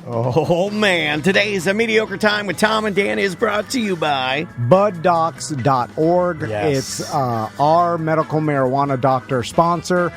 Oh, man. Today's A Mediocre Time with Tom and Dan is brought to you by buddocs.org. Yes. It's our medical marijuana doctor sponsor.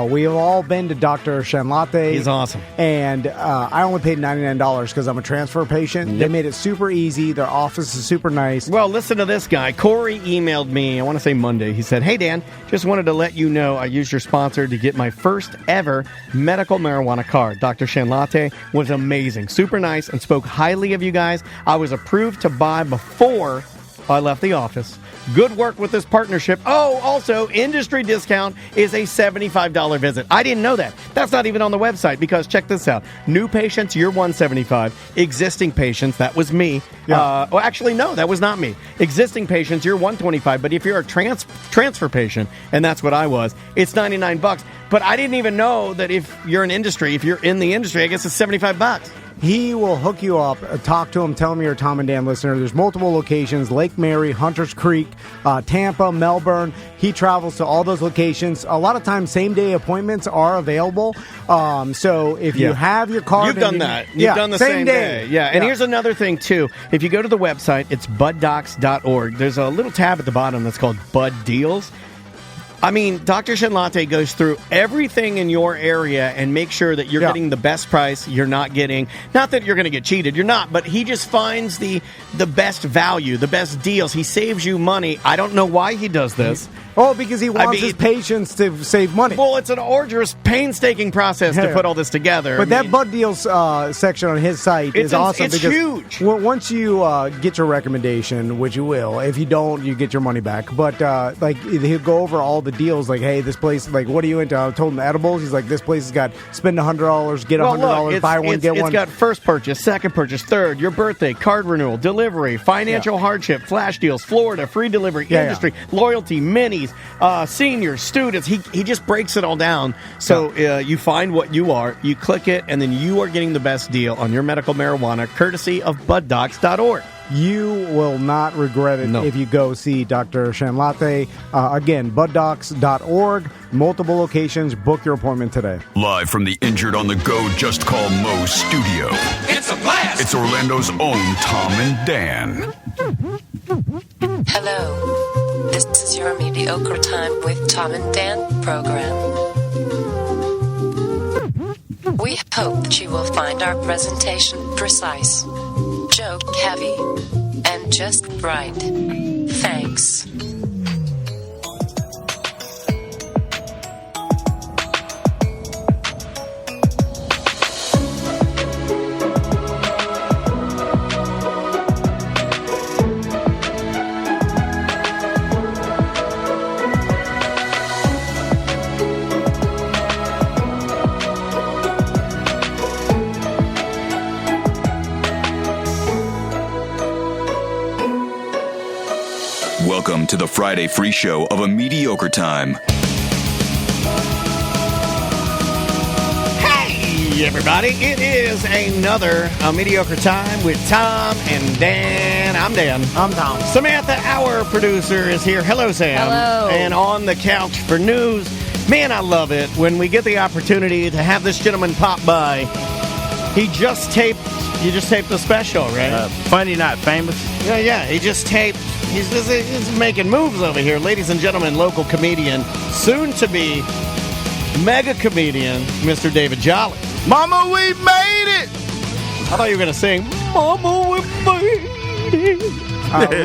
We have all been to Dr. Shanlate. He's awesome. And I only paid $99 because I'm a transfer patient. Yep. They made it super easy. Their office is super nice. Well, listen to this guy. Corey emailed me, I want to say Monday. He said, "Hey, Dan, just wanted to let you know I used your sponsor to get my first ever medical marijuana card. Dr. Shanlate was amazing, super nice, and spoke highly of you guys. I was approved to buy before I left the office. Good work with this partnership. Oh, also, industry discount is a $75 visit." I didn't know that. That's not even on the website because check this out. New patients, you're $175. Existing patients, that was me. Yeah. Well, actually, no, that was not me. Existing patients, you're $125. But if you're a transfer patient, and that's what I was, it's $99. But I didn't even know that if you're in the industry, I guess it's $75. He will hook you up, talk to him, tell him you're a Tom and Dan listener. There's multiple locations, Lake Mary, Hunters Creek, Tampa, Melbourne. He travels to all those locations. A lot of times, same-day appointments are available. So if you have your card... You've done that. You've done the same day. Yeah, and here's another thing, too. If you go to the website, it's buddocs.org. There's a little tab at the bottom that's called Bud Deals. I mean, Dr. Shanlate goes through everything in your area and makes sure that you're getting the best price. You're not getting, not that you're going to get cheated, you're not, but he just finds the best value, the best deals. He saves you money. I don't know why he does this. Oh, because he wants his patients to save money. Well, it's an arduous, painstaking process to put all this together. But that Bud Deals section on his site is awesome. It's huge. Once you get your recommendation, which you will, if you don't, you get your money back. But like he'll go over all the deals. Like, hey, this place, like, what are you into? I told him edibles. He's like, this place has got spend $100, get $100, buy one, get one. It's got first purchase, second purchase, third, your birthday, card renewal, delivery, financial hardship, flash deals, Florida, free delivery, industry, loyalty, minis, seniors, students. He just breaks it all down. So you find what you are, you click it, and then you are getting the best deal on your medical marijuana, courtesy of buddocs.org. You will not regret it if you go see Dr. Shanlate. Again, buddocs.org, multiple locations. Book your appointment today. Live from the Injured on the Go Just Call Mo studio. It's a blast! It's Orlando's own Tom and Dan. Hello. This is your Mediocre Time with Tom and Dan program. We hope that you will find our presentation precise, joke heavy, and just right. Thanks. Welcome to the Friday free show of A Mediocre Time. Hey, everybody. It is another A Mediocre Time with Tom and Dan. I'm Dan. I'm Tom. Samantha, our producer, is here. Hello, Sam. Hello. And on the couch for news. Man, I love it when we get the opportunity to have this gentleman pop by. You just taped the special, right? Funny Not Famous. Yeah. He just taped. He's making moves over here. Ladies and gentlemen, local comedian, soon to be mega comedian, Mr. David Jolly. Mama, we made it! I thought you were going to sing, Mama, we made it.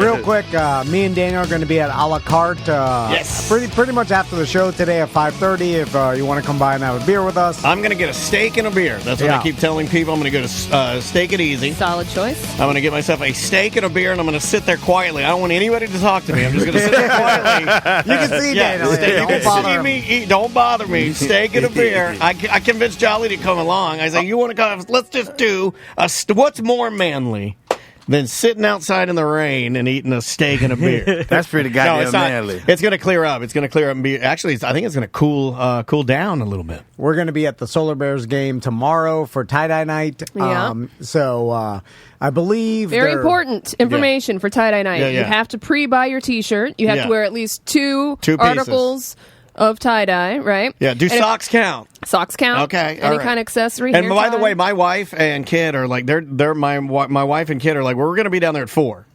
Real quick, me and Daniel are going to be at A La Carte. Yes. Pretty much after the show today at 5:30. If you want to come by and have a beer with us, I'm going to get a steak and a beer. That's what I keep telling people. I'm going to go to Steak It Easy. Solid choice. I'm going to get myself a steak and a beer, and I'm going to sit there quietly. I don't want anybody to talk to me. I'm just going to sit there quietly. you can see Daniel. You can see me eat. Don't bother me. Steak and a beer. I convinced Jolly to come along. I say, you want to come? Let's just do what's more manly than sitting outside in the rain and eating a steak and a beer. That's pretty goddamn manly. It's going to clear up. It's going to clear up and be. Actually, I think it's going to cool down a little bit. We're going to be at the Solar Bears game tomorrow for tie-dye night. Yeah. So I believe very important information for tie-dye night. Yeah. You have to pre-buy your T-shirt. You have to wear at least two pieces. articles of tie-dye, right? Yeah, do socks count? Socks count. Okay, Any right. kind of accessory. And hair by the tie. way, my wife and kid are like, my wife and kid are like, we're going to be down there at 4.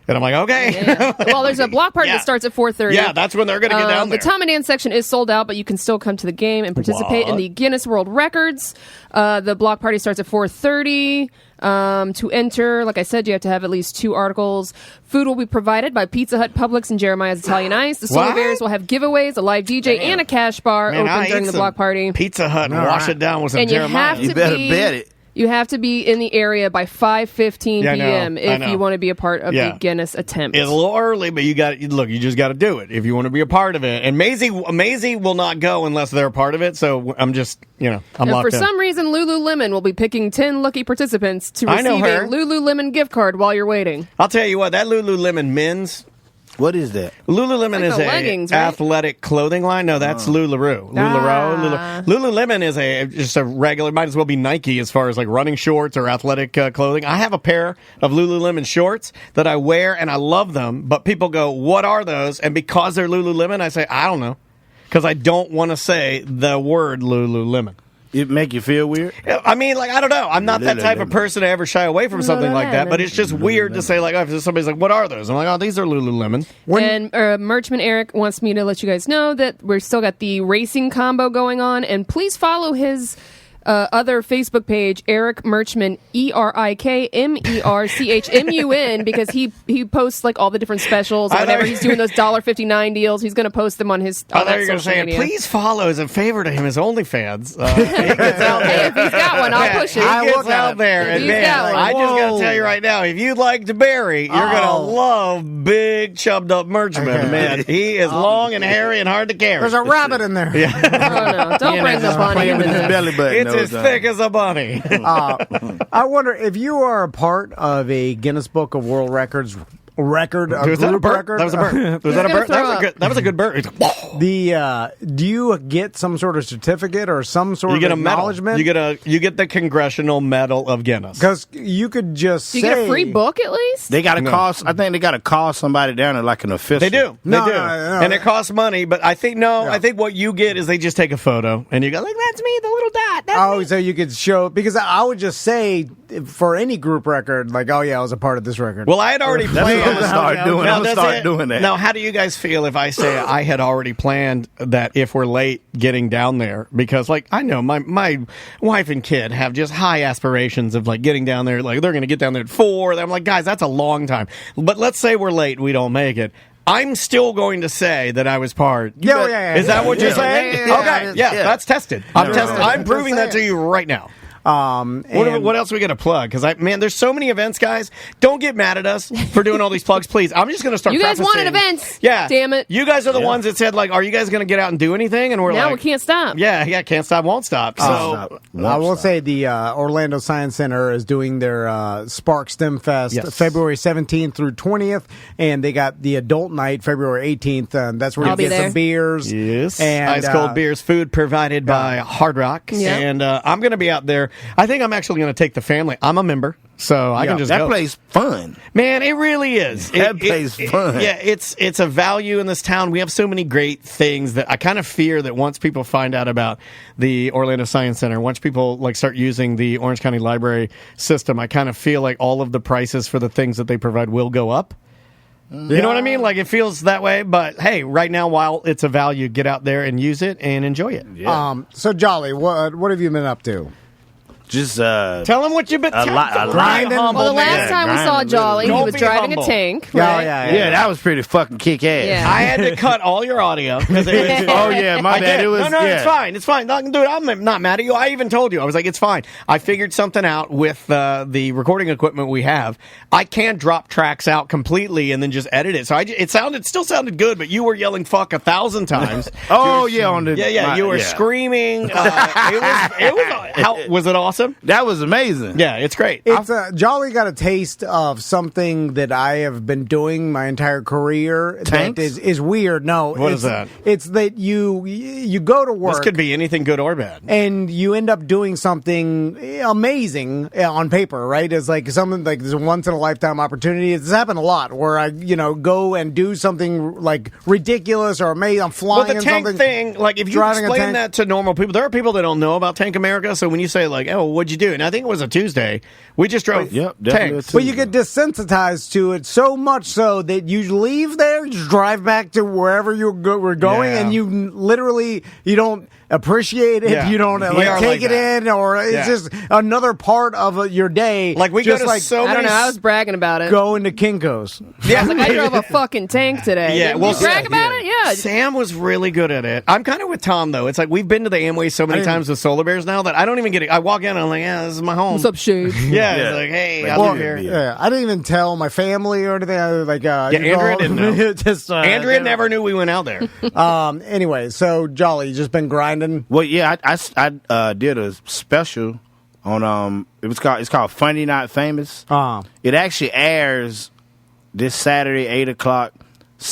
And I'm like, okay. Yeah. Well, there's a block party that starts at 4:30. Yeah, that's when they're going to get down there. The Tom and Dan section is sold out, but you can still come to the game and participate in the Guinness World Records. The block party starts at 4:30. To enter, like I said, you have to have at least 2 articles. Food will be provided by Pizza Hut, Publix, and Jeremiah's Italian Ice. The Solar Bears will have giveaways, a live DJ, and a cash bar open during the block party. Pizza Hut and wash it down with some and Jeremiah. You better bet it. You have to be in the area by 5:15 p.m. if you want to be a part of the Guinness attempt. It's a little early, but you just got to do it if you want to be a part of it. And Maisie will not go unless they're a part of it. So I'm just, I'm locked for in. some reason, Lululemon will be picking 10 lucky participants to receive a Lululemon gift card while you're waiting. I'll tell you what, that Lululemon men's. What is that? Lululemon is leggings, a right? athletic clothing line. No, that's LuLaRoe. Lululemon is just a regular, might as well be Nike as far as like running shorts or athletic clothing. I have a pair of Lululemon shorts that I wear and I love them, but people go, what are those? And because they're Lululemon, I say, I don't know. Because I don't want to say the word Lululemon. It make you feel weird? I mean, like, I don't know. I'm not that type of person to ever shy away from something like that, but it's just weird to say, like, oh, if somebody's like, what are those? I'm like, oh, these are Lululemon. And Merchman Eric wants me to let you guys know that we're still got the racing combo going on, and please follow his other Facebook page, Eric Merchman, ErikMerchmun, because he posts like all the different specials. Whenever he's doing those $1.59 deals, he's going to post them on his. I thought you were going to say, please follow as a favor to him his OnlyFans. He gets out there. If he's got one, I'll push it. He gets out there, and man, I just got to tell you right now, if you'd like to bury, you're going to love big chubbed up Merchman. Man, he is long and hairy and hard to carry. There's a rabbit in there. Yeah. Oh, no. Don't bring the bunny into this. Belly button. It's as thick as a bunny. I wonder if you are a part of a Guinness Book of World Records record. Was that a burp? That was a burp. Was that a burp? That was a good burp. Do you get some sort of certificate or some sort of acknowledgement? You get the Congressional Medal of Guinness. Because you could just Do you get a free book at least? They got to cost. I think they got to call somebody down there like an official. They do. No, and it costs money. But I think I think what you get is they just take a photo and you go like, "That's me, the little dot." That's me. So you could show, because I would just say for any group record, like, oh yeah, I was a part of this record. Well, I had already planned. I'm gonna start doing that. Now, how do you guys feel if I say I had already planned that if we're late getting down there? Because, like, I know my wife and kid have just high aspirations of, like, getting down there. Like, they're going to get down there at 4. I'm like, guys, that's a long time. But let's say we're late and we don't make it. I'm still going to say that I was part. Yeah. Is that what you're saying? Yeah. Okay, that's tested. I'm proving that to you right now. What else we got to plug? Because there's so many events, guys. Don't get mad at us for doing all these plugs, please. I'm just going to start. You guys wanted events, damn it! You guys are the ones that said, like, "Are you guys going to get out and do anything?" And we're now like, we can't stop. Yeah, can't stop, won't stop. So I will say the Orlando Science Center is doing their Spark STEM Fest February 17th through 20th, and they got the adult night February 18th. That's where you get some beers, and ice cold beers, food provided by Hard Rock, and I'm going to be out there. I think I'm actually going to take the family. I'm a member, so I can just go. That place fun. Man, it really is. That place fun. Yeah, it's a value in this town. We have so many great things that I kind of fear that once people find out about the Orlando Science Center, once people like start using the Orange County Library system, I kind of feel like all of the prices for the things that they provide will go up. You know what I mean? Like, it feels that way, but hey, right now, while it's a value, get out there and use it and enjoy it. Yeah. So, Jolly, what have you been up to? Just tell him what you've been grinding. Well, the last time we saw Jolly, he was driving a tank. Right? Yeah, that was pretty fucking kick ass. Yeah. I had to cut all your audio because it was. Oh yeah, my bad. It was. No, it's fine. It's fine. Dude, I'm not mad at you. I even told you. I was like, it's fine. I figured something out with the recording equipment we have. I can't drop tracks out completely and then just edit it. So it still sounded good, but you were yelling "fuck" 1,000 times. Oh yeah, on the you were screaming. Was it awesome? awesome? That was amazing. Yeah, it's great. It's Jolly got a taste of something that I have been doing my entire career. Tanks? That is weird. No, What is that? It's that you go to work. This could be anything good or bad. And you end up doing something amazing on paper, right? It's like something like there's a once in a lifetime opportunity. It's happened a lot where I, go and do something like ridiculous or amazing. I'm flying Well, the in tank something. thing, like if you driving a explain tank. that to normal people, there are people that don't know about Tank America. So when you say like, "Oh, what'd you do?" and I think it was a Tuesday, we just drove Yep, definitely tanks. a But you get desensitized to it so much so that you leave there, you just drive back to wherever you were going, Yeah. and you literally you don't appreciate it. Yeah. You don't We like are take like it that. in, or it's Yeah. just another part of your day. Like we just go to like so I many. don't know. I was bragging about it. going to Kinko's. Yeah, I was like, I drove a fucking tank today. Yeah, Did well, you brag yeah, about it? Yeah. Sam was really good at it. I'm kind of with Tom though. It's like we've been to the Amway so many times with Solar Bears now that I don't even get it. I walk in and I'm like, yeah, this is my home. What's up, Shade? Yeah, Yeah. it's like, hey, Like, I well, live here. Yeah, I didn't even tell my family or anything. I was like, Andrea didn't know. just, Andrea never knew we went out there. Anyway, so Jolly, you just been grinding. Well, yeah, I did a special on it's called Funny Not Famous. It actually airs this Saturday 8:00,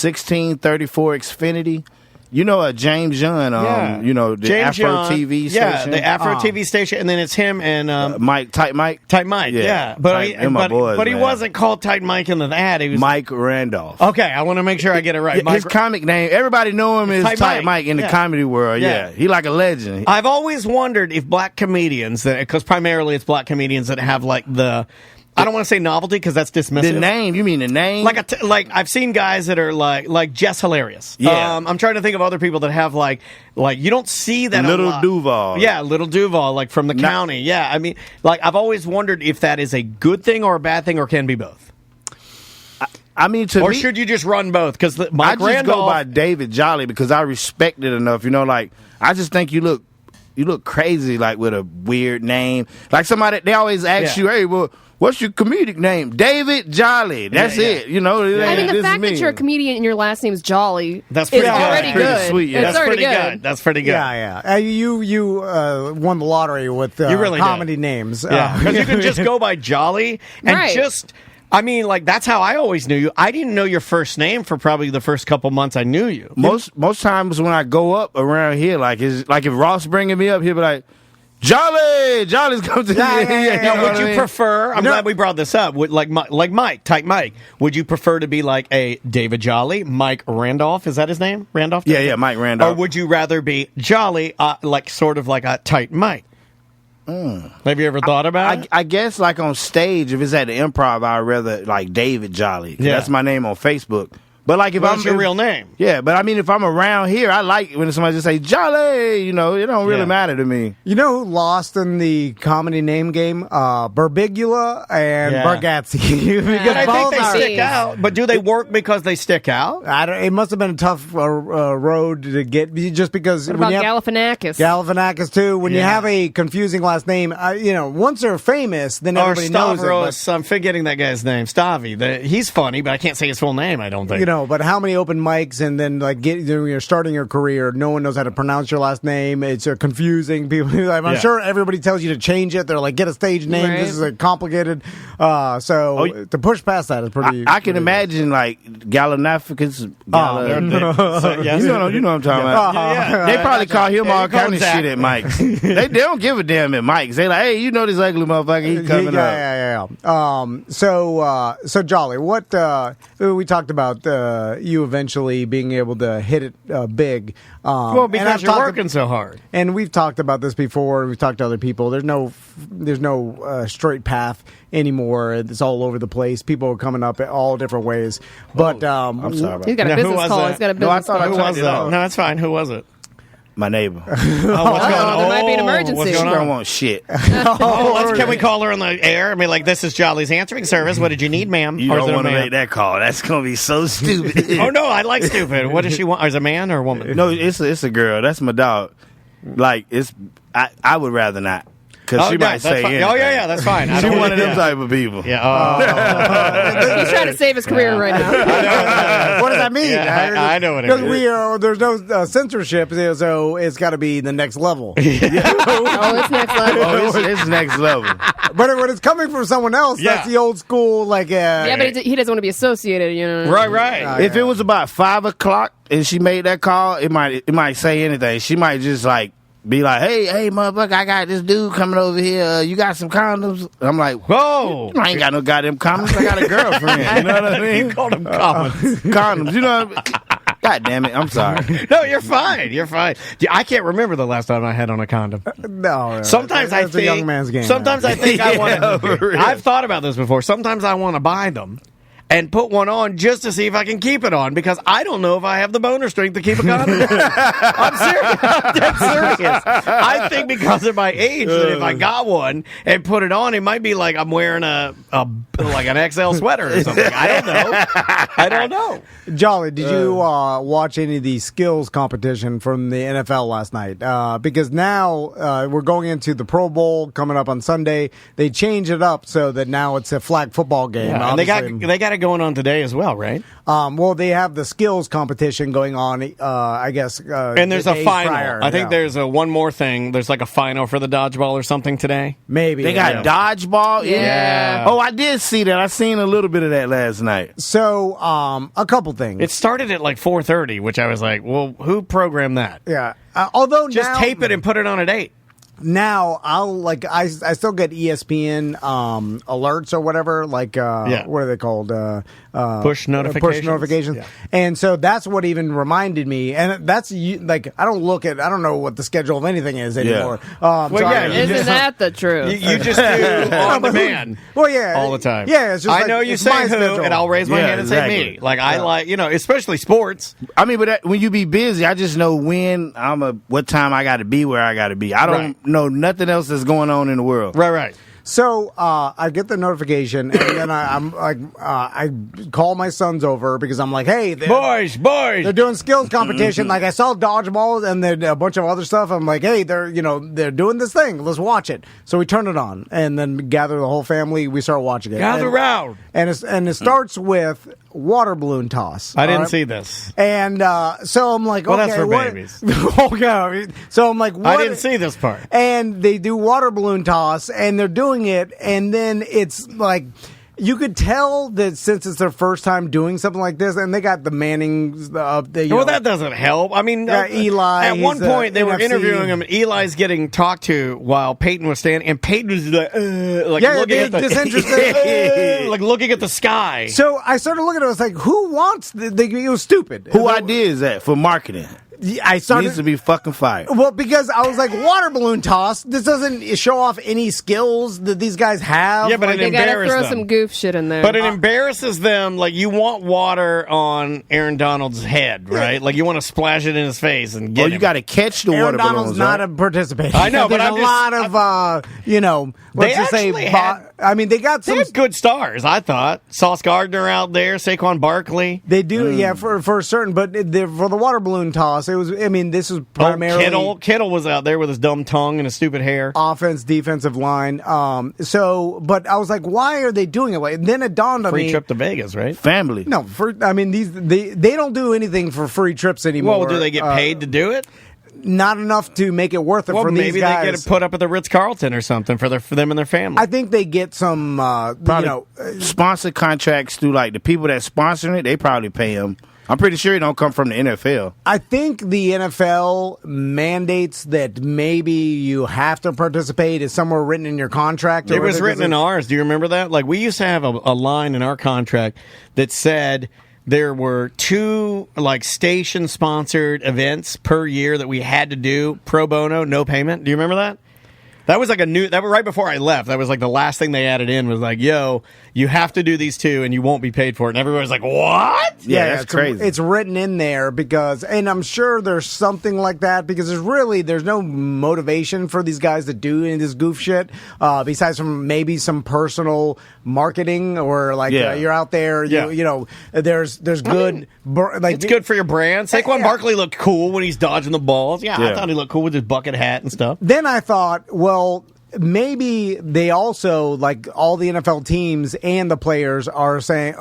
1634 Xfinity. You know, James Young, Yeah. the James Afro Young, TV yeah, station. the Afro TV station, and then it's him and Tight Mike. Tight Mike. Yeah, but Tight- my boys, but he man. wasn't called Tight Mike in the ad. He was Mike Randolph. Okay, I want to make sure I get it right. His comic name, everybody know him as Tight Tight Mike. Mike in the Yeah. comedy world. Yeah. Yeah. He like a legend. I've always wondered if black comedians, because primarily it's black comedians that have like the, I don't want to say novelty because that's dismissive. The name, you mean the name? Like I've seen guys that are like Jess Hilarious. Yeah. I'm trying to think of other people that have like you don't see that a Little lot. Duval. Yeah, Little Duval, like from the county. Yeah, I mean, like I've always wondered if that is a good thing or a bad thing or can be both. I mean, to Or me, should you just run both? Because Mike I just Randolph, go by David Jolly because I respect it enough. Like I just think you look crazy, like with a weird name. Like somebody, they always ask Yeah. you, hey, well, what's your comedic name? David Jolly. That's Yeah, yeah. it. You know, I mean, this the is fact me. that you're a comedian and your last name is Jolly That's is pretty good. already Pretty good. sweet, yeah. It's that's already pretty good. good. That's pretty good. Yeah. You won the lottery with You really comedy did. names. Yeah, because you can just go by Jolly and Right. just. I mean, like that's how I always knew you. I didn't know your first name for probably the first couple months I knew you. Most times when I go up around here, like if Ross bringing me up, he'll be like, Jolly's coming to me. Yeah. Now, know would what you I mean? prefer? I'm glad we brought this up. Like Mike, Tight Mike. Would you prefer to be like a David Jolly, Mike Randolph? Is that his name? Randolph? Yeah, Mike Randolph. Or would you rather be Jolly, like sort of like a Tight Mike? Have you ever thought about it? I guess like on stage, if it's at the Improv, I'd rather like David Jolly. 'Cause Yeah. that's my name on Facebook. But like if What's I'm your real name? Yeah, but I mean if I'm around here, I like when somebody just say Jolly. It don't really Yeah. matter to me. You know who lost in the comedy name game? Burbigula and Yeah. Bargatze. But I think both they are. stick out. But do they work because they stick out? It must have been a tough road to get, just because. What when about you have- Galifianakis? Galifianakis too. When you Yeah. have a confusing last name, once they're famous, then Or everybody knows it. Stavros, I'm forgetting that guy's name. Stavi. He's funny, but I can't say his full name, I don't think. But how many open mics and then when you're starting your career, no one knows how to pronounce your last name. It's confusing. People, I'm Yeah. sure everybody tells you to change it. They're like, get a stage name. Right. This is complicated. So to push past that is pretty. I can imagine like Galifianakis. Yes. You know what I'm talking about. Yeah. They probably call him all he calls kind of Zach. shit at Mike's. they don't give a damn at Mike's. They like, hey, you know this ugly motherfucker? He's coming up. Yeah. So Jolly, what we talked about you eventually being able to hit it big. Well, and because I've you're talked- working so hard. And we've talked about this before. We've talked to other people. There's no straight path anymore. It's all over the place. People are coming up at all different ways. But I'm sorry about He's got a Now, who business was call. that? He's got a No, I business thought I call. Who turned was it that? off. No, that's fine. Who was it? my neighbor. What's going on? there might be an emergency. What's She going don't on? want shit. Can we call her on the air and be like, this is Jolly's answering service. What did you need, ma'am? You Or is don't it a want to man? make that call. That's gonna be so stupid. Oh, no, I like stupid. What does she want? Or is it a man or a woman? No, it's a girl. That's my dog. Like I would rather not. because she might say anything. Oh, yeah, that's fine. She's one of them type of people. Yeah. He's trying to save his career right now. What does that mean? Yeah, I know what it means. There's no censorship, so it's got to be the next level. Oh, it's next level. It's next level. But when it's coming from someone else, that's the old school, like... yeah, but he doesn't want to be associated, you know. Right. If it was about 5 o'clock and she made that call, it might say anything. She might just like be like, hey, motherfucker, I got this dude coming over here. You got some condoms? I'm like, whoa. I ain't got no goddamn condoms. I got a girlfriend. You know what I mean? You called them condoms. Condoms. You know what I mean? God damn it. I'm sorry. No, you're fine. I can't remember the last time I had on a condom. No. Sometimes that's I think a young man's game. Sometimes I think I want to. I've thought about this before. Sometimes I want to buy them and put one on just to see if I can keep it on, because I don't know if I have the boner strength to keep a condom on. I'm serious. I'm dead serious. I think because of my age that if I got one and put it on, it might be like I'm wearing like an XL sweater or something. I don't know. Jolly, did you watch any of the skills competition from the NFL last night? Because now we're going into the Pro Bowl coming up on Sunday. They changed it up so that now it's a flag football game. Yeah, and they got it going on today as well, right? Well, they have the skills competition going on, I guess. And there's a final. Prior, I think there's one more thing. There's like a final for the dodgeball or something today. Maybe. They got dodgeball? Yeah. Oh, I did see that. I seen a little bit of that last night. So, a couple things. It started at like 4:30, which I was like, well, who programmed that? Yeah. Although Just now, tape it and put it on at 8. Now I still get ESPN alerts or whatever, like what are they called? Push notifications. Push notifications. Yeah. And so that's what even reminded me. And that's like I don't know what the schedule of anything is anymore. Isn't that the truth? You just do on demand. Well, yeah, all the time. Yeah, it's just I know you say who, schedule. and I'll raise my hand and say me. Like I like, especially sports. I mean, but when you be busy, I just know what time I got to be where I got to be. I don't know nothing else that's going on in the world. Right. So I get the notification, and then I'm like, I call my sons over because I'm like, hey, boys, they're doing skills competition. Like I saw dodgeball and then a bunch of other stuff. I'm like, hey, they're doing this thing. Let's watch it. So we turn it on and then gather the whole family. We start watching it. Gather round. And it starts with water balloon toss. I didn't see this. And so I'm like, well, okay, that's for babies. Okay. So I'm like, what? I didn't see this part. And they do water balloon toss, and they're doing it, and then it's like you could tell that since it's their first time doing something like this, and they got the Mannings. That doesn't help. I mean, Eli. At one point, they were NFC. interviewing him. And Eli's getting talked to while Peyton was standing, and Peyton was looking at disinterested, like looking at the sky. So I started looking at it. I was like, "Who wants?" It was stupid. Who idea is that for marketing? I started needs to be fucking fired. Well, because I was like, water balloon toss. This doesn't show off any skills that these guys have. Yeah, but they gotta throw some goof shit in there. But it embarrasses them. Like you want water on Aaron Donald's head, right? Like you want to splash it in his face and get. You got to catch the Aaron water Donald's balloons. Not a participating. I know, there's but a lot of let's just say. They got some good stars. I thought Sauce Gardner out there, Saquon Barkley. They do, for certain. But for the water balloon toss, it was. I mean, this was primarily Kittle was out there with his dumb tongue and his stupid hair. Offense, defensive line. But I was like, why are they doing it? And then it dawned on me. Free trip to Vegas, right? Family. No, they don't do anything for free trips anymore. Well, do they get paid to do it? Not enough to make it worth it for these guys. Maybe they get it put up at the Ritz-Carlton or something for them and their family. I think they get some, sponsor contracts through like the people that sponsoring it. They probably pay them. I'm pretty sure it don't come from the NFL. I think the NFL mandates that maybe you have to participate is somewhere written in your contract. It was written in ours. Do you remember that? Like we used to have a line in our contract that said there were 2 like station sponsored events per year that we had to do pro bono, no payment. Do you remember that? That was like that was right before I left. That was like the last thing they added in was like, yo, you have to do these 2 and you won't be paid for it. And everybody's like, what? Yeah, that's crazy. It's written in there and I'm sure there's something like that because there's no motivation for these guys to do any of this goof shit besides from maybe some personal marketing or like you're out there, there's good, it's good for your brand. Saquon Barkley looked cool when he's dodging the balls. Yeah, I thought he looked cool with his bucket hat and stuff. Then I thought, well, maybe they also, like, all the NFL teams and the players are saying,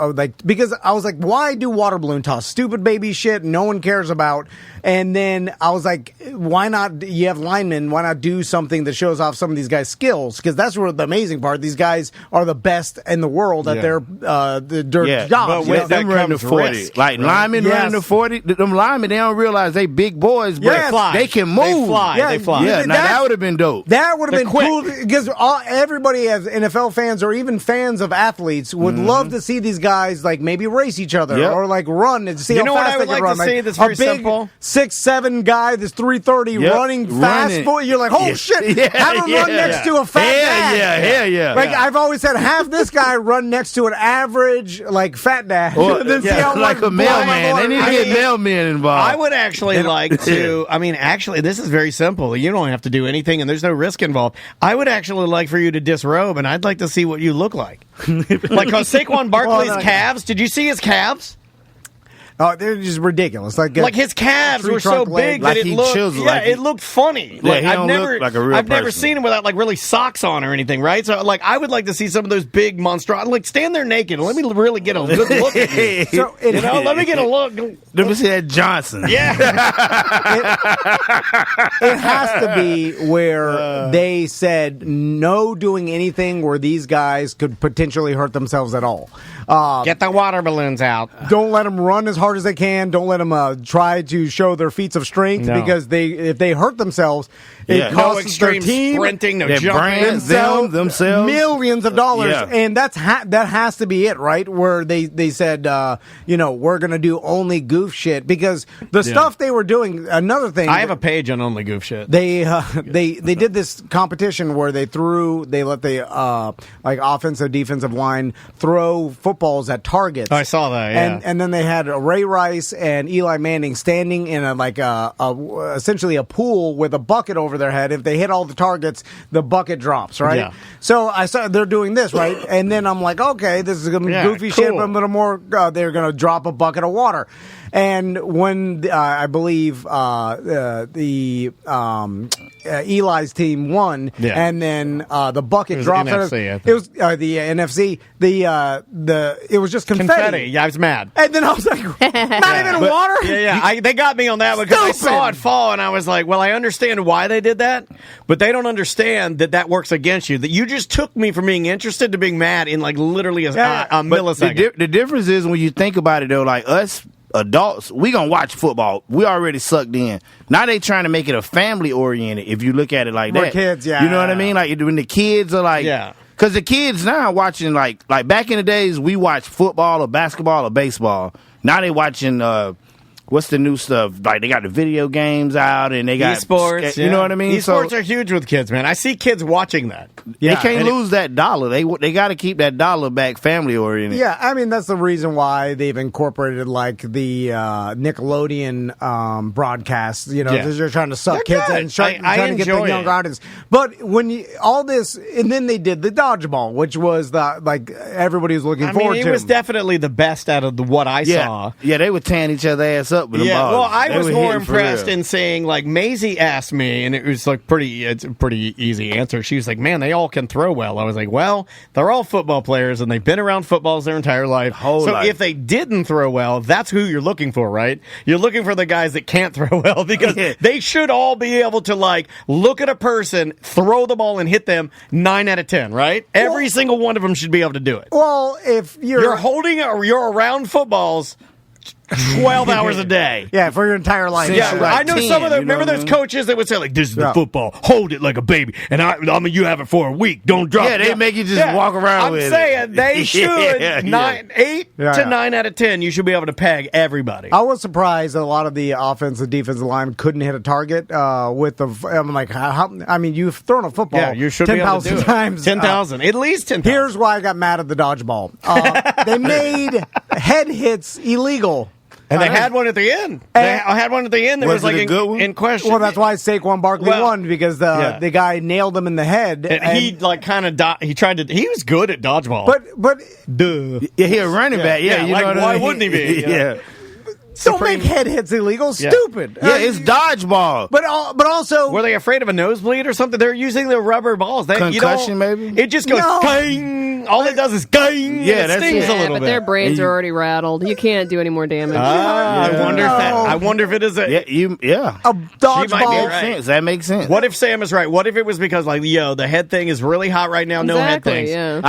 because I was like, why do water balloon toss? Stupid baby shit no one cares about. And then I was like, why not? You have linemen. Why not do something that shows off some of these guys' skills? Because that's where the amazing part. These guys are the best in the world at their jobs. But with them running the 40, risk, like linemen running the 40, them linemen, they don't realize they big boys, but they can move. They fly. Yeah, they fly. Yeah, now that would have been dope. That would have been cool because everybody, as NFL fans or even fans of athletes, would love to see these guys like maybe race each other or like run and see how fast they can run. To see that's very simple. 6'7" guy that's 330 running fast. You're like, oh shit! Have him run next to a fat dad. Yeah. Like I've always said, have this guy run next to an average like fat dad. Then see how like a mailman. They need to get mailmen involved. I would actually like to. I mean, actually, this is very simple. You don't have to do anything, and there's no risk involved. I would actually like for you to disrobe, and I'd like to see what you look like. Like Saquon Barkley's calves. Did you see his calves? Oh, they're just ridiculous. Like his calves were so big that it looked, it looked funny. Like I've never seen him without like really socks on or anything, right? So like I would like to see some of those big monstrosities. Like stand there naked and let me really get a good look at you. So, let me get a look. Let me see that Johnson. Yeah. It has to be where they said no doing anything where these guys could potentially hurt themselves at all. Get the water balloons out. Don't let them run as hard as they can. Don't let them try to show their feats of strength because if they hurt themselves, it costs their team, sprinting, no jumping, themselves millions of dollars, and that has to be it, right? Where they said, we're going to do only goof shit because the stuff they were doing. Another thing, I have a page on only goof shit. They did this competition where they let the like offensive defensive line throw footballs at targets. I saw that, yeah. And then they had Ray Rice and Eli Manning standing in essentially a pool with a bucket over their head. If they hit all the targets, the bucket drops, right? Yeah. So I saw they're doing this, right? And then I'm like, okay, this is gonna be goofy shit, but a little more. They're gonna drop a bucket of water. And when I believe Eli's team won, and then the bucket dropped. NFC, it was the NFC. It was just confetti. Yeah, I was mad. And then I was like, not even water. Yeah. They got me on that because I saw it fall, and I was like, well, I understand why they did that, but they don't understand that works against you. That you just took me from being interested to being mad in like literally a millisecond. The difference is when you think about it, though, like us adults, we gonna watch football. We already sucked in. Now they trying to make it a family oriented. If you look at it like more that, kids, you know what I mean? Like when the kids are like, because the kids now are watching like back in the days we watched football or basketball or baseball. Now they watching what's the new stuff? Like they got the video games out and they got esports. You know what I mean? Esports are huge with kids, man. I see kids watching that. They can't lose that dollar. They got to keep that dollar back family oriented. Yeah, I mean that's the reason why they've incorporated like the Nickelodeon broadcasts. They're trying to suck kids in, trying to get the younger audience. But when all this, and then they did the dodgeball, which was everybody was looking forward to. It was definitely the best out of what I saw. Yeah, they were tearing each other ass up with the balls. Well, I was more impressed in saying, like, Maisie asked me, and it was like it's a pretty easy answer. She was like, man, they all can throw well. I was like, well, they're all football players, and they've been around footballs their entire life. If they didn't throw well, that's who you're looking for, right? You're looking for the guys that can't throw well because they should all be able to, like, look at a person, throw the ball, and hit them 9 out of 10, right? Every single one of them should be able to do it. Well, if you're holding or you're around footballs 12 hours a day. Yeah, for your entire life. Yeah, I know some of them. Remember those coaches that would say, like, this is the football. Hold it like a baby. And I mean, you have it for a week. Don't drop it. Yeah, they make you just walk around with it. I'm saying they should. 8 to 9 out of 10, you should be able to peg everybody. I was surprised that a lot of the offensive, defensive line couldn't hit a target with the. I'm like, I mean, you've thrown a football you should 10,000 times. 10,000. At least 10,000. Here's why I got mad at the dodgeball. They made head hits illegal. And they had one at the end. They had one at the end that was like in question. Well, that's why Saquon Barkley won because the guy nailed him in the head. And he like kind of he tried to. He was good at dodgeball. But duh. Yeah, he a running back. Yeah, why wouldn't he be? Yeah. Don't make head hits illegal. Stupid. Yeah, it's dodgeball. But also, were they afraid of a nosebleed or something? They're using the rubber balls. Concussion, maybe? It just goes gang. All it does is gang. Yeah, it that's stings it. a little but bit. their brains are already rattled. You can't do any more damage. I wonder if it is a a She might be dodgeball. right. That makes sense. What if Sam is right? What if it was because the head thing is really hot right now? No head Exactly, things. yeah.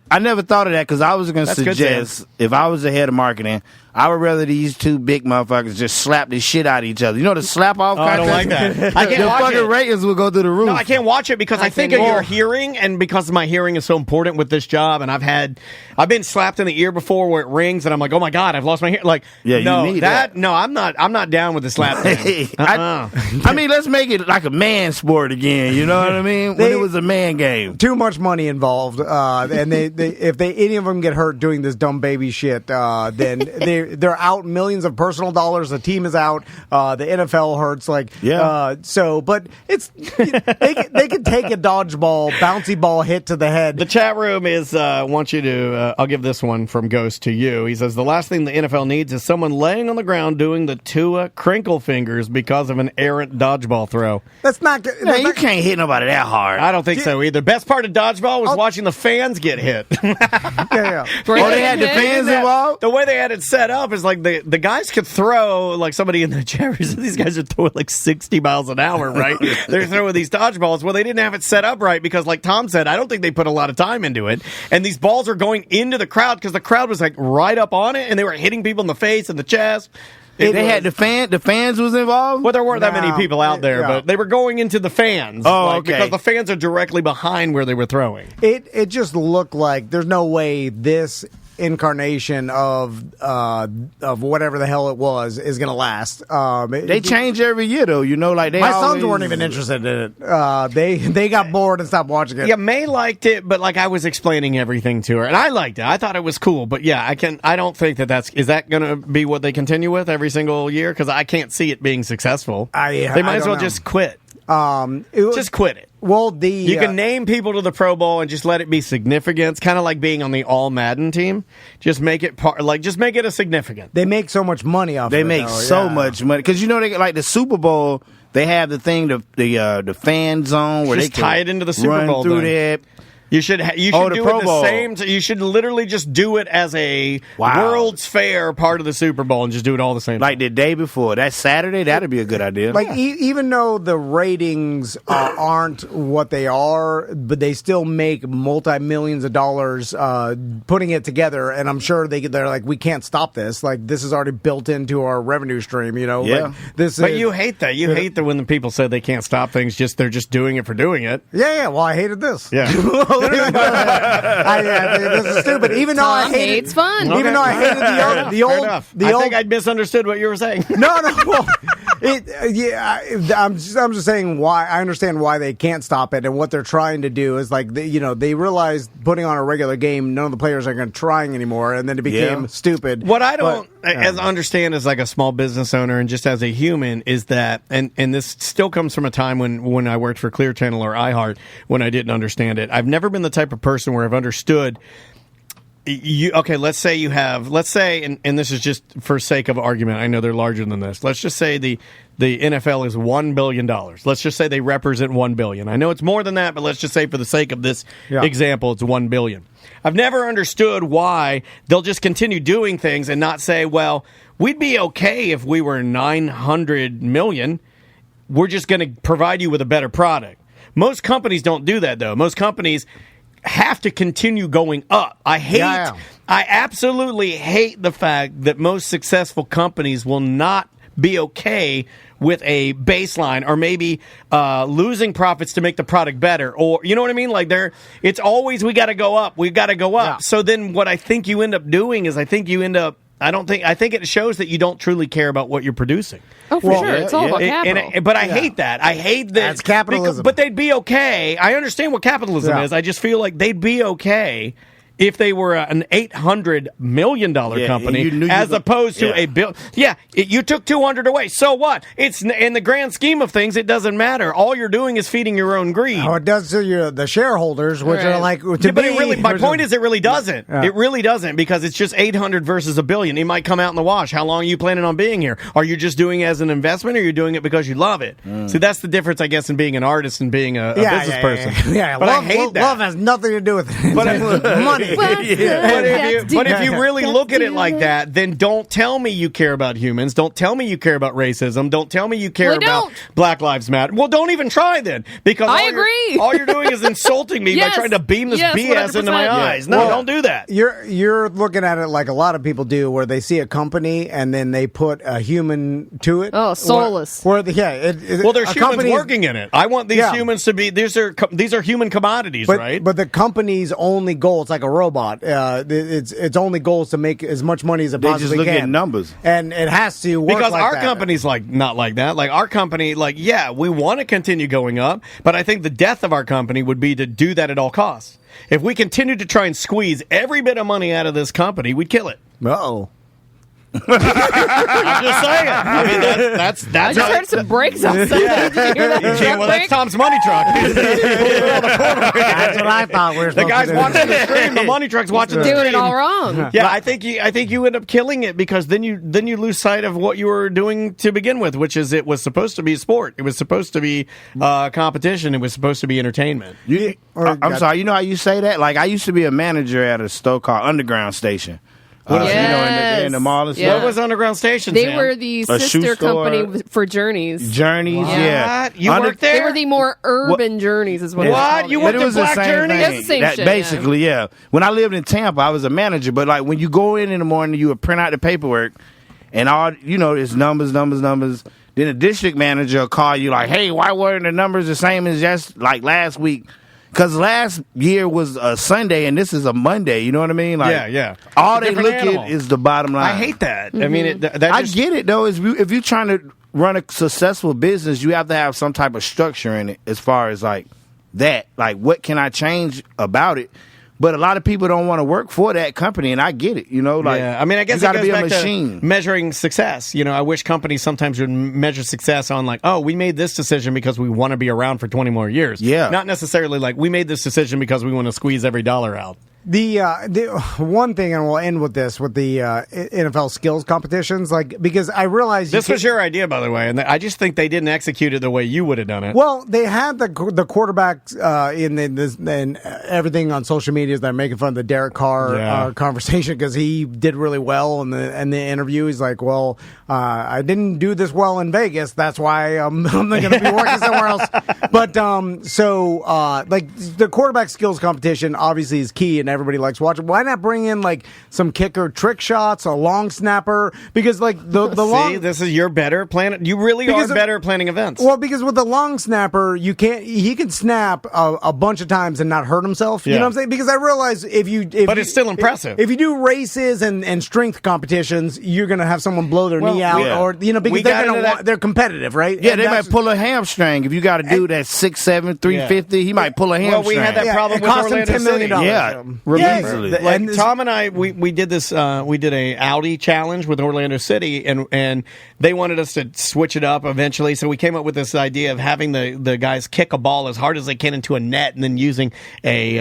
I never thought of that because I was going to That's good, suggest if I was the head of marketing, I would rather these two big motherfuckers just slap the shit out of each other. You know the slap off I don't like that. I can't the watch fucking it. ratings will go through the roof. No, I can't watch it because I think of can't your either. hearing, and because my hearing is so important with this job, and I've been slapped in the ear before where it rings, and I'm like, oh my god, I've lost my hearing. Like, Yeah, you no, need that. No, I'm not down with the slap thing. I mean, let's make it like a man sport again. You know what I mean? When it was a man game. Too much money involved, and if any of them get hurt doing this dumb baby shit, then they're out millions of personal dollars. The team is out. The NFL hurts. But it's they can take a dodgeball, bouncy ball hit to the head. The chat room is wants you to. I'll give this one from Ghost to you. He says the last thing the NFL needs is someone laying on the ground doing the Tua crinkle fingers because of an errant dodgeball throw. That's not good. Man, you can't hit nobody that hard. I don't think so either. Best part of dodgeball was watching the fans get hit. Yeah. Oh, they had the fans involved? The way they had it set up is like the guys could throw, like somebody in the chat room, these guys are throwing like 60 miles an hour, right? They're throwing these dodgeballs. Well, they didn't have it set up right because, like Tom said, I don't think they put a lot of time into it. And these balls are going into the crowd because the crowd was like right up on it, and they were hitting people in the face and the chest. They had the fans was involved? Well, there weren't that many people out there, but they were going into the fans. Oh, okay. Because the fans are directly behind where they were throwing. It just looked like there's no way this incarnation of whatever the hell it was is going to last. They change every year, though. You know, like my sons weren't even interested in it. They got bored and stopped watching it. Yeah, May liked it, but like I was explaining everything to her, and I liked it. I thought it was cool, but yeah, I don't think is that going to be what they continue with every single year? Because I can't see it being successful. They might as well just quit. Just quit it. Well, you can name people to the Pro Bowl and just let it be significant. It's kind of like being on the All Madden team. Just make it just make it a significant. They make so much money off. They of it, make though. so much money because you know they like the Super Bowl. They have the thing, the fan zone where Just they can tie it into the Super run Bowl through thing. there. You should the do Pro it the Bowl. same. You should literally just do it as a World's Fair part of the Super Bowl and just do it all the same. Like the day before. That's Saturday. That'd be a good idea. Like even though the ratings aren't what they are, but they still make multi-millions of dollars putting it together. And I'm sure they're like, we can't stop this. Like this is already built into our revenue stream. You know. Yeah. Like, you hate that. You hate that when the people say they can't stop things. They're just doing it for doing it. Yeah. Well, I hated this. Yeah. This is stupid. Even though I hated hates fun. Even though I hated the old. I think I misunderstood what you were saying. No. Well, I'm just saying why I understand why they can't stop it, and what they're trying to do is like they realized putting on a regular game, none of the players are going to trying anymore, and then it became stupid. What I don't understand as like a small business owner and just as a human is that, and this still comes from a time when I worked for Clear Channel or iHeart when I didn't understand it. I've never been the type of person where I've understood. Let's say, and this is just for sake of argument, I know they're larger than this. Let's just say the NFL is $1 billion. Let's just say they represent $1 billion. I know it's more than that, but let's just say for the sake of this example, it's $1 billion. I've never understood why they'll just continue doing things and not say, well, we'd be okay if we were 900 million. We're just going to provide you with a better product. Most companies don't do that, though. Most companies have to continue going up. I absolutely hate the fact that most successful companies will not be okay with a baseline or maybe losing profits to make the product better, or you know what I mean? Like it's always we got to go up. We got to go up. Yeah. So then what I think you end up doing is I think it shows that you don't truly care about what you're producing. Oh, for sure. It's all about capital. But I hate that. I hate that. That's capitalism. But they'd be okay. I understand what capitalism is. I just feel like they'd be okay if they were an $800 million company as opposed to a bill. Yeah, you took 200 away. So what? It's in the grand scheme of things, it doesn't matter. All you're doing is feeding your own greed. Oh, it does to the shareholders, which are like, to but it really, my point is, it really doesn't. Yeah. It really doesn't, because it's just 800 versus $1 billion. It might come out in the wash. How long are you planning on being here? Are you just doing it as an investment, or are you doing it because you love it? See, that's the difference, I guess, in being an artist and being a business person. Yeah, but love, I hate that. Love has nothing to do with it. But money. But if you really look at it like that, then don't tell me you care about humans. Don't tell me you care about racism. Don't tell me you care about Black Lives Matter. Well, don't even try then, because I agree. All you're doing is insulting me by trying to beam this BS 100%. into my eyes. No, don't do that. You're looking at it like a lot of people do, where they see a company and then they put a human to it. Oh, soulless. Well, there's humans working in it. I want these humans to be. These are human commodities, right? But the company's only goal, it's like a robot. Its only goal is to make as much money as it possibly can. They just look at numbers, and it has to work because like our that. company's not like that. Like our company, we want to continue going up, but I think the death of our company would be to do that at all costs. If we continue to try and squeeze every bit of money out of this company, we'd kill it. Uh-oh. I'm just saying. I mean, that's I just heard some brakes outside. Did you hear that? Well, that's Tom's money truck. That's what I thought. The guy's watching the screen. The money truck's watching the screen. Doing it all wrong. Yeah, I think you end up killing it, because then you lose sight of what you were doing to begin with, which is it was supposed to be sport. It was supposed to be competition. It was supposed to be entertainment. I'm sorry. You know how you say that? Like, I used to be a manager at a store called Underground Station. In the mall and stuff. What was Underground Station? They were the sister company for Journeys. Journeys, yeah. You worked there? They were the more urban Journeys, is what What? You worked at Black Journeys? That's the same shit. Basically, yeah. When I lived in Tampa, I was a manager, but like when you go in the morning, you would print out the paperwork, and all it's numbers. Then the district manager will call you like, "Hey, why weren't the numbers the same as just like last week?" Because last year was a Sunday and this is a Monday. You know what I mean? Like, yeah. All they look at is the bottom line. I hate that. Mm-hmm. I mean, I get it though. If you're trying to run a successful business, you have to have some type of structure in it. As far as like that, like what can I change about it? But a lot of people don't want to work for that company, and I get it. Like, I mean, I guess you got to be back a machine. To measuring success. I wish companies sometimes would measure success on like, oh, we made this decision because we want to be around for 20 more years. Yeah, not necessarily like we made this decision because we want to squeeze every dollar out. The one thing, and we'll end with this, with the NFL skills competitions, because I realized this was your idea, by the way, and I just think they didn't execute it the way you would have done it. Well, they had the quarterbacks in everything on social media. They're making fun of the Derek Carr conversation because he did really well in the interview. He's like, "Well, I didn't do this well in Vegas. That's why I'm going to be working somewhere else." But the quarterback skills competition obviously is key and everybody likes watching. Why not bring in like some kicker trick shots, a long snapper? Because like the long, this is your better plan. You really are better at planning events. Well, because with the long snapper, he can snap a bunch of times and not hurt himself. You know what I'm saying? Because I realize it's still impressive. If you do races and strength competitions, you're going to have someone blow their knee out, or because they're competitive, right? Yeah, they might pull a hamstring if you got a dude that's 6'7", 350. He might pull a hamstring. Well, we had that problem with Orlando $10 million. Yeah. Easily. Like Tom and I, we did this. We did a Audi challenge with Orlando City, and they wanted us to switch it up eventually. So we came up with this idea of having the guys kick a ball as hard as they can into a net, and then using a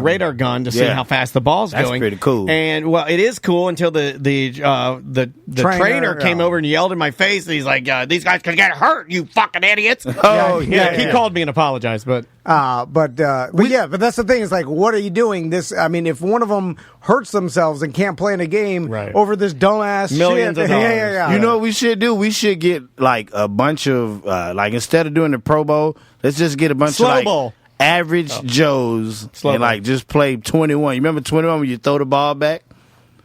radar gun to see how fast the ball's going. That's pretty cool. And well, it is cool until the trainer came over and yelled in my face, and he's like, "These guys could get hurt, you fucking idiots!" He called me and apologized, but that's the thing. It's like, what are you doing? This, I mean, if one of them hurts themselves and can't play in a game over this dumbass millions shit, of dollars. You know what we should do? We should get like a bunch of instead of doing the Pro Bowl, let's just get a bunch of average Joes and like just play 21. You remember 21 when you throw the ball back?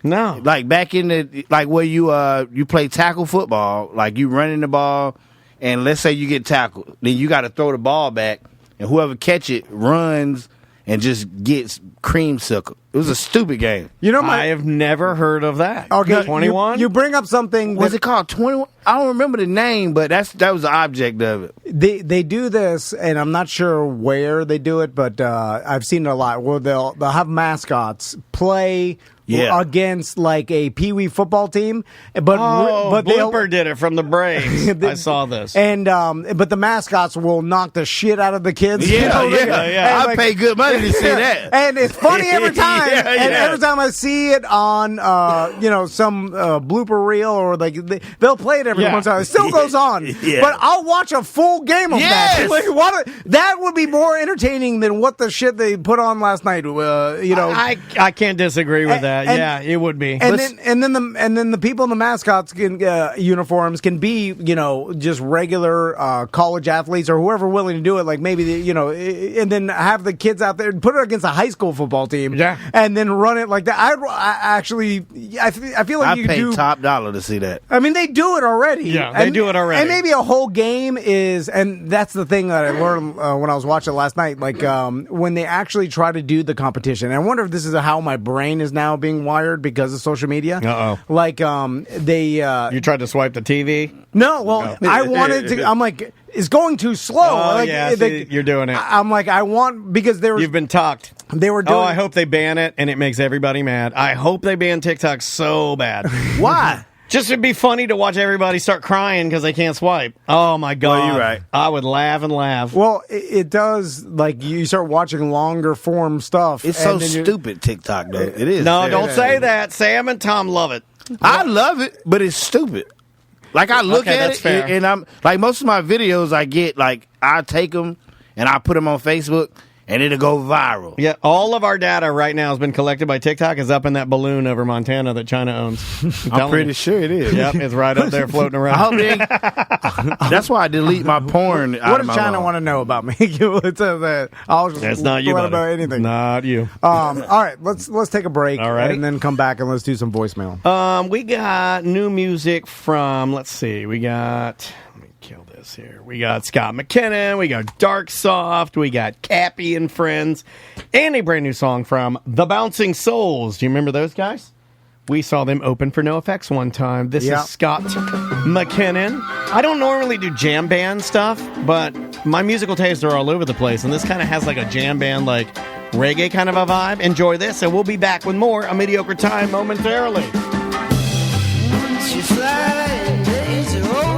No, like back in the where you play tackle football, like you running the ball, and let's say you get tackled, then you got to throw the ball back, and whoever catch it runs and just gets creamsicle. It was a stupid game. You know, I have never heard of that. Okay, 21? You bring up something. Was it called 21? I don't remember the name, but that was the object of it. They do this, and I'm not sure where they do it, but I've seen it a lot. Where they'll have mascots play against like a Pee Wee football team, but Blooper did it from the Braves. I saw this, and but the mascots will knock the shit out of the kids. Yeah. I like, pay good money to see that, and it's funny every time. And every time I see it on some blooper reel or like they'll play it every once in a while. It still goes on, but I'll watch a full game of that. Like, that would be more entertaining than what the shit they put on last night. I can't disagree with that. It would be. And then the people in the mascots uniforms can be just regular college athletes or whoever willing to do it. Like maybe and then have the kids out there and put it against a high school football team. And then run it like that. I feel like you pay top dollar to see that. I mean, they do it already. Yeah, they do it already. And maybe a whole game is, and that's the thing that I learned when I was watching last night. Like when they actually try to do the competition. And I wonder if this is how my brain is now being wired because of social media. Like you tried to swipe the TV? No. Well, I wanted to. I'm like, it's going too slow. You're doing it. I'm like, I want because You've been talked. They were doing. Oh, I hope they ban it, and it makes everybody mad. I hope they ban TikTok so bad. Why? Just it'd be funny to watch everybody start crying because they can't swipe. Oh my god! Well, you're right. I would laugh and laugh. Well, it does. Like you start watching longer form stuff. It's so stupid. TikTok, though. It is. No, don't say that. Sam and Tom love it. I love it, but it's stupid. Like I look at it, and I'm like most of my videos I get like I take them and I put them on Facebook. And it'll go viral. Yeah, all of our data right now has been collected by TikTok. Is up in that balloon over Montana that China owns. I'm pretty sure it is. Yep, it's right up there floating around. That's why I delete my porn. What does China want to know about me? I'll just it's not you, buddy. About anything. Not you. All right, let's take a break. All right, and then come back and let's do some voicemail. We got new music from. Let's see. We got. Kill this here. We got Scott McKinnon, we got Dark Soft, we got Cappy and Friends, and a brand new song from The Bouncing Souls. Do you remember those guys? We saw them open for NoFX one time. This is Scott McKinnon. I don't normally do jam band stuff, but my musical tastes are all over the place, and this kind of has like a jam band, like reggae kind of a vibe. Enjoy this, and we'll be back with more A Mediocre Time momentarily. Once you fly, days are over.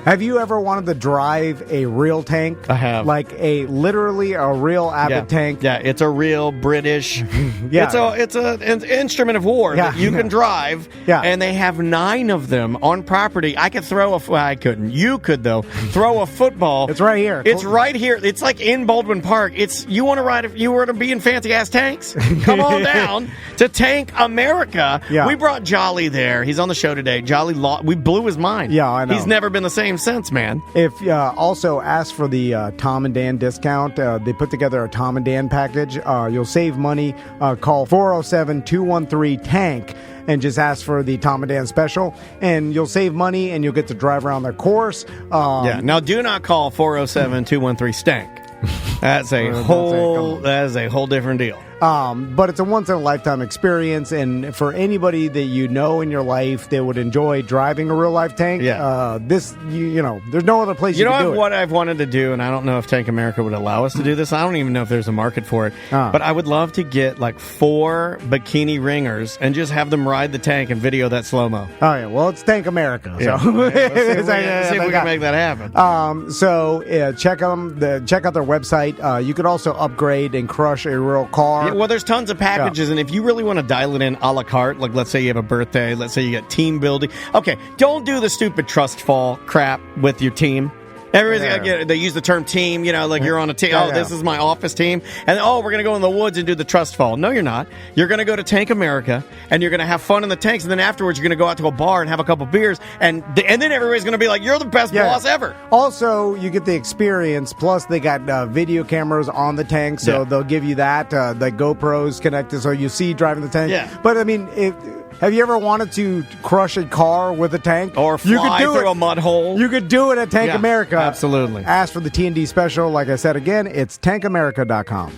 Have you ever wanted to drive a real tank? I have. Like literally a real Abbott tank? Yeah, it's a real British. It's an instrument of war that you can drive. Yeah. And they have 9 of them on property. I could I couldn't. You could though. Throw a football. It's right here. It's right here. It's like in Baldwin Park. You want to ride if you were to be in fancy ass tanks? Come on down to Tank America. Yeah. We brought Jolly there. He's on the show today. Jolly we blew his mind. Yeah, I know. He's never been the same since, man. If also ask for the Tom and Dan discount. They put together a Tom and Dan package. You'll save money. Call 407-213-TANK and just ask for the Tom and Dan special, and you'll save money and you'll get to drive around their course. Now do not call 407-213-STANK. That is a whole different deal. But it's a once-in-a-lifetime experience, and for anybody that you know in your life that would enjoy driving a real-life tank, there's no other place you can do it. What I've wanted to do, and I don't know if Tank America would allow us to do this. I don't even know if there's a market for it. But I would love to get like 4 bikini ringers and just have them ride the tank and video that slow-mo. Oh, yeah. Well, it's Tank America. Yeah. So Let's see if we can make that happen. Check out their website. You could also upgrade and crush a real car. Yeah, well, there's tons of packages, and if you really want to dial it in a la carte, like let's say you have a birthday, let's say you got team building. Okay, don't do the stupid trust fall crap with your team. They use the term team, like you're on a team. This is my office team. And we're going to go in the woods and do the trust fall. No, you're not. You're going to go to Tank America and you're going to have fun in the tanks. And then afterwards, you're going to go out to a bar and have a couple beers. And then everybody's going to be like, you're the best boss ever. Also, you get the experience. Plus, they got video cameras on the tank. So they'll give you that. The GoPros connected so you see driving the tank. Yeah. But, I mean, Have you ever wanted to crush a car with a tank? Or fly through a mud hole? You could do it at Tank America. Absolutely. Ask for the T&D special. Like I said again, it's tankamerica.com.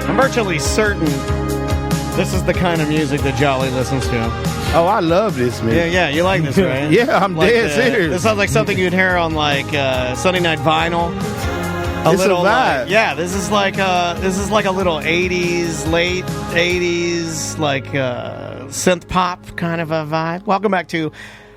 I'm virtually certain this is the kind of music that Jolly listens to. Oh, I love this, man. Yeah, you like this, right? Yeah, I'm dead serious. This sounds like something you'd hear on like Sunday Night Vinyl. It's a vibe. This is like a little 80s, late 80s, like synth pop kind of a vibe. Welcome back to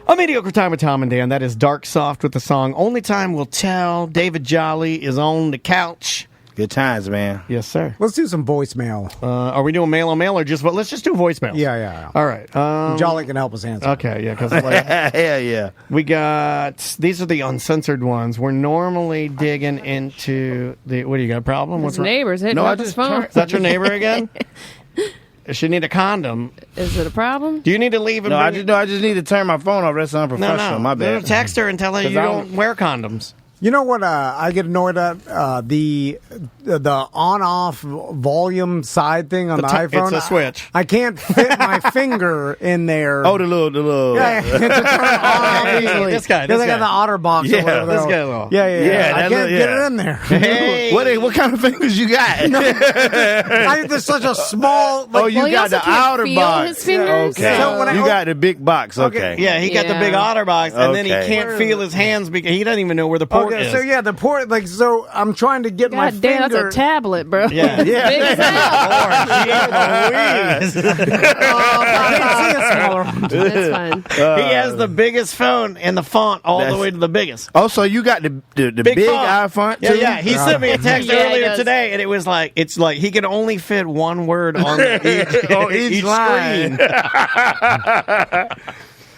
A Mediocre Time with Tom and Dan. That is Dark Soft with the song Only Time Will Tell. David Jolly is on the couch. Good times, man. Yes, sir. Let's do some voicemail. Are we doing mail on mail or just let's just do voicemail? Yeah. All right. Jolly can help us answer. Okay, yeah, because yeah. we got these are the uncensored ones. We're normally digging into the. What do you got? A problem? His neighbor's hitting up his phone. Is that your neighbor again? Does she need a condom? Is it a problem? Do you need to leave? And I just need to turn my phone off. That's unprofessional. No. My bad. Text her and tell her you don't wear condoms. You know what I get annoyed at? The on-off volume side thing on the iPhone. It's a switch. I can't fit my finger in there. Oh, the little. Yeah, to turn it on easily. This guy. Because I got the OtterBox or whatever. This guy. Little. Yeah. I can't get it in there. Hey. What kind of fingers you got? There's such a small. You got the outer box. His fingers? Okay. So when you got the big box. Okay. Yeah, he got the big OtterBox, and then he Okay. can't feel his hands because he doesn't even know where the port is. So the port, so I'm trying to get my God damn, finger. that's a tablet, bro. Yeah. Big as hell. I can't see a smaller one. That's fine. He has the biggest phone and the font all the way to the biggest. Oh, so you got the big font. iPhone too? Yeah. He sent me a text Yeah, he earlier does. today, and it's like he can only fit one word on each line. screen.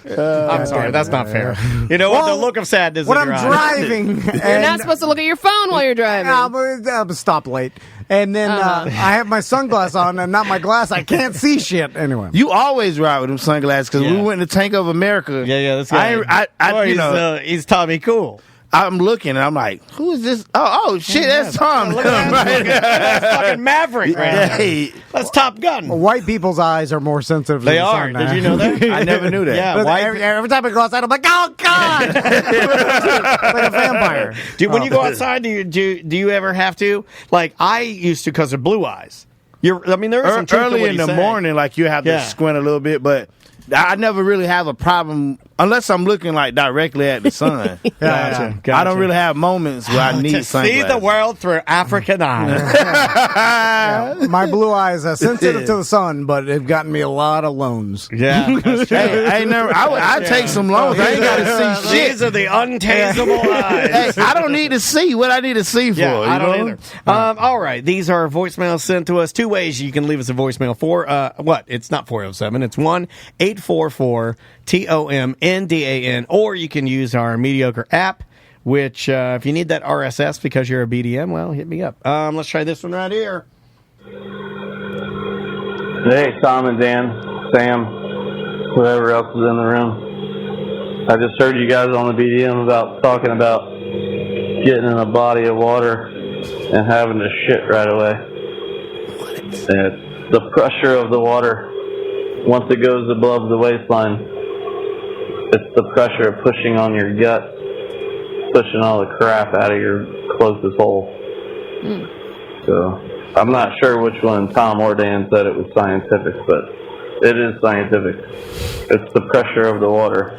I'm sorry, that's not fair. You know what? The look of sadness When in I'm your eyes. driving, You're not supposed to look at your phone while you're driving. I'm stop late, and then I have my sunglasses on and not my glass. I can't see shit anyway. You always ride with them sunglasses because we went to Tank of America. Yeah, this guy. He's Tommy Cool. I'm looking and I'm like, who is this? Oh shit, that's Tom. Look at that. That's fucking Maverick, right? Hey, That's Top Gun. White people's eyes are more sensitive. They than the are. sun, Did you know that? I never knew that. Yeah, But white every time I go outside, I'm like, oh god, like a vampire. when you go outside, do you ever have to? Like I used to because of blue eyes. There is some truth to early what in he's the saying. morning, like you have to squint a little bit, but I never really have a problem unless I'm looking like directly at the sun. Gotcha. I don't really have moments where I need to sunglasses. see the world through African eyes. My blue eyes are sensitive to the sun, but they've gotten me a lot of loans. Yeah, that's true. Hey, I ain't never. I take some loans. I ain't got to see shit. These are the untaseable eyes. Hey, I don't need to see what I need to see for. Yeah, I don't know? either. All right, these are voicemails sent to us. Two ways you can leave us a voicemail for. It's not 407. It's 1-844-TOMNDAN, or you can use our Mediocre app. Which, if you need that RSS because you're a BDM, well, hit me up. Let's try this one right here. Hey, Tom and Dan, Sam, whoever else is in the room. I just heard you guys on the BDM talking about getting in a body of water and having to shit right away. And the pressure of the water, once it goes above the waistline, it's the pressure of pushing on your gut, pushing all the crap out of your closest hole. So I'm not sure which one Tom or Dan said it was scientific, but it is scientific. It's the pressure of the water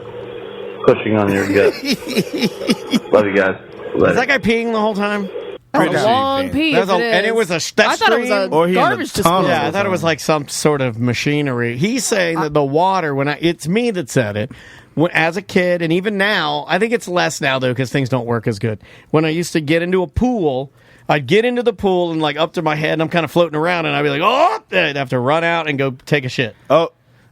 pushing on your gut. Love you guys. Was that guy peeing the whole time? That's a long pee. And it was a I thought it was a Or he in the garbage tunnel. disposal. Yeah, I thought it was like some sort of machinery. He's saying that the water, it's me that said it, as a kid, and even now, I think it's less now, though, because things don't work as good. When I used to get into a pool, I'd get into the pool and, like, up to my head, and I'm kind of floating around, and I'd be like, oh! I'd have to run out and go take a shit.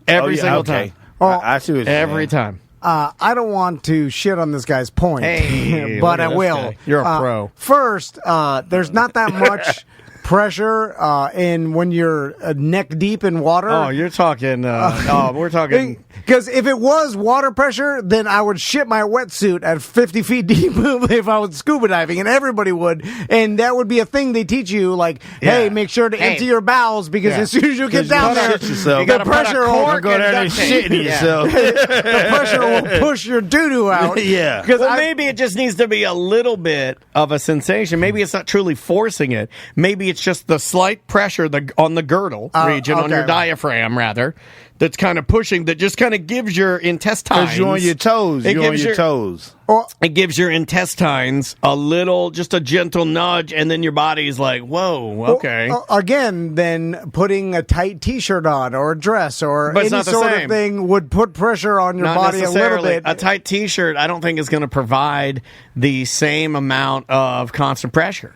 Every single time. I see what you're Every saying. time. I don't want to shit on this guy's point, Hey, but look at I this will. guy. You're a pro. First, there's not that much pressure and when you're neck deep in water. Oh, you're talking. We're talking. Because if it was water pressure, then I would shit my wetsuit at 50 feet deep if I was scuba diving, and everybody would. And that would be a thing they teach you, like, hey, make sure to empty your bowels, because as soon as you get down there, the pressure will go there and shit in yourself. The pressure will push your doo-doo out. Yeah. Because maybe it just needs to be a little bit of a sensation. Maybe it's not truly forcing it. Maybe it's just the slight pressure on the girdle region, on your diaphragm, rather, that's kind of pushing, that just kind of gives your intestines. Because you're on your toes. You're on your toes. It gives your intestines just a gentle nudge, and then your body's like, whoa, okay. Again, then putting a tight T-shirt on or a dress or any sort of thing would put pressure on your body a little bit. A tight T-shirt, I don't think is going to provide the same amount of constant pressure.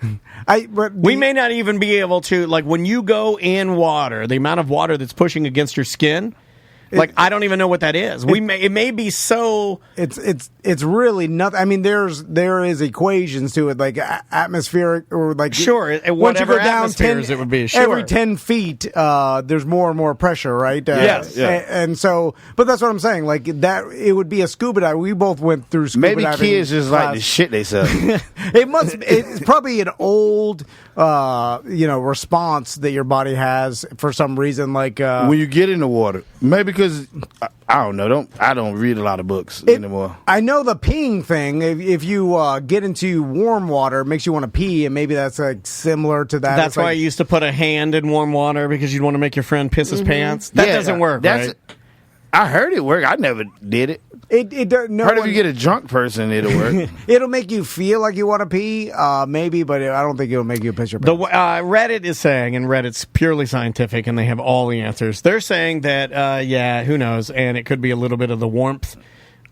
We may not even be able to, like, when you go in water, the amount of water that's pushing against your skin, I don't even know what that is. It may be so. It's really nothing. I mean, there is equations to it, like atmospheric or like sure. Once you go down it would be every 10 feet. There's more and more pressure, right? Yes. And so, but that's what I'm saying. Like that, it would be a scuba dive. We both went through scuba diving. Maybe kids just like the shit they sell. It's probably an old, response that your body has for some reason. Like when you get in the water, maybe. Because I don't know. I don't read a lot of books anymore. I know the peeing thing. If you get into warm water, it makes you want to pee, and maybe that's like similar to that. That's why I used to put a hand in warm water, because you'd want to make your friend piss his pants. That doesn't work, right? I heard it work. I never did it. Heard if you get a drunk person, it'll work. It'll make you feel like you want to pee, maybe, but I don't think it'll make you piss your pants. Reddit is saying, and Reddit's purely scientific, and they have all the answers. They're saying that, who knows, and it could be a little bit of the warmth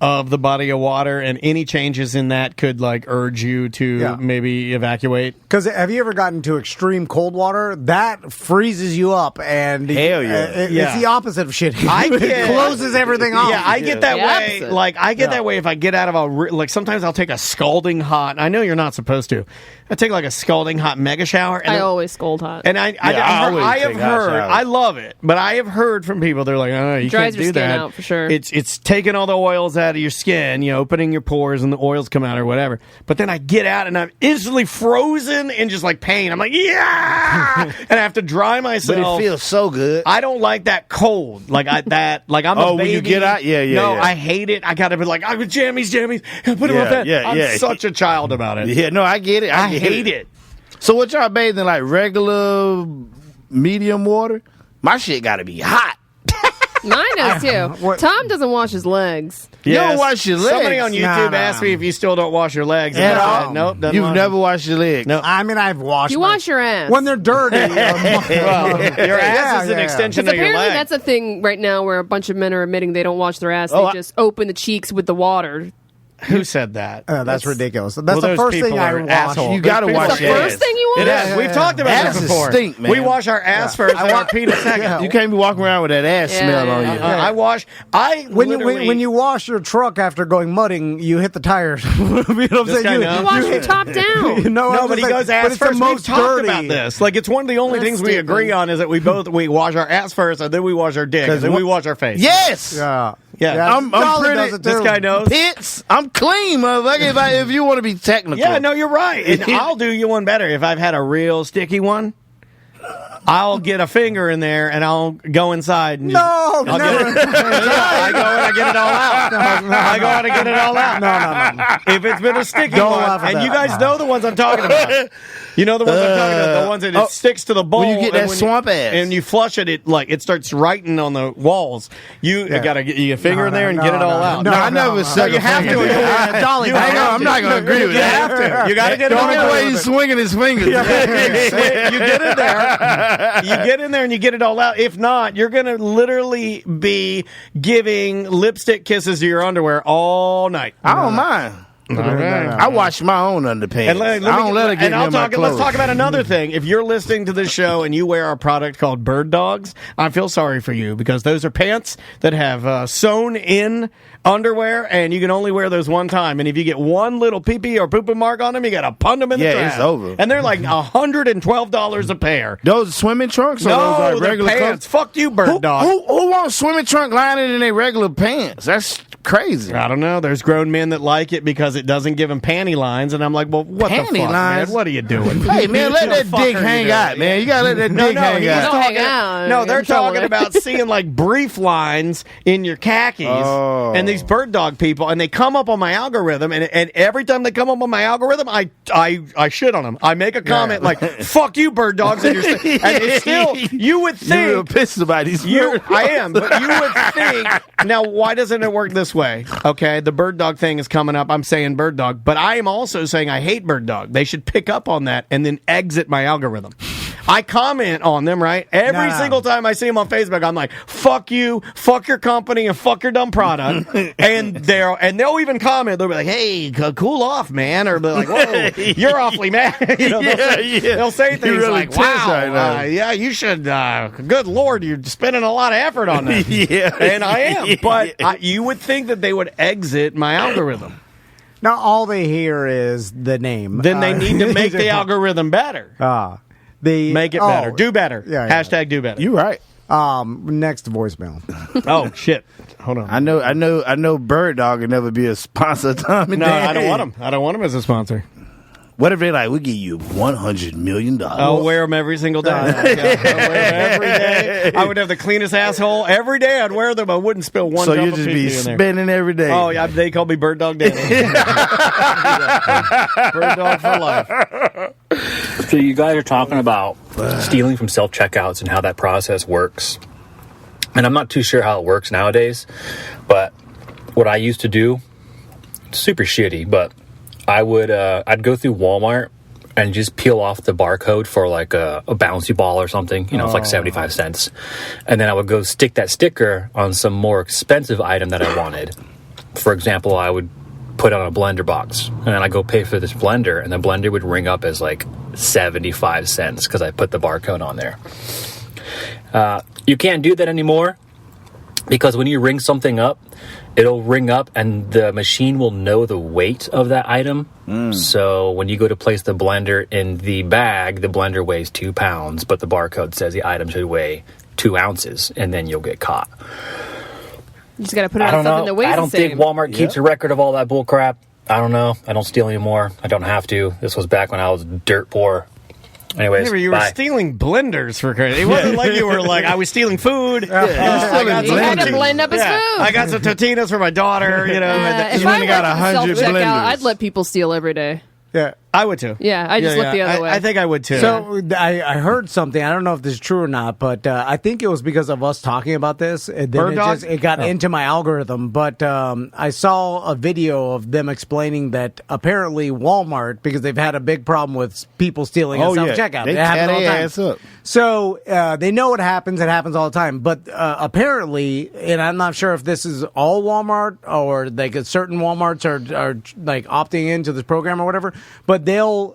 of the body of water, and any changes in that could urge you to maybe evacuate. Because have you ever gotten to extreme cold water? That freezes you up, and hell yeah, it's the opposite of shit. It closes everything off. Yeah, I get that way. I get that way if I get out of sometimes I'll take a scalding hot. I know you're not supposed to. I take a scalding hot mega shower. And I always scold hot. And I have heard. I love it, but I have heard from people. They're like, oh, you can't do that. Dries your skin out for sure. It's taking all the oils out of your skin, opening your pores, and the oils come out or whatever. But then I get out and I'm instantly frozen in just pain. I'm like, yeah, and I have to dry myself. But it feels so good. I don't like that cold. I'm a baby. When you get out, No, I hate it. I gotta be like, I would jammies. Put them up there. I'm such a child about it. Yeah, no, I get it. I hate it. So what y'all bathing regular medium water? My shit gotta be hot. Mine does too. Tom doesn't wash his legs. You don't wash your legs. Somebody on YouTube asked me if you still don't wash your legs. Nope. You've never washed your legs. No. I mean, I've washed. You wash your ass when they're dirty. Your ass is an extension of your leg. Apparently, that's a thing right now where a bunch of men are admitting they don't wash their ass. They just open the cheeks with the water. Who said that? That's ridiculous. That's the first thing I wash. You got to wash your ass. First thing you wash? It is. We've talked about this before. Stink, man. We wash our ass first and our penis second. You can't be walking around with that ass smell on you. I wash. When you wash your truck after going mudding, you hit the tires. You know what I'm saying? You wash your top down. Nobody goes ass first. We've talked about this. It's one of the only things we agree on is that we wash our ass first, and then we wash our dick, and then we wash our face. Yes. Yeah. I'm pretty. This guy knows. Pits. I'm clean, motherfucker. If you want to be technical. Yeah, no, you're right. And I'll do you one better. If I've had a real sticky one, I'll get a finger in there and I'll go inside. And I go and I get it all out. I go and I get it all out. No. If it's been a sticky one, and you guys know the ones I'm talking about. You know the ones I'm talking about, the ones that it sticks to the bowl. When you get that swamp ass. And you flush it, it starts writing on the walls. You got to get your finger in there and get it all out. No, I never said you have to. Dolly, I'm not going to agree with that. You have to. You got to get it all out. The only way he's swinging his fingers. You get in there. You get in there and you get it all out. If not, you're going to literally be giving lipstick kisses to your underwear all night. I don't mind. I wash my own underpants. And I don't let her get near my clothes. Let's talk about another thing. If you're listening to this show and you wear a product called Bird Dogs, I feel sorry for you because those are pants that have sewn in underwear, and you can only wear those one time. And if you get one little pee-pee or poo-poo mark on them, you got to punt them in the trash. Yeah, it's over. And they're like $112 a pair. Those swimming trunks or No, those are regular pants. clothes? Fuck you, Bird Dog. Who wants swimming trunk lining in their regular pants? That's crazy. I don't know. There's grown men that like it because it doesn't give them panty lines, and I'm like, well, what Panty the fuck, lines? man? What are you doing? Hey, man, let that dick hang out, man. You got to let that dick hang out. Don't hang out. No, they're In trouble talking there. about seeing like brief lines in your khakis, and these Bird Dog people, and they come up on my algorithm, and every time they come up on my algorithm, I shit on them. I make a comment like, "Fuck you, Bird Dogs," and it's still, you would think You're real pissed about these. I am, but you would think. Now, why doesn't it work this way? Okay, the Bird Dog thing is coming up. I'm saying Bird Dog, but I am also saying I hate Bird Dog. They should pick up on that and then exit my algorithm. I comment on them, right? Every single time I see them on Facebook, I'm like, fuck you, fuck your company, and fuck your dumb product. and they'll even comment. They'll be like, hey, cool off, man. Or they're like, whoa, you're awfully mad. They'll say things really like, tense wow, right now. yeah, you should, good Lord, you're spending a lot of effort on that. Yeah. And I am. But you would think that they would exit my algorithm. Now, all they hear is the name. Then they need to make the algorithm better. Make it better. Do better. Yeah. Hashtag do better. You're right. Next voicemail. Oh, shit. Hold on. I know Bird Dog will never be a sponsor, Tom. No, I don't want him. I don't want him as a sponsor. What if they like, we'll give you $100 million? I'll wear them every single day. I'll wear them every day. I would have the cleanest asshole. Every day I'd wear them. I wouldn't spill one So drop you of just pee-pee be in there. spending every day. Oh, yeah. They call me Bird Dog Danny. Bird Dog for life. So you guys are talking about stealing from self-checkouts and how that process works. And I'm not too sure how it works nowadays, but what I used to do, super shitty, but I'd go through Walmart and just peel off the barcode for like a bouncy ball or something, it's like 75 cents. And then I would go stick that sticker on some more expensive item that I wanted. For example, I would put on a blender box and then I go pay for this blender and the blender would ring up as like 75 cents because I put the barcode on there. You can't do that anymore because when you ring something up, it'll ring up and the machine will know the weight of that item. So when you go to place the blender in the bag, the blender weighs 2 pounds, but the barcode says the item should weigh 2 ounces, and then you'll get caught. You just got to put it on something that weighs I don't the same. think Walmart keeps a record of all that bull crap. I don't know. I don't steal anymore. I don't have to. This was back when I was dirt poor. Anyways, You were stealing blenders for credit. It wasn't like you were like, I was stealing food. He had to blend up his food. I got some tortillas for my daughter. If you I only got worked in 100 self-checkout, blenders. I'd let people steal every day. Yeah. I would too. Yeah, I just look the other way. I think I would too. So I heard something. I don't know if this is true or not, but I think it was because of us talking about this. And then it got into my algorithm. But I saw a video of them explaining that apparently Walmart, because they've had a big problem with people stealing at self-checkout. They It happens all the time. ass up. So they know it happens. It happens all the time. But apparently, and I'm not sure if this is all Walmart or like certain Walmarts are like opting into this program or whatever. But they'll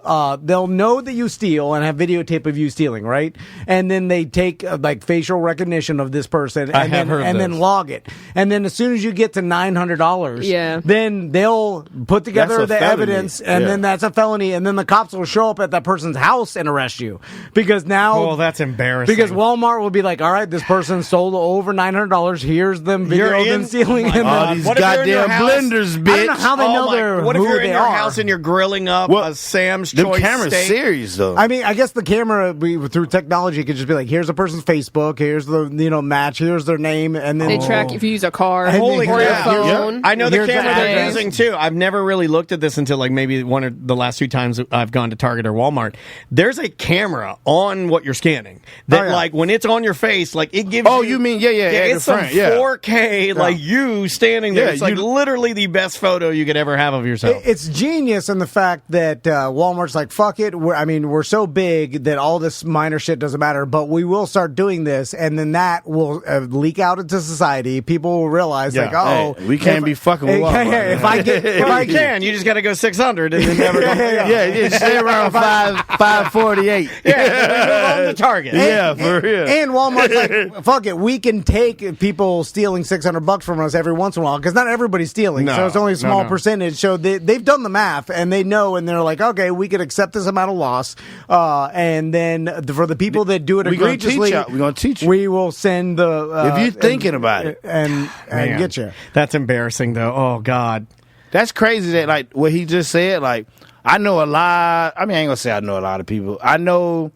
know that you steal and have videotape of you stealing, right? And then they take like facial recognition of this person and then log it. And then as soon as you get to $900, then they'll put together the evidence, and then that's a felony. And then the cops will show up at that person's house and arrest you because now. Oh, that's embarrassing. Because Walmart will be like, all right, this person stole over $900. Here's them video of them stealing. All these goddamn blenders, bitch. I don't know how they know what if who you're in they your are. house and you're grilling up a Sam's Choice camera's steak? serious though. I mean, I guess the camera through technology could just be like, here's a person's Facebook, here's the match, here's their name, and then They track if you use a car Holy or your crap. phone. I know the Here's camera the they're address. using too. I've never really looked at this until like maybe one of the last 2 times I've gone to Target or Walmart. There's a camera on what you're scanning that like when it's on your face, like it gives you mean at it's the some front, yeah. 4K like you standing there. Yeah, it's like literally the best photo you could ever have of yourself. It's genius in the fact that that Walmart's like, fuck it. We're so big that all this minor shit doesn't matter, but we will start doing this, and then that will leak out into society. People will realize, we can't be fucking with Walmart. If I get, you just got to go 600 and then never go. Yeah, stay around 548. Yeah, we move on to Target. For real. And Walmart's like, fuck it, we can take people stealing $600 from us every once in a while, because not everybody's stealing, so it's only a small percentage. So they've done the math, and they know, and they're like, okay, we could accept this amount of loss, and then for the people that do it egregiously, we're going to teach you. We will send the... if you're thinking about it. And get you. That's embarrassing, though. Oh, God. That's crazy that, like, what he just said, like, I know a lot... I mean, I ain't going to say I know a lot of people. I know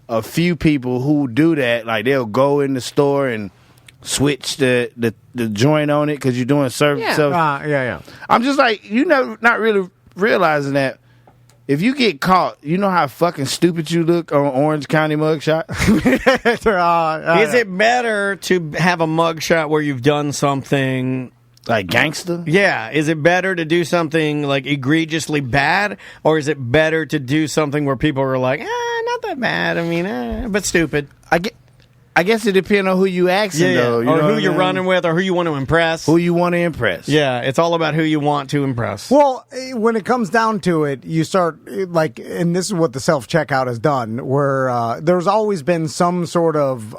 a few people who do that. Like, they'll go in the store and switch the joint on it because you're doing service. Yeah. I'm just like, not really realizing that if you get caught, you know how fucking stupid you look on Orange County mugshot? Is it better to have a mugshot where you've done something... like gangster? Yeah. Is it better to do something like egregiously bad, or is it better to do something where people are like, not that bad, but stupid? I guess it depends on who you asking, though. Or who you're running with, or who you want to impress. Who you want to impress. Yeah, it's all about who you want to impress. Well, when it comes down to it, you start, like, and this is what the self-checkout has done, where there's always been some sort of,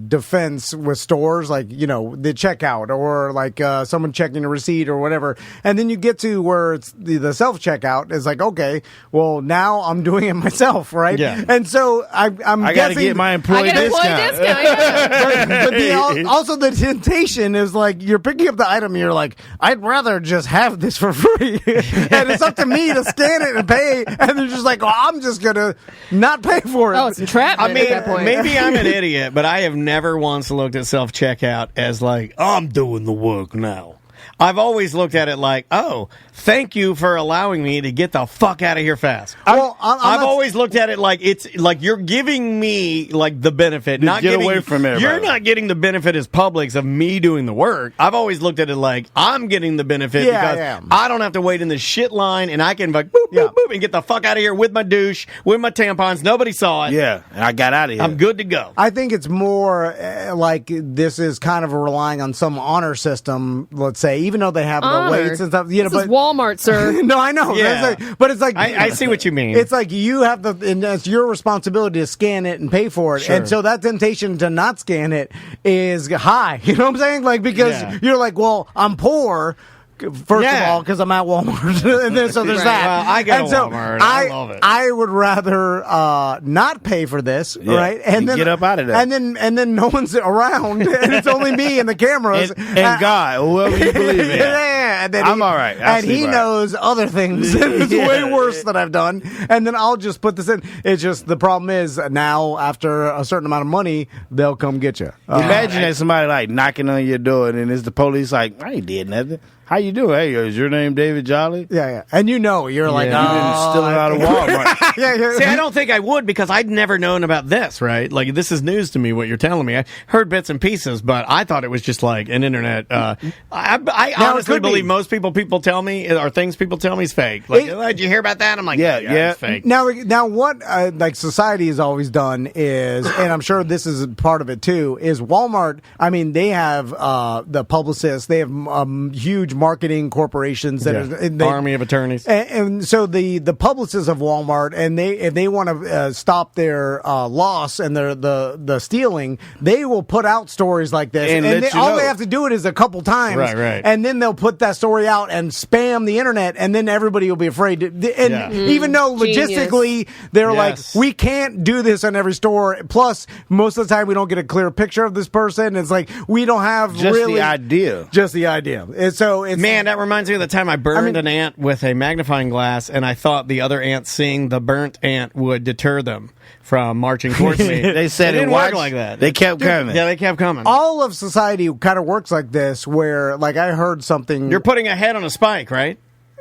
defense with stores, like, the checkout, or like someone checking a receipt or whatever. And then you get to where it's the self-checkout is like, okay, well, now I'm doing it myself, right? Yeah. And so I got to get my employee discount. But also the temptation is like you're picking up the item and you're like, I'd rather just have this for free. And it's up to me to scan it and pay. And they're just like, I'm just going to not pay for it. Oh, it's entrapment at that point. Maybe I'm an idiot, but I have never once looked at self-checkout as like, I'm doing the work now. I've always looked at it like, oh, thank you for allowing me to get the fuck out of here fast. Well, I've always looked at it like it's like you're giving me like the benefit, not get giving, away from everybody. You're not getting the benefit as Publix of me doing the work. I've always looked at it like I'm getting the benefit because I don't have to wait in this shit line, and I can like boop, boop, boop, and get the fuck out of here with my douche, with my tampons. Nobody saw it. Yeah, and I got out of here. I'm good to go. I think it's more like this is kind of relying on some honor system, let's say, even though they have the weights and stuff. This is Walmart, sir. No, I know. Yeah. But it's like I see what you mean. It's like you have and it's your responsibility to scan it and pay for it. Sure. And so that temptation to not scan it is high. You know what I'm saying? Like, because you're like, well, I'm poor. First of all, because I'm at Walmart, and then, so there's that. Well, I go to Walmart. I love it. I would rather not pay for this, right? And then get up out of there. And then no one's around, and it's only me and the cameras and God, whoever you believe in. And then I'm all right. And he knows other things. It's way worse that I've done. And then I'll just put this in. It's just the problem is now after a certain amount of money, they'll come get you. Imagine that somebody like knocking on your door, and then it's the police like, I ain't did nothing. How you doing? Hey, is your name David Jolly? Yeah. And you're like, you've been stealing out of Walmart. See, I don't think I would because I'd never known about this, right? Like, this is news to me, what you're telling me. I heard bits and pieces, but I thought it was just like an internet. I honestly believe most people tell me, or things people tell me is fake. Like, did you hear about that? I'm like, yeah, it's fake. Now what like society has always done is, and I'm sure this is part of it too, is Walmart, I mean, they have the publicists, they have huge marketing corporations that are army of attorneys, and so the publicists of Walmart, and if they want to stop their loss and the stealing, they will put out stories like this, and all they have to do it is a couple times, right, and then they'll put that story out and spam the internet, and then everybody will be afraid. Even though logistically they're like, we can't do this in every store. Plus, most of the time we don't get a clear picture of this person. It's like we don't have just the idea. And so. Man, that reminds me of the time I burned an ant with a magnifying glass, and I thought the other ants seeing the burnt ant would deter them from marching towards me. They said it didn't work like that. They kept coming. Yeah, they kept coming. All of society kind of works like this, where, like, I heard something. You're putting a head on a spike, right?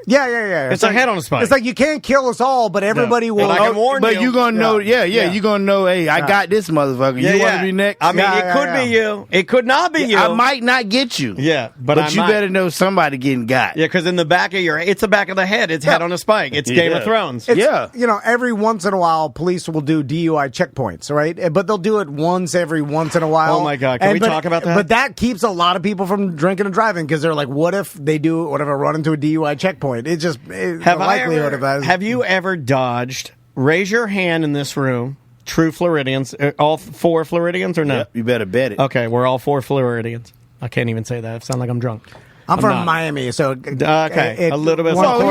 Yeah. It's a head on a spike. It's like you can't kill us all, but everybody will. But I can warn but you. you gonna know, you gonna know. Hey, I got this motherfucker. You want to be next? I mean, it could be you. It could not be you. I might not get you. Yeah, but you better know somebody getting got. Yeah, because in the back of it's the back of the head. It's head on a spike. It's Game of Thrones. Every once in a while, police will do DUI checkpoints, right? But they'll do it every once in a while. Oh my God! Can we talk about that? But that keeps a lot of people from drinking and driving because they're like, what if they run into a DUI checkpoint? It just Have you ever dodged? Raise your hand in this room. True Floridians, all 4 Floridians or no? Yep, you better bet it. Okay, we're all 4 Floridians. I can't even say that. I sound like I'm drunk. I'm from Miami, so okay, a little bit. You sound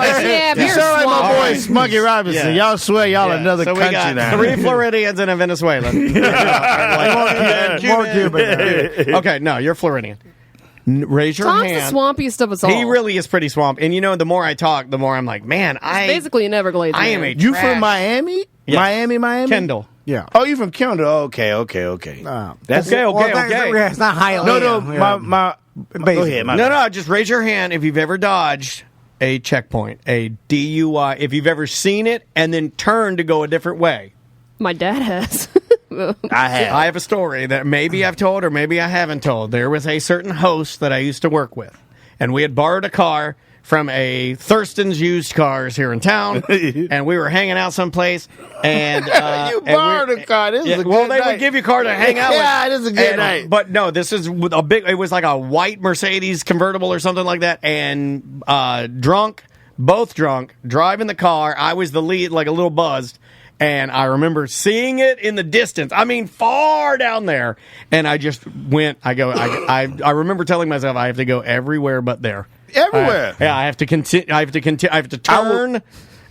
like my boy Smokey Robinson. Y'all swear y'all another so country we got now. 3 Floridians and a Venezuelan. More Cuban. Okay, no, you're Floridian. Raise your Tom's hand. the swampiest of us all. He really is pretty swampy. And the more I talk, the more I'm like, man, It's basically an Everglades. I am a You from Miami? Yes. Miami? Kendall. Yeah. Oh, you from Kendall? Okay. That's okay. It's not Hialeah. No. Go ahead. No. Just raise your hand if you've ever dodged a checkpoint, a DUI. If you've ever seen it and then turned to go a different way. My dad has. I have a story that maybe I've told or maybe I haven't told. There was a certain host that I used to work with, and we had borrowed a car from a Thurston's Used Cars here in town, and we were hanging out someplace. And you borrowed a car. This is a good well, they night. would give you a car to hang out with. Yeah, this is a good night. But no, this is with a big. It was like a white Mercedes convertible or something like that, and both drunk, driving the car. I was the lead, like a little buzzed. And I remember seeing it in the distance. I mean, far down there. And I just went. I remember telling myself I have to go everywhere but there. Everywhere. I have to continue. I have to turn.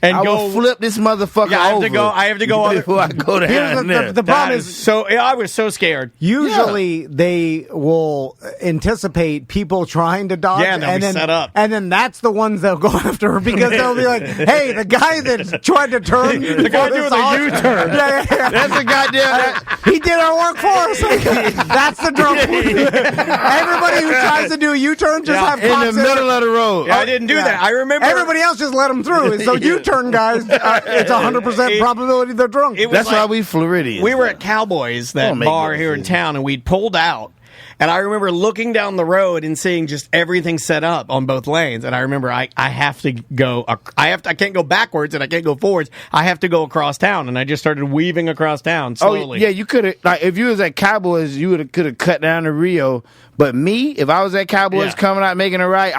I will flip this motherfucker over. I have to go before I go down there. The problem is, I was so scared. Usually they will anticipate people trying to dodge, and then set up, and then that's the ones they'll go after because they'll be like, "Hey, the guy that tried to turn, the guy doing the U-turn, that's a goddamn. He did our work for us. That's the drunk. Everybody who tries to do a U-turn just have in the middle of the road. Yeah, I didn't do that. I remember everybody else just let them through. So U-turn guys, it's 100% probability they're drunk. That's why we Floridians. We were at Cowboys, that bar here in town, and we'd pulled out. And I remember looking down the road and seeing just everything set up on both lanes. And I remember I have to go. I can't go backwards and I can't go forwards. I have to go across town. And I just started weaving across town slowly. Oh yeah, you could have. Like if you was at Cowboys, you could have cut down to Rio. But me, if I was at Cowboys coming out making a right,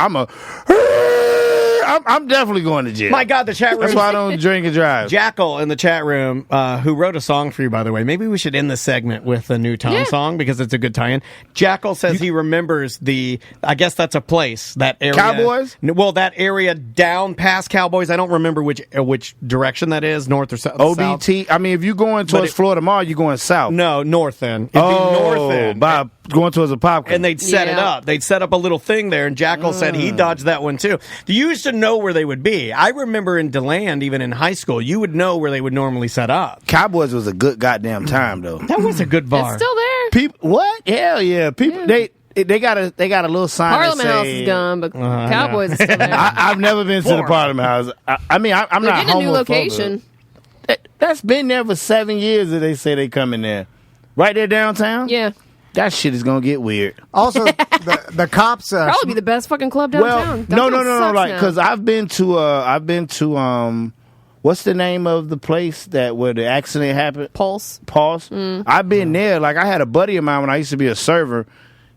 I'm definitely going to jail. My God, the chat room. That's why I don't drink and drive. Jackal in the chat room, who wrote a song for you, by the way. Maybe we should end this segment with a new Tom song because it's a good tie-in. Jackal says he remembers I guess that's a place, that area. Cowboys? Well, that area down past Cowboys. I don't remember which direction that is, north or south. OBT. I mean, if you're going towards Florida Mall, you're going south. No, north then. It'd be north then. By going towards a popcorn. And they'd set it up. They'd set up a little thing there, and Jackal said he dodged that one too. You used to know where they would be. I remember in DeLand, even in high school, you would know where they would normally set up. Cowboys was a good goddamn time, though. That was a good bar. It's still there. People, what? Hell yeah. People, they got a little sign Parliament that say, House is gone, but Cowboys is still there. I've never been to the Parliament House. I'm not They're getting a new location. That's been there for 7 years that they say they come in there. Right there downtown? Yeah. That shit is gonna get weird. Also, the cops probably be the best fucking club downtown. No. Like, because I've been to what's the name of the place where the accident happened? Pulse. I've been there. Like, I had a buddy of mine when I used to be a server.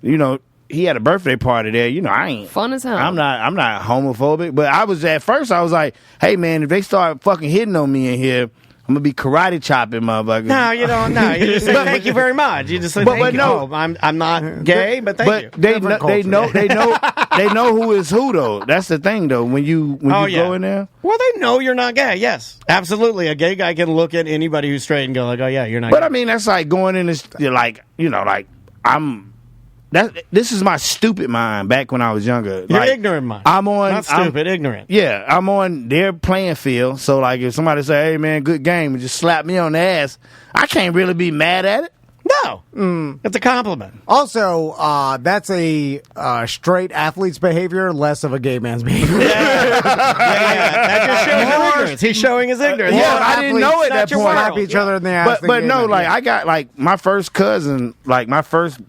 You know, he had a birthday party there. You know, I ain't fun as hell. I'm not homophobic, but I was at first. I was like, hey man, if they start fucking hitting on me in here, I'm gonna be karate chopping motherfuckers. No, you don't. No, you just say thank you very much. You just say thank you. No, I'm not gay, but thank you. They know who is who though. That's the thing though. When you go in there, well, they know you're not gay. Yes, absolutely. A gay guy can look at anybody who's straight and go like, oh yeah, you're not. But gay. I mean, that's like going in this this is my stupid mind back when I was younger. Your ignorant mind. Not stupid, ignorant. Yeah, I'm on their playing field. So, like, if somebody say, hey, man, good game, and just slap me on the ass, I can't really be mad at it. No, it's a compliment. Also, that's a straight athlete's behavior, less of a gay man's behavior. That just shows his ignorance. He's showing his ignorance. Yeah, I didn't know at that point. Slap each other in the ass. But no, like I got like my first cousin, like my first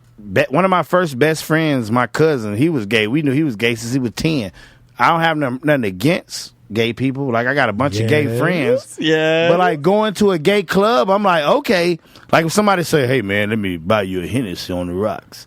one of my first best friends, my cousin, he was gay. We knew he was gay since he was 10. I don't have nothing against gay people. Like I got a bunch of gay friends. Yeah. But like going to a gay club, I'm like, okay. Like if somebody say, hey man, let me buy you a Hennessy on the rocks.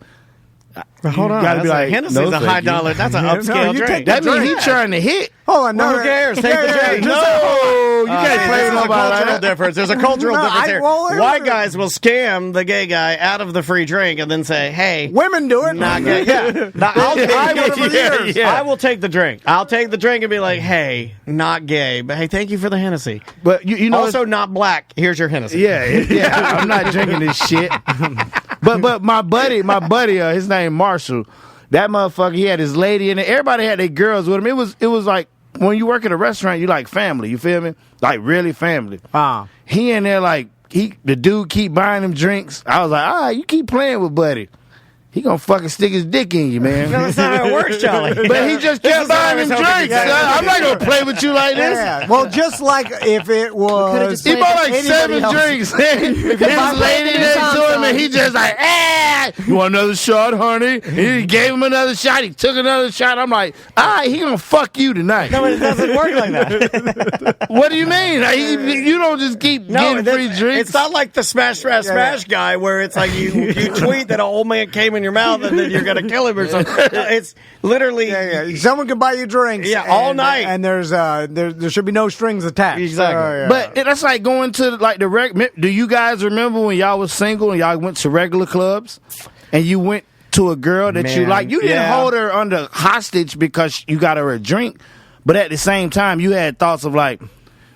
Hold on. Gotta be like, Hennessy is a high dollar. That's an upscale drink. That means he's trying to hit. Hold on, Who cares? Take the drink. No, you can't play with There's a nobody like cultural that. difference. There's a cultural difference here. White guys will scam the gay guy out of the free drink and then say, hey. Women do it. Not gay. Yeah. I will take the drink. I'll take the drink and be like, hey, not gay, but hey, thank you for the Hennessy. But you know, also not black. Here's your Hennessy. Yeah. I'm not drinking this shit. But my buddy, his name Marshall. That motherfucker, he had his lady in it. Everybody had their girls with him. It was like when you work at a restaurant, you like family. You feel me? Like really family. He in there like the dude keep buying him drinks. I was like, you keep playing with buddy. He gonna fucking stick his dick in you, man. No, that's not how it works, Charlie. But he just kept buying him drinks. I'm not gonna play with you like this. Yeah. Well, just like if it was, he bought like 7 drinks. His lady next to him, and he just like, you want another shot, honey? And he gave him another shot. He took another shot. I'm like, he gonna fuck you tonight. No, it doesn't work like that. What do you mean? You don't just keep getting free drinks. It's not like the smash guy where it's like you tweet that an old man came in your mouth and then you're gonna kill him or something. It's literally someone can buy you drinks. All night, and there should be no strings attached. Exactly. But that's like going to like the do you guys remember when y'all was single and y'all went to regular clubs and you went to a girl that you like? You didn't hold her under hostage because you got her a drink, but at the same time you had thoughts of like,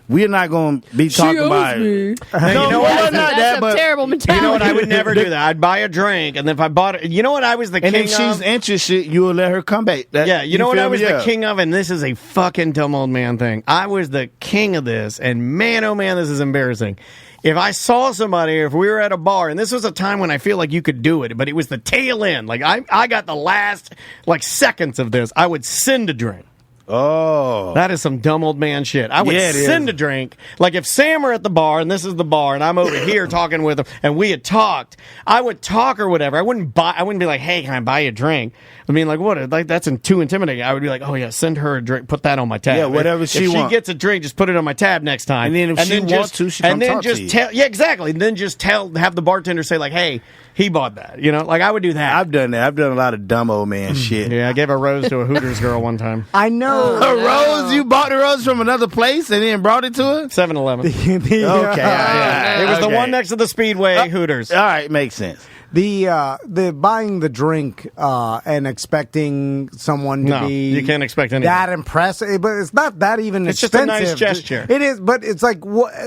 we're not going to be talking about it. That's a terrible mentality. You know what? I would never do that. I'd buy a drink, and if I bought it, you know what I was the king of? And if she's interested, you will let her come back. You know what I was the king of? And this is a fucking dumb old man thing. I was the king of this, and man, oh man, this is embarrassing. If I saw somebody, if we were at a bar, and this was a time when I feel like you could do it, but it was the tail end. Like I got the last seconds of this. I would send a drink. Oh. That is some dumb old man shit. I would send a drink. Like if Sam were at the bar and this is the bar and I'm over here talking with him and we had talked, I would talk or whatever. I wouldn't be like, hey, can I buy you a drink? I mean, like, what? Like, that's too intimidating. I would be like, oh, yeah, send her a drink. Put that on my tab. Yeah, whatever she wants. If she gets a drink, just put it on my tab next time. And then if she wants to, she can talk to you. Yeah, exactly. And then just have the bartender say, like, hey, he bought that. You know, like, I would do that. I've done that. I've done a lot of dumb old man shit. Yeah, I gave a rose to a Hooters girl one time. I know. A rose? You bought the rose from another place and then brought it to her? 7-Eleven. Okay. It was the one next to the Speedway Hooters. All right, makes sense. The buying the drink and expecting someone to be you can't expect anything that impressive, but it's not that even it's expensive. Just a nice gesture. It is, but it's like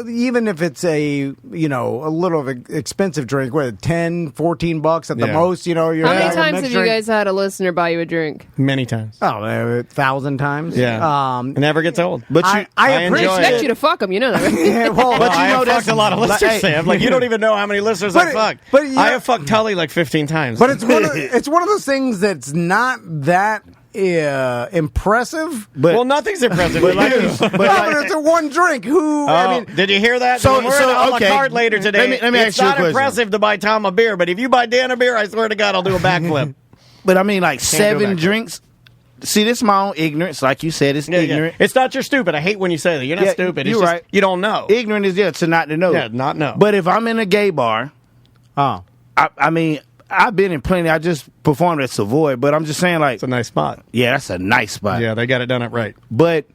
even if it's a little expensive drink, what, $10-$14 at the most, you're how many times have you guys had a listener buy you a drink? Many times. 1,000 times. Yeah. It never gets old. But I expect you to fuck them. You know that. I have fucked a lot of listeners, Sam. Like you don't even know how many listeners I fucked. But I have fucked Tully like 15 times. But it's one of those things that's not that impressive. Well, nothing's impressive. but it's a one drink. Did you hear that? So we're on la carte later today. Let me ask you a question. It's not impressive to buy Tom a beer, but if you buy Dan a beer, I swear to God, I'll do a backflip. But I mean, like 7 drinks. See, this is my own ignorance. Like you said, it's ignorant. It's not you're stupid. I hate when you say that. You're not stupid. It's just, you don't know. Ignorant is to not to know. Yeah, not know. But if I'm in a gay bar, I mean, I've been in plenty. I just performed at Savoy, but I'm just saying, like, it's a nice spot. Yeah, that's a nice spot. Yeah, they got it done it right. But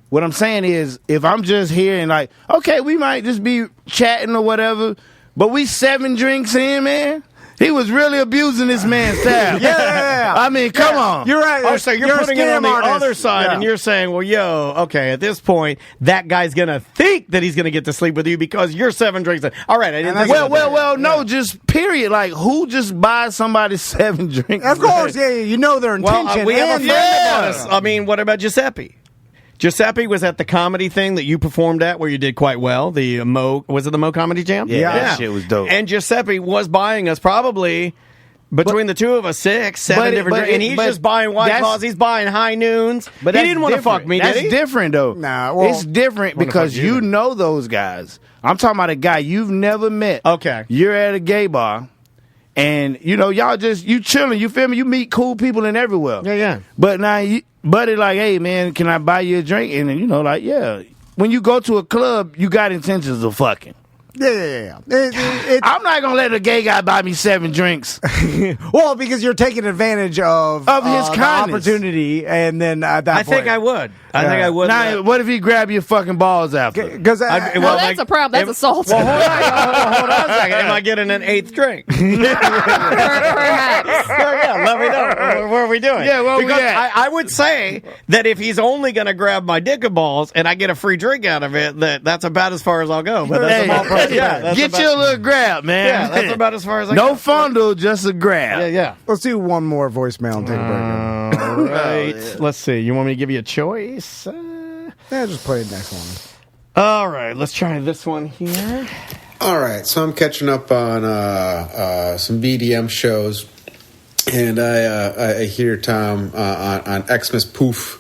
what I'm saying is, if I'm just here and like, okay, we might just be chatting or whatever, but we 7 drinks in, man. He was really abusing this man's tab. Yeah. I mean, come on. You're right. Oh, so you're putting it on the other side, and you're saying, well, okay, at this point, that guy's going to think that he's going to get to sleep with you because you're 7 drinks in. All right, I didn't think no, just period. Like, who just buys somebody 7 drinks? Of course, you know their intention. Well, we have a friend of ours. I mean, what about Giuseppe? Giuseppe was at the comedy thing that you performed at, where you did quite well. The was it the Mo Comedy Jam? Yeah, that shit was dope. And Giuseppe was buying us probably between the two of us 6, 7 different drinks, and he's just buying White Claws. He's buying High Noons. But he didn't want to fuck me. That's did he? different though. Nah, well, it's different because you know those guys. I'm talking about a guy you've never met. Okay, you're at a gay bar. And, y'all you chilling, you feel me? You meet cool people in everywhere. Yeah. But now, buddy like, hey, man, can I buy you a drink? And then, yeah. When you go to a club, you got intentions of fucking. Yeah. I'm not going to let a gay guy buy me 7 drinks. Well, because you're taking advantage of his kindness. opportunity, and then at that point. I think I would. Now, what if he grab your fucking balls after? Because that's a problem. That's assault. Well, hold on a second. Am I getting an 8th drink? Perhaps. Yeah, let me know. What are we doing? Yeah, well, because I would say that if he's only going to grab my dick and balls and I get a free drink out of it, that's about as far as I'll go. But that's a small price. Yeah, get you a little grab, man. Yeah, that's about as far as I go. go. No fondle, just a grab. Yeah. Let's do one more voicemail and take a break. All right. Let's see. You want me to give you a choice? Yeah, just play the next one. All right. Let's try this one here. All right. So I'm catching up on some BDM shows, and I hear Tom on Xmas Poof.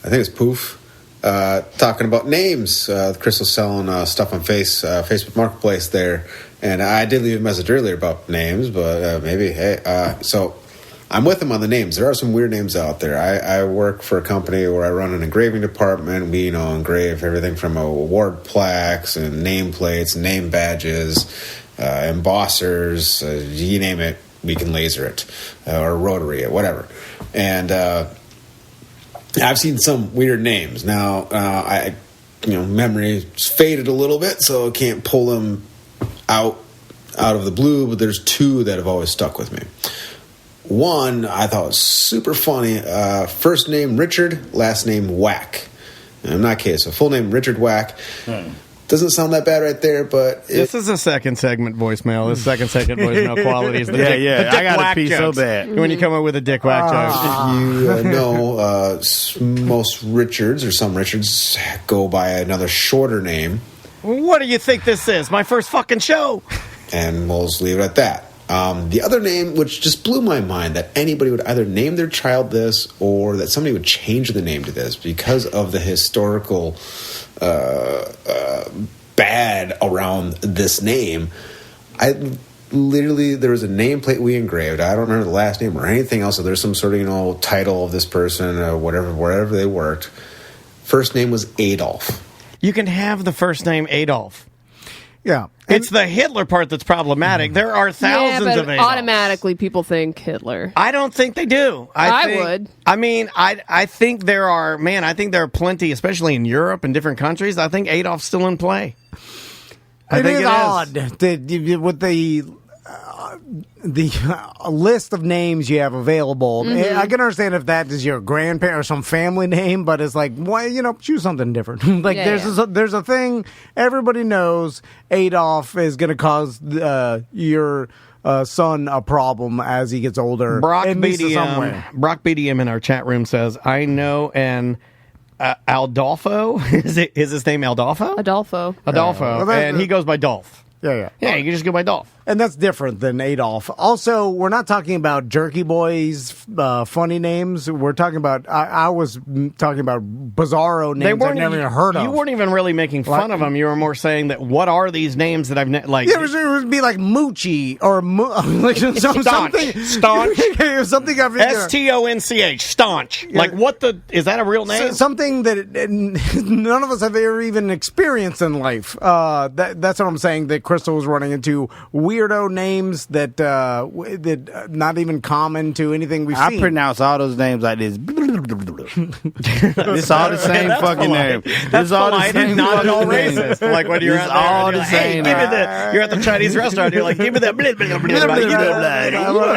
I think it's Poof. Talking about names. Crystal's selling stuff on Facebook Marketplace there. And I did leave a message earlier about names, but maybe, hey. So I'm with him on the names. There are some weird names out there. I work for a company where I run an engraving department. We, engrave everything from award plaques and nameplates, name badges, embossers, you name it, we can laser it, or rotary it, whatever. And I've seen some weird names. Now, memory's faded a little bit, so I can't pull them out of the blue, but there's 2 that have always stuck with me. One I thought was super funny. First name Richard, last name Whack. I'm not kidding. So full name Richard Whack. Doesn't sound that bad right there, but this is a second segment voicemail. This second voicemail quality is the dick, the dick I got whack a piece jokes. so bad when you come up with a dick whack joke. You know, most Richards or some Richards go by another shorter name. What do you think this is? My first fucking show. And we'll just leave it at that. The other name, which just blew my mind, that anybody would either name their child this or that somebody would change the name to this because of the historical bad around this name. There was a nameplate we engraved. I don't remember the last name or anything else. So there's some sort of, title of this person or wherever they worked. First name was Adolf. You can have the first name Adolf. Yeah. It's the Hitler part that's problematic. There are thousands but of Adolfs. Automatically people think Hitler. I don't think they do. I would. I mean, I think there are plenty, especially in Europe and different countries. I think Adolf's still in play. I think it is odd that with the list of names you have available. Mm-hmm. I can understand if that is your grandparent or some family name, but it's like, why, choose something different. There's a thing everybody knows. Adolf is going to cause your son a problem as he gets older. Brock BDM in our chat room says, I know an Aldolfo. Is his name Aldolfo? Adolfo. And he goes by Dolph. Yeah. Yeah, you can just go by Dolph. And that's different than Adolf. Also, we're not talking about Jerky Boys funny names. We're talking about, I was talking about bizarro names I've never even heard of. You weren't even really making fun of them. You were more saying that, what are these names that I've like? Yeah, it would be like Moochie or something. Staunch. Something I've STONCH. Staunch. Yeah. Like, is that a real name? Something that none of us have ever even experienced in life. That's what I'm saying, that Crystal was running into weirdo names that not even common to anything we've seen. I pronounce all those names like this. It's all the same fucking name. That's all the same, not at all racist. Like when you're all the same. You're at the Chinese restaurant. You're like, give me that. What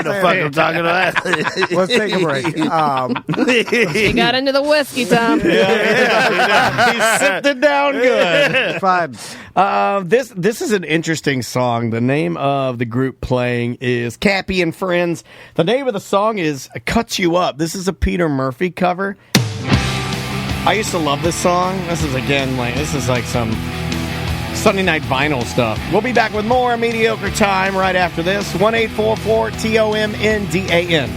the fuck I'm talking about? Let's take a break. He got into the whiskey, Tom. Yeah. He sipped it down good. Fine. This is an interesting song. The name of the group playing is Cappy and Friends. The name of the song is Cuts You Up. This is a Peter Murphy cover. I used to love this song. This is like some Sunday Night Vinyl stuff. We'll be back with more Mediocre Time right after this. 1-844-TOMNDAN.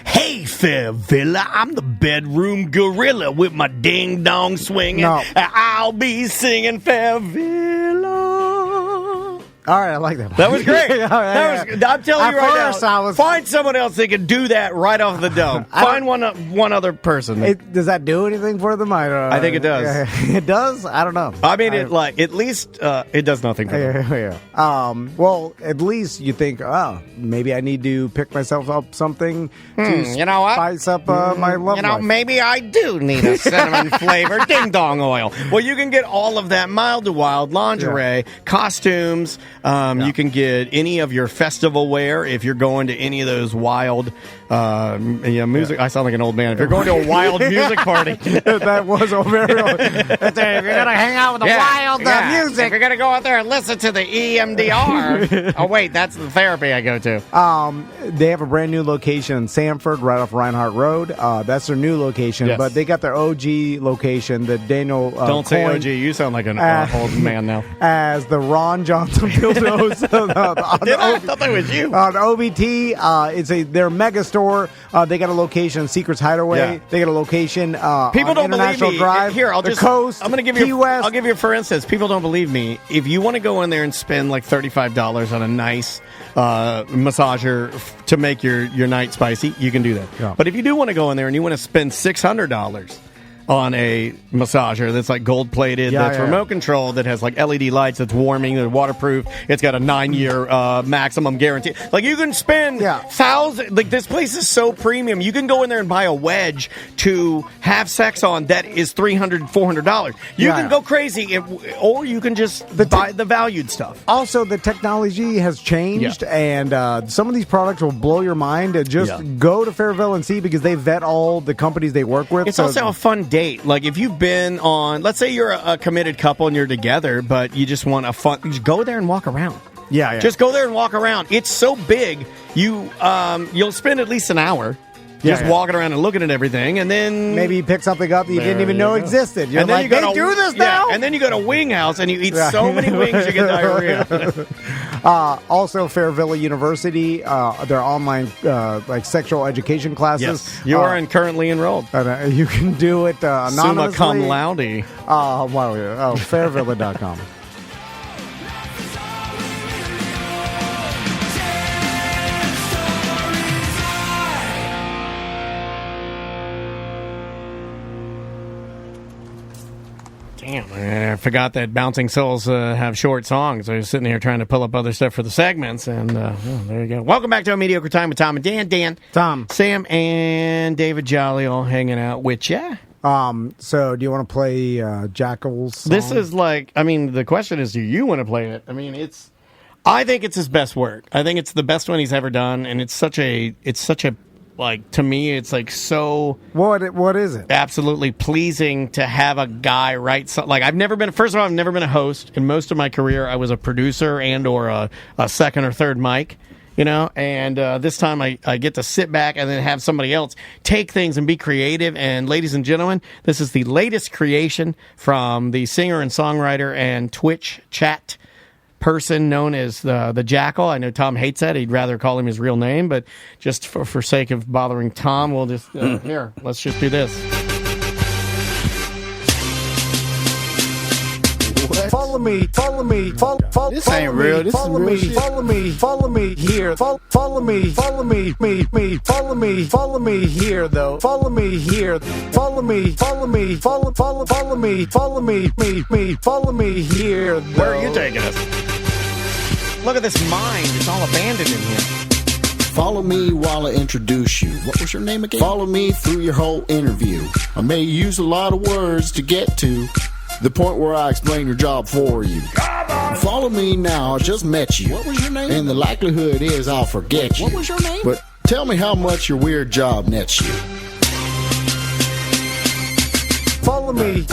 Hey, Fairvilla, I'm the bedroom gorilla with my ding-dong swinging. No. I'll be singing Fairvilla. All right, I like that. That was great. Yeah. I'm telling you At right first, now, find someone else that can do that right off the dome. Find one other person. Does that do anything for them? I think it does. It does? I don't know. I mean, at least it does nothing for them. Yeah. Well, at least you think, maybe I need to pick myself up something to you know what? spice up my love life. Maybe I do need a cinnamon flavored ding dong oil. Well, you can get all of that mild to wild lingerie, costumes. You can get any of your festival wear if you're going to any of those wild music. I sound like an old man. If you're going to a wild music party, that was a very. If you're gonna hang out with the wild music, if you're gonna go out there and listen to the EMDR. Oh wait, that's the therapy I go to. They have a brand new location in Sanford, right off Reinhardt Road. That's their new location, but they got their OG location that Daniel. Don't say OG. You sound like an old man now. As the Ron Johnson dildos. I thought that was you. On OBT, they're mega store. They got a location, Secrets Hideaway. Yeah. They got a location. People don't International believe me. Drive. Here, I'm going to give you. West. I'll give you, for instance. People don't believe me. If you want to go in there and spend like $35 on a nice massager to make your night spicy, you can do that. Yeah. But if you do want to go in there and you want to spend $600 on a massager that's like gold plated, remote controlled, that has like LED lights, that's warming, that's waterproof, it's got a 9-year maximum guarantee. Like you can spend thousands. Like this place is so premium. You can go in there and buy a wedge to have sex on that is $300, $400. You can go crazy, or you can just buy the valued stuff. Also, the technology has changed, and some of these products will blow your mind. Just go to Fairville and see, because they vet all the companies they work with. It's also a fun date. Like if you've been on, let's say you're a committed couple and you're together, but you just want a fun, just go there and walk around. Just go there and walk around. It's so big, you'll spend at least an hour just walking around and looking at everything, and then maybe you pick something up that you didn't even know existed. You're and then like, you go they do this now? And then you go to Wing House and you eat so many wings you get diarrhea. Also, Fairvilla University, their online like sexual education classes. Yes, you are currently enrolled. You can do it anonymously. Summa cum laude. Fairvilla.com. Damn, I forgot that Bouncing Souls have short songs. I was sitting here trying to pull up other stuff for the segments, and there you go. Welcome back to A Mediocre Time with Tom and Dan. Tom. Sam, and David Jolly all hanging out with ya. So do you want to play Jackal's song? This is like, I mean, the question is, do you want to play it? I mean, I think it's his best work. I think it's the best one he's ever done, and it's such a like, to me, it's like so. What is it? Absolutely pleasing to have a guy write something. Like, I've never been a host. In most of my career, I was a producer and or a second or third mic, and this time I get to sit back and then have somebody else take things and be creative. And ladies and gentlemen, this is the latest creation from the singer and songwriter and Twitch chat person known as the Jackal. I know Tom hates that. He'd rather call him his real name, but just for sake of bothering Tom, we'll just here, let's just do this. Follow me, This ain't real. This is real shit. follow me here. Follow me here though. Follow me here. Follow me here though. Where are you taking us? Look at this mind. It's all abandoned in here. Follow me while I introduce you. What was your name again? Follow me through your whole interview. I may use a lot of words to get to the point where I explain your job for you. Follow me now, I just met you. What was your name? And the likelihood is I'll forget you. What was your name? But tell me how much your weird job nets you. Follow me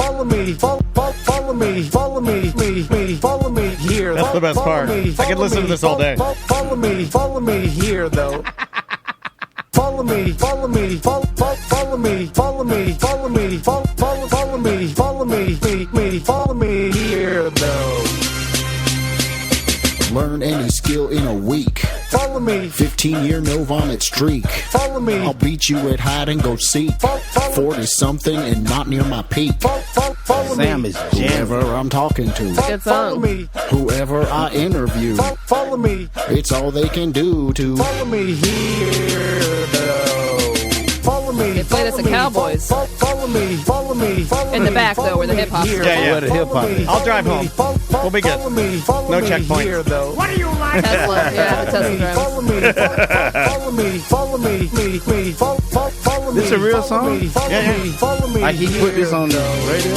here here. That's the best part. I could listen to this all day. Follow me here, though. Follow me, follow me, follow me, follow me, follow me, follow me, follow me here, though. Learn any skill in a week. Follow me. 15-year no vomit streak. Follow me. I'll beat you at hide and go seek. 40-something and not near my peak. Follow Sam me. is jamming. Whoever I'm talking to. Good Follow song. me. Whoever I interview. Follow me. It's all they can do to. Follow me here, though. Follow me. They played us at Cowboys. Follow me. Follow me. In the back, though, where the hip hop is. Yeah. The hip hop is. I'll drive home. We'll be good. No checkpoints. Here, though. What do you like? Tesla. Yeah, the Tesla drive. Follow me. Follow me. Follow me. This a real song? Follow me. Like he put this on the radio?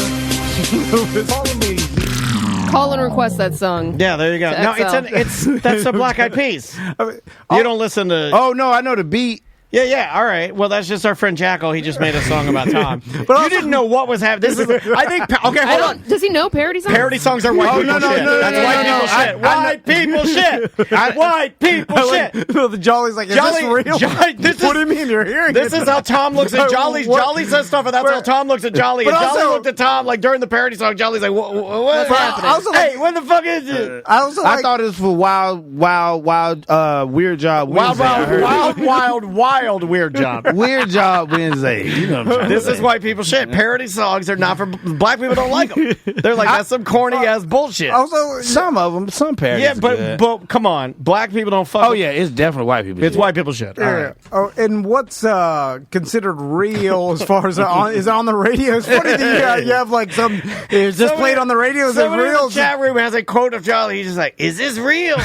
Follow me. Call and request that song. Yeah, there you go. To No, XL. that's the Black Eyed Peas. You don't listen to. Oh, no, I know the beat. Yeah. All right. Well, that's just our friend Jackal. He just made a song about Tom. But you didn't know what was happening. This is. I think. Okay, hold on. Does he know parody songs? Parody songs are white people shit. That's white people shit. White people shit. White people shit. The Jolly's like, is this real? What do you mean you're hearing this? Is how Tom looks at Jolly. Jolly says stuff, and that's how Tom looks at Jolly. And Jolly looked at Tom like during the parody song. Jolly's like, what's happening? Hey, what the fuck is it? I thought it was for wild, weird job Wednesday. Wild, weird job. Weird job Wednesday. You know what I'm trying This to is say. white people shit. Parody songs are not for black people. Don't like them. They're like, that's some corny ass bullshit. Also, some of them, some parodies. Yeah, are good. but come on, black people don't fuck. Oh yeah, it's definitely white people. It's shit. white people shit. All right. Oh, and what's considered real as far as is it on the radio? It's funny that you have like some. Is this played on the radio? Is it Somebody real? in the chat room has a quote of Jolly. He's just like, "Is this real?"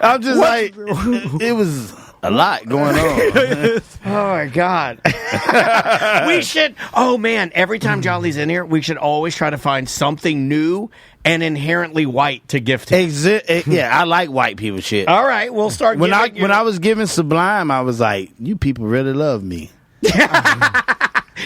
I'm just like, it was a lot going on. Oh my god. We should. Oh man, every time Jolly's in here, we should always try to find something new and inherently white to gift him. Yeah, I like white people shit. All right, we'll start. When I was giving Sublime, I was like, you people really love me.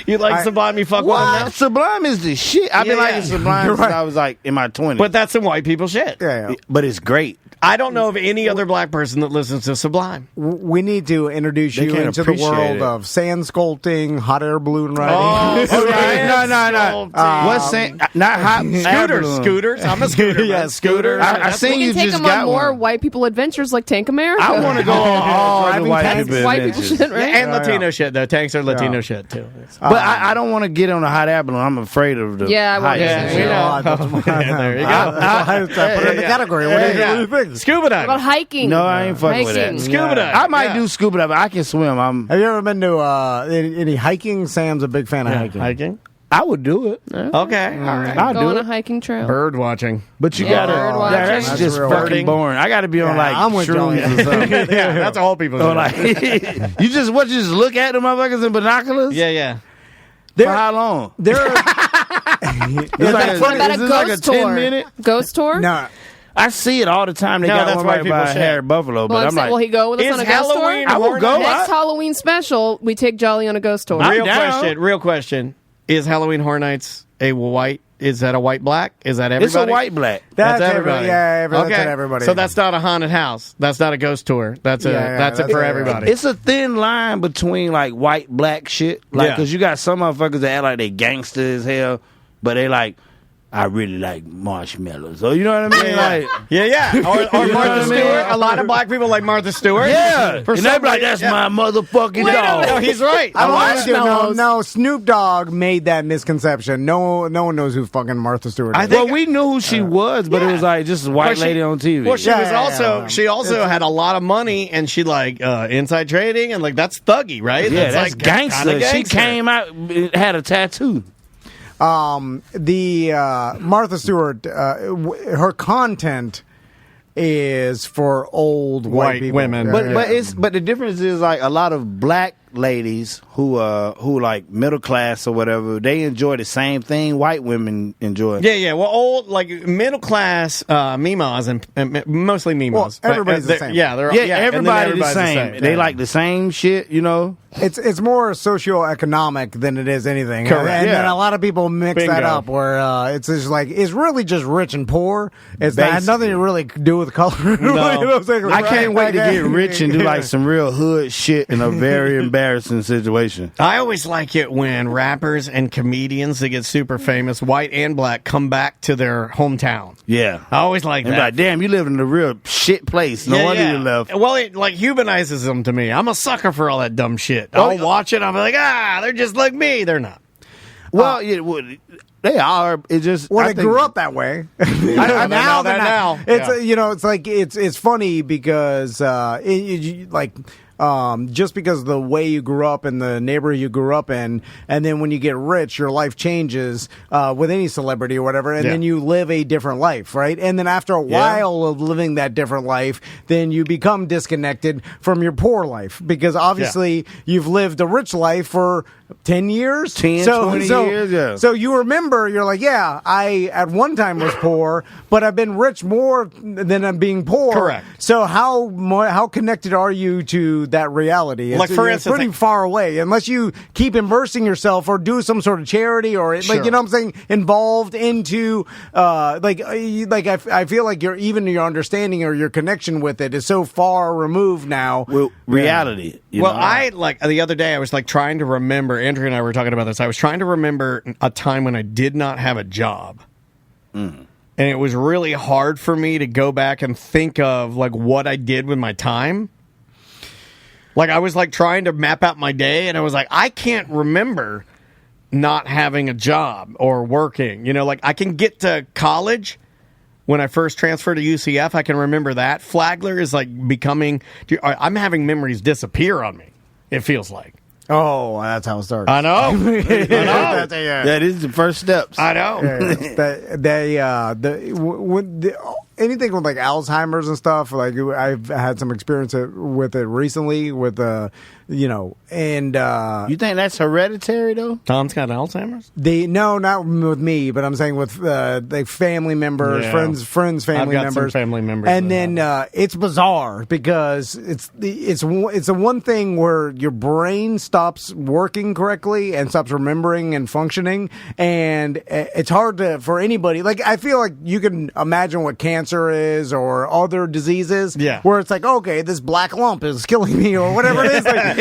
You like Sublime? You fuck with him now? Sublime is the shit. I've been liking Sublime since I was like in my 20s. But that's some white people shit. Yeah. But it's great. I don't know of any other black person that listens to Sublime. We need to introduce They you can't into the appreciate world it. of sand sculpting, hot air balloon riding. No. What's saying? Not hot Scooters. I'm a scooter. Yeah, scooter. I seen We you can take just him on got more one. white people adventures like Tank America. I want to go on all the Driving white tanks. people White people adventures. shit, right? And Latino shit, though. Tanks are Latino shit, too. But I don't want to get on a hot air balloon. I'm afraid of the Yeah, I won't heights. either. There you go. I put it in the category. What do you think? Scuba What about diving. hiking? No, I ain't fucking with that. Hiking. Scuba diving. I might do scuba diving. I can swim. Have you ever been to any hiking? Sam's a big fan of hiking. Hiking? I would do it. Okay. All right. I'll Go do on a it. hiking trail. Bird watching. But you Yeah, gotta. bird watching. That's That's just real fucking birding. boring. I gotta be on like I'm with Johnny. shrooms or something. Yeah, that's all people do. Or like, you just look at the motherfuckers in binoculars? Yeah. For how long? There are It's like What about a is this like ghost 10 tour? minute? Ghost tour? no. I see it all the time. They No, got that's one white right people by shit. Harry Buffalo, Well, but I'm I'm saying, like, will he go with us Is on a ghost Halloween tour? I will go. Next Halloween special, we take Jolly on a ghost tour. I'm down. Real question. Is Halloween Horror Nights a white? Is that a white black? Is that everybody? it's a white black. That's everybody. Yeah, that's Okay. everybody. So that's not a haunted house. That's not a ghost tour. That's that's it for everybody. It's a thin line between like white black shit, like Yeah. because you got some motherfuckers that act like they gangster as hell, but they like, I really like marshmallows. So you know what I mean? Like, yeah. Or know what Martha I mean? Stewart. A lot of black people like Martha Stewart. yeah, For and they some be like, reason, that's yeah. my motherfucking dog. No, he's right. I lot like of it. No, marshmallows. no, Snoop Dogg made that misconception. No one knows who fucking Martha Stewart is. I think- Well, we knew who she was, but it was like just a white Well, she- lady on TV. Well, she Yeah, was yeah, also yeah. she also had a lot of money, and she like inside trading, and like that's thuggy, right? yeah, that's like gangster. kinda She came out, had a tattoo. The Martha Stewart, her content is for old white people. women. But the difference is like a lot of black ladies who like middle class or whatever, they enjoy the same thing white women enjoy. Yeah. Well, old like middle class Mimas and mostly Mimas. Well, everybody's the same. Yeah, everybody's the same. They like the same shit, you know. It's more socioeconomic than it is anything. Correct. And then a lot of people mix that up where it's just like it's really just rich and poor. It had nothing to really do with color. No. I can't wait to get rich and do like some real hood shit in a very embarrassing situation. I always like it when rappers and comedians that get super famous, white and black, come back to their hometown. Yeah. I always like and that. Like, damn, you live in a real shit place. No wonder you left. Well, it like humanizes them to me. I'm a sucker for all that dumb shit. I'll watch it. I'm like, they're just like me. They're not. Well, they are. It just they grew up that way. I now they're not. It's it's like it's funny because just because of the way you grew up in the neighborhood you grew up in, and then when you get rich, your life changes with any celebrity or whatever, and then you live a different life, right? And then after a while of living that different life, then you become disconnected from your poor life because obviously you've lived a rich life for 10 years, 20 years, yeah. So you remember, you're like, I at one time was poor, but I've been rich more than I'm being poor. Correct. So how connected are you to that reality? Like, for instance, pretty far away, unless you keep immersing yourself or do some sort of charity or like, you know what I'm saying, involved into, I feel like your understanding or your connection with it is so far removed now. Well, reality. I like the other day I was like trying to remember. Andrew and I were talking about this. I was trying to remember a time when I did not have a job. And it was really hard for me to go back and think of like what I did with my time. Like I was like trying to map out my day and I was like, I can't remember not having a job or working. You know, like I can get to college when I first transferred to UCF. I can remember that. Flagler is like becoming, I'm having memories disappear on me. It feels like. Oh, that's how it starts. I know. That is the first steps. I know. Anything with like Alzheimer's and stuff, like I've had some experience with it recently with and you think that's hereditary though? Tom's got Alzheimer's? No, not with me, but I'm saying with like family members, friends, family I've got members, some family members, and then it's bizarre because it's the one thing where your brain stops working correctly and stops remembering and functioning, and it's hard for anybody. Like I feel like you can imagine what cancer is or other diseases, where it's like, okay, this black lump is killing me or whatever it is. Like,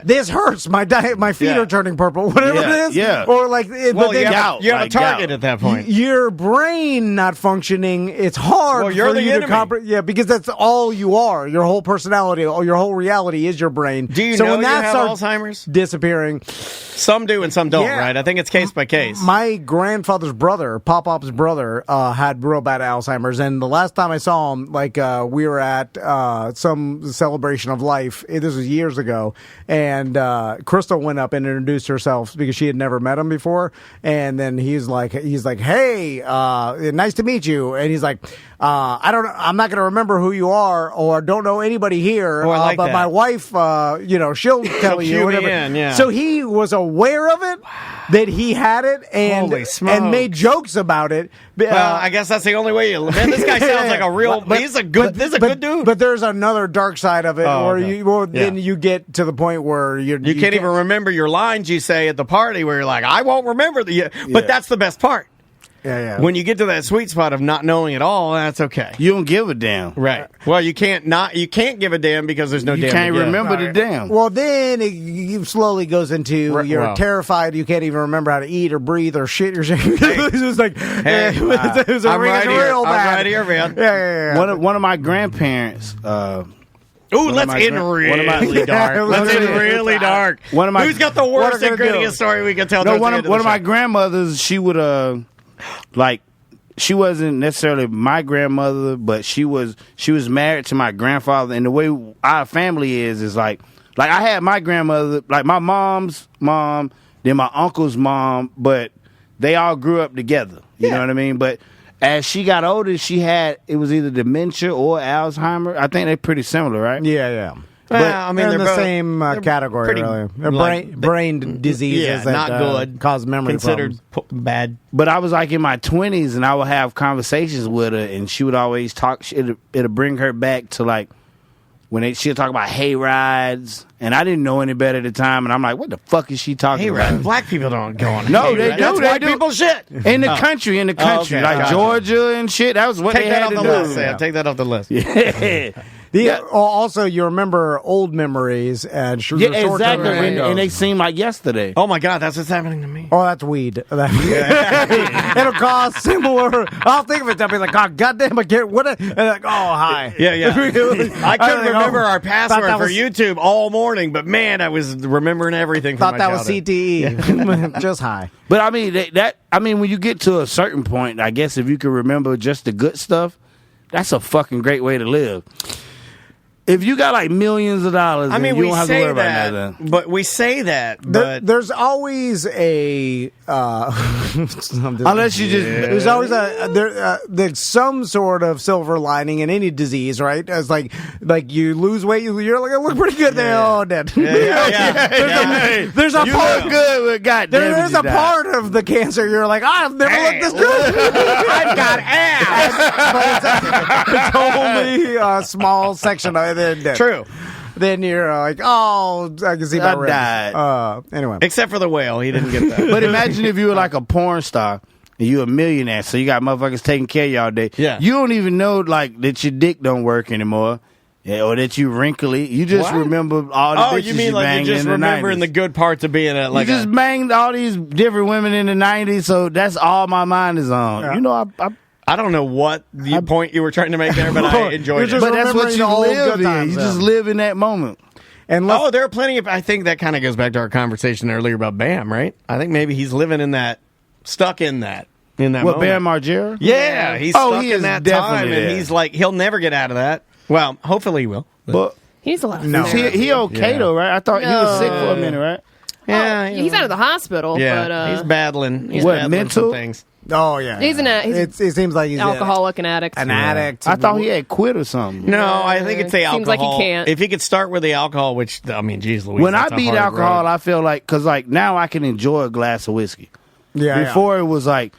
this hurts. My feet are turning purple. Whatever it is. Yeah. Or like, you have a target at that point. Your brain not functioning. It's hard. Well, you're for the you enemy. to comprehend. Yeah, because that's all you are. Your whole personality, or your whole reality, is your brain. Do you so know when you that have starts Alzheimer's? Disappearing. Some do and some don't. Right? I think it's case by case. My grandfather's brother, Pop-Pop's brother, had real bad Alzheimer's, and the last time I saw him, like we were at some celebration of life. This was years ago, and Crystal went up and introduced herself because she had never met him before, and then he's like, hey, nice to meet you, and he's like, I'm not going to remember who you are, or don't know anybody here, but that. My wife, she'll tell you, whatever. So he was aware of it, that he had it, and made jokes about it. Well, I guess that's the only way you. Man, this guy sounds like a real. He's a good. This is a good dude. But there's another dark side of it, then you get to the point where you can't even remember your lines you say at the party, where you're like, I won't remember But that's the best part. Yeah. When you get to that sweet spot of not knowing at all, that's okay. You don't give a damn. Right. Well, you can't give a damn because there's no damn. You can't remember the damn. Well, then it slowly goes into you're terrified. You can't even remember how to eat or breathe or shit. You're it's just like I'm right here, man. Yeah. One of my grandparents. Let's end really dark. Let's end really dark. Who's got the worst and greatest story we can tell? No, one of my grandmothers. She would she wasn't necessarily my grandmother, but she was married to my grandfather. And the way our family is like I had my grandmother, like my mom's mom, then my uncle's mom, but they all grew up together. You know what I mean? But as she got older, it was either dementia or Alzheimer's. I think they're pretty similar, right? Yeah. Well, I mean, they're in the same category. Really. They're brain diseases that not good. Cause memory considered problems. Bad. But I was like in my 20s, and I would have conversations with her, and she would always talk. It'll bring her back to like when she'll talk about hay rides, and I didn't know any better at the time, and I'm like, what the fuck is she talking about? Black people don't go on. No, they do. That's They white do. people shit In the country, like gotcha. Georgia and shit. That was what Take they that had off to the do. list. Yeah, take that off the list. Yeah. Also, you remember old memories and Yeah, exactly. And they seem like yesterday. Oh my God, that's what's happening to me. Oh, that's weed. It'll cause similar. I'll think of it. I'll be like, God damn, I can't. What? Like, oh, hi. Yeah. I couldn't remember our thought password that for was- YouTube all morning, but man, I was remembering everything. From Thought my that was childhood. CTE. Just hi. But I mean, when you get to a certain point, I guess if you can remember just the good stuff, that's a fucking great way to live. If you got like millions of dollars, I mean, you we don't have to say worry about that, nothing. but we say that. But There's always a Unless you just there's always there's some sort of silver lining in any disease, right? It's like you lose weight, you're like, I look pretty good there. Oh, dead. There's a you part look good with goddamn. there's a part of the cancer you're like, I've never looked this good. I've got ass. But it's only a small section of it. True. Then you're like, oh, I can see my ribs. died. Anyway. Except for the whale, he didn't get that. But imagine if you were like a porn star and you a millionaire, so you got motherfuckers taking care of you all day. Yeah. You don't even know like that your dick don't work anymore. Yeah, or that you wrinkly. You just What? remember all the bitches you mean like banged you're just in the remembering 90s. the good parts of being You just banged all these different women in the 90s, so that's all my mind is on. Yeah. You know, I don't know what the point you were trying to make there, but I enjoyed You're it. just but that's what remembering you the old live good in. times, You yeah. just live in that moment. And Oh, there are plenty of. I think that kind of goes back to our conversation earlier about Bam, right? I think maybe he's living in that, stuck in that What, moment. Bam Margera? Yeah, he's stuck he in is that definitely time, there. and he's like, he'll never get out of that. Well, hopefully he will. But He's allowed. No. he okay Yeah. though, right? I thought he was sick for a minute, right? Yeah, He's out of the hospital. yeah, but, he's battling. He's What, battling mental? some things. Oh yeah, He's it seems like he's alcoholic and addict. an addict. I thought he had quit or something. No, I think it's the alcohol. Seems like he can't. If he could start with the alcohol, which I mean, geez, Louise. When I that's a beat hard alcohol, road. I feel like because like now I can enjoy a glass of whiskey. Yeah, Before it was like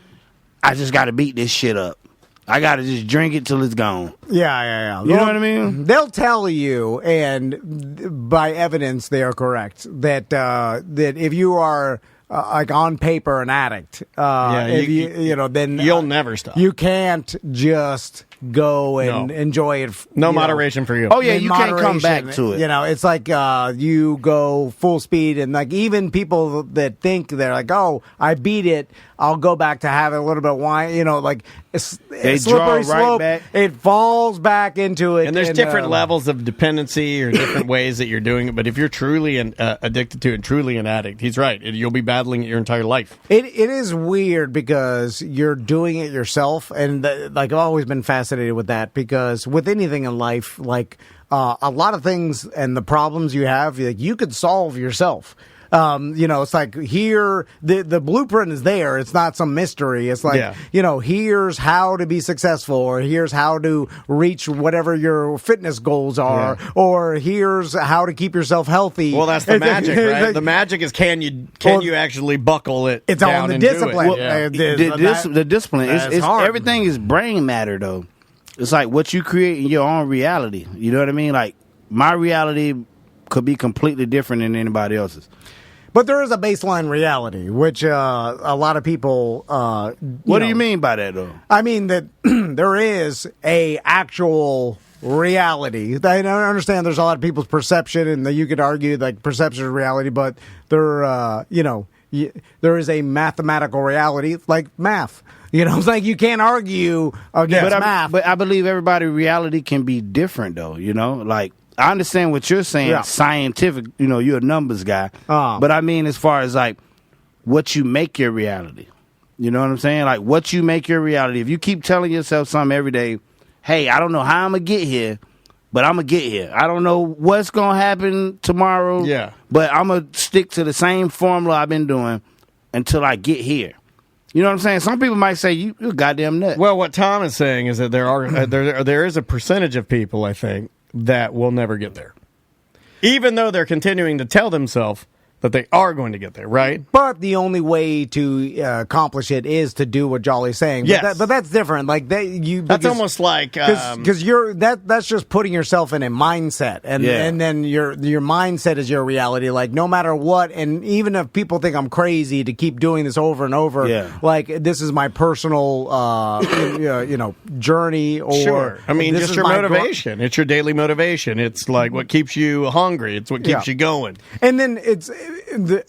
I just got to beat this shit up. I got to just drink it till it's gone. Yeah. You know what I mean? They'll tell you, and by evidence, they are correct that that if you are like on paper an addict, if then you'll never stop. You can't just go and No. enjoy it. No moderation for you. Oh yeah, In you can't come back moderation, to it. You know, it's like you go full speed, and like even people that think they're like, "Oh, I beat it, I'll go back to having a little bit of wine." You know, like it's They slippery draw right slope. back. It falls back into it, And there's different levels of dependency or different ways that you're doing it. But if you're truly addicted to it and truly an addict, he's right. You'll be battling it your entire life. It is weird because you're doing it yourself, and like I've always been fascinated with that because with anything in life, like a lot of things and the problems you have, like, you could solve yourself. It's like here the blueprint is there. It's not some mystery. It's like, here's how to be successful, or here's how to reach whatever your fitness goals are, or here's how to keep yourself healthy. Well, that's the magic, right? The magic is can you actually buckle it? It's down all the and do it? discipline. Yeah. The discipline. That's hard. Everything is brain matter though. It's like what you create in your own reality. You know what I mean? Like my reality could be completely different than anybody else's. But there is a baseline reality, which a lot of people. What do you mean by that, though? I mean that there is a actual reality. I understand there's a lot of people's perception, and that you could argue like perception is reality, but there, there is a mathematical reality like math. You know, it's like you can't argue against math. But I believe everybody's reality can be different, though. You know, like. I understand what you're saying, scientific, you're a numbers guy. But I mean, as far as like what you make your reality, you know what I'm saying? Like what you make your reality. If you keep telling yourself something every day, hey, I don't know how I'm going to get here, but I'm going to get here. I don't know what's going to happen tomorrow, but I'm going to stick to the same formula I've been doing until I get here. You know what I'm saying? Some people might say you're a goddamn nut. Well, what Tom is saying is that there are there is a percentage of people, I think, that will never get there. Even though they're continuing to tell themselves that they are going to get there, right? But the only way to accomplish it is to do what Jolly's saying. Yes. But that's different. Like that's almost like because that's just putting yourself in a mindset, and then your mindset is your reality. Like no matter what, and even if people think I'm crazy to keep doing this over and over, like this is my personal journey. Or sure, I mean just your motivation. It's your daily motivation. It's like what keeps you hungry. It's what keeps you going. And then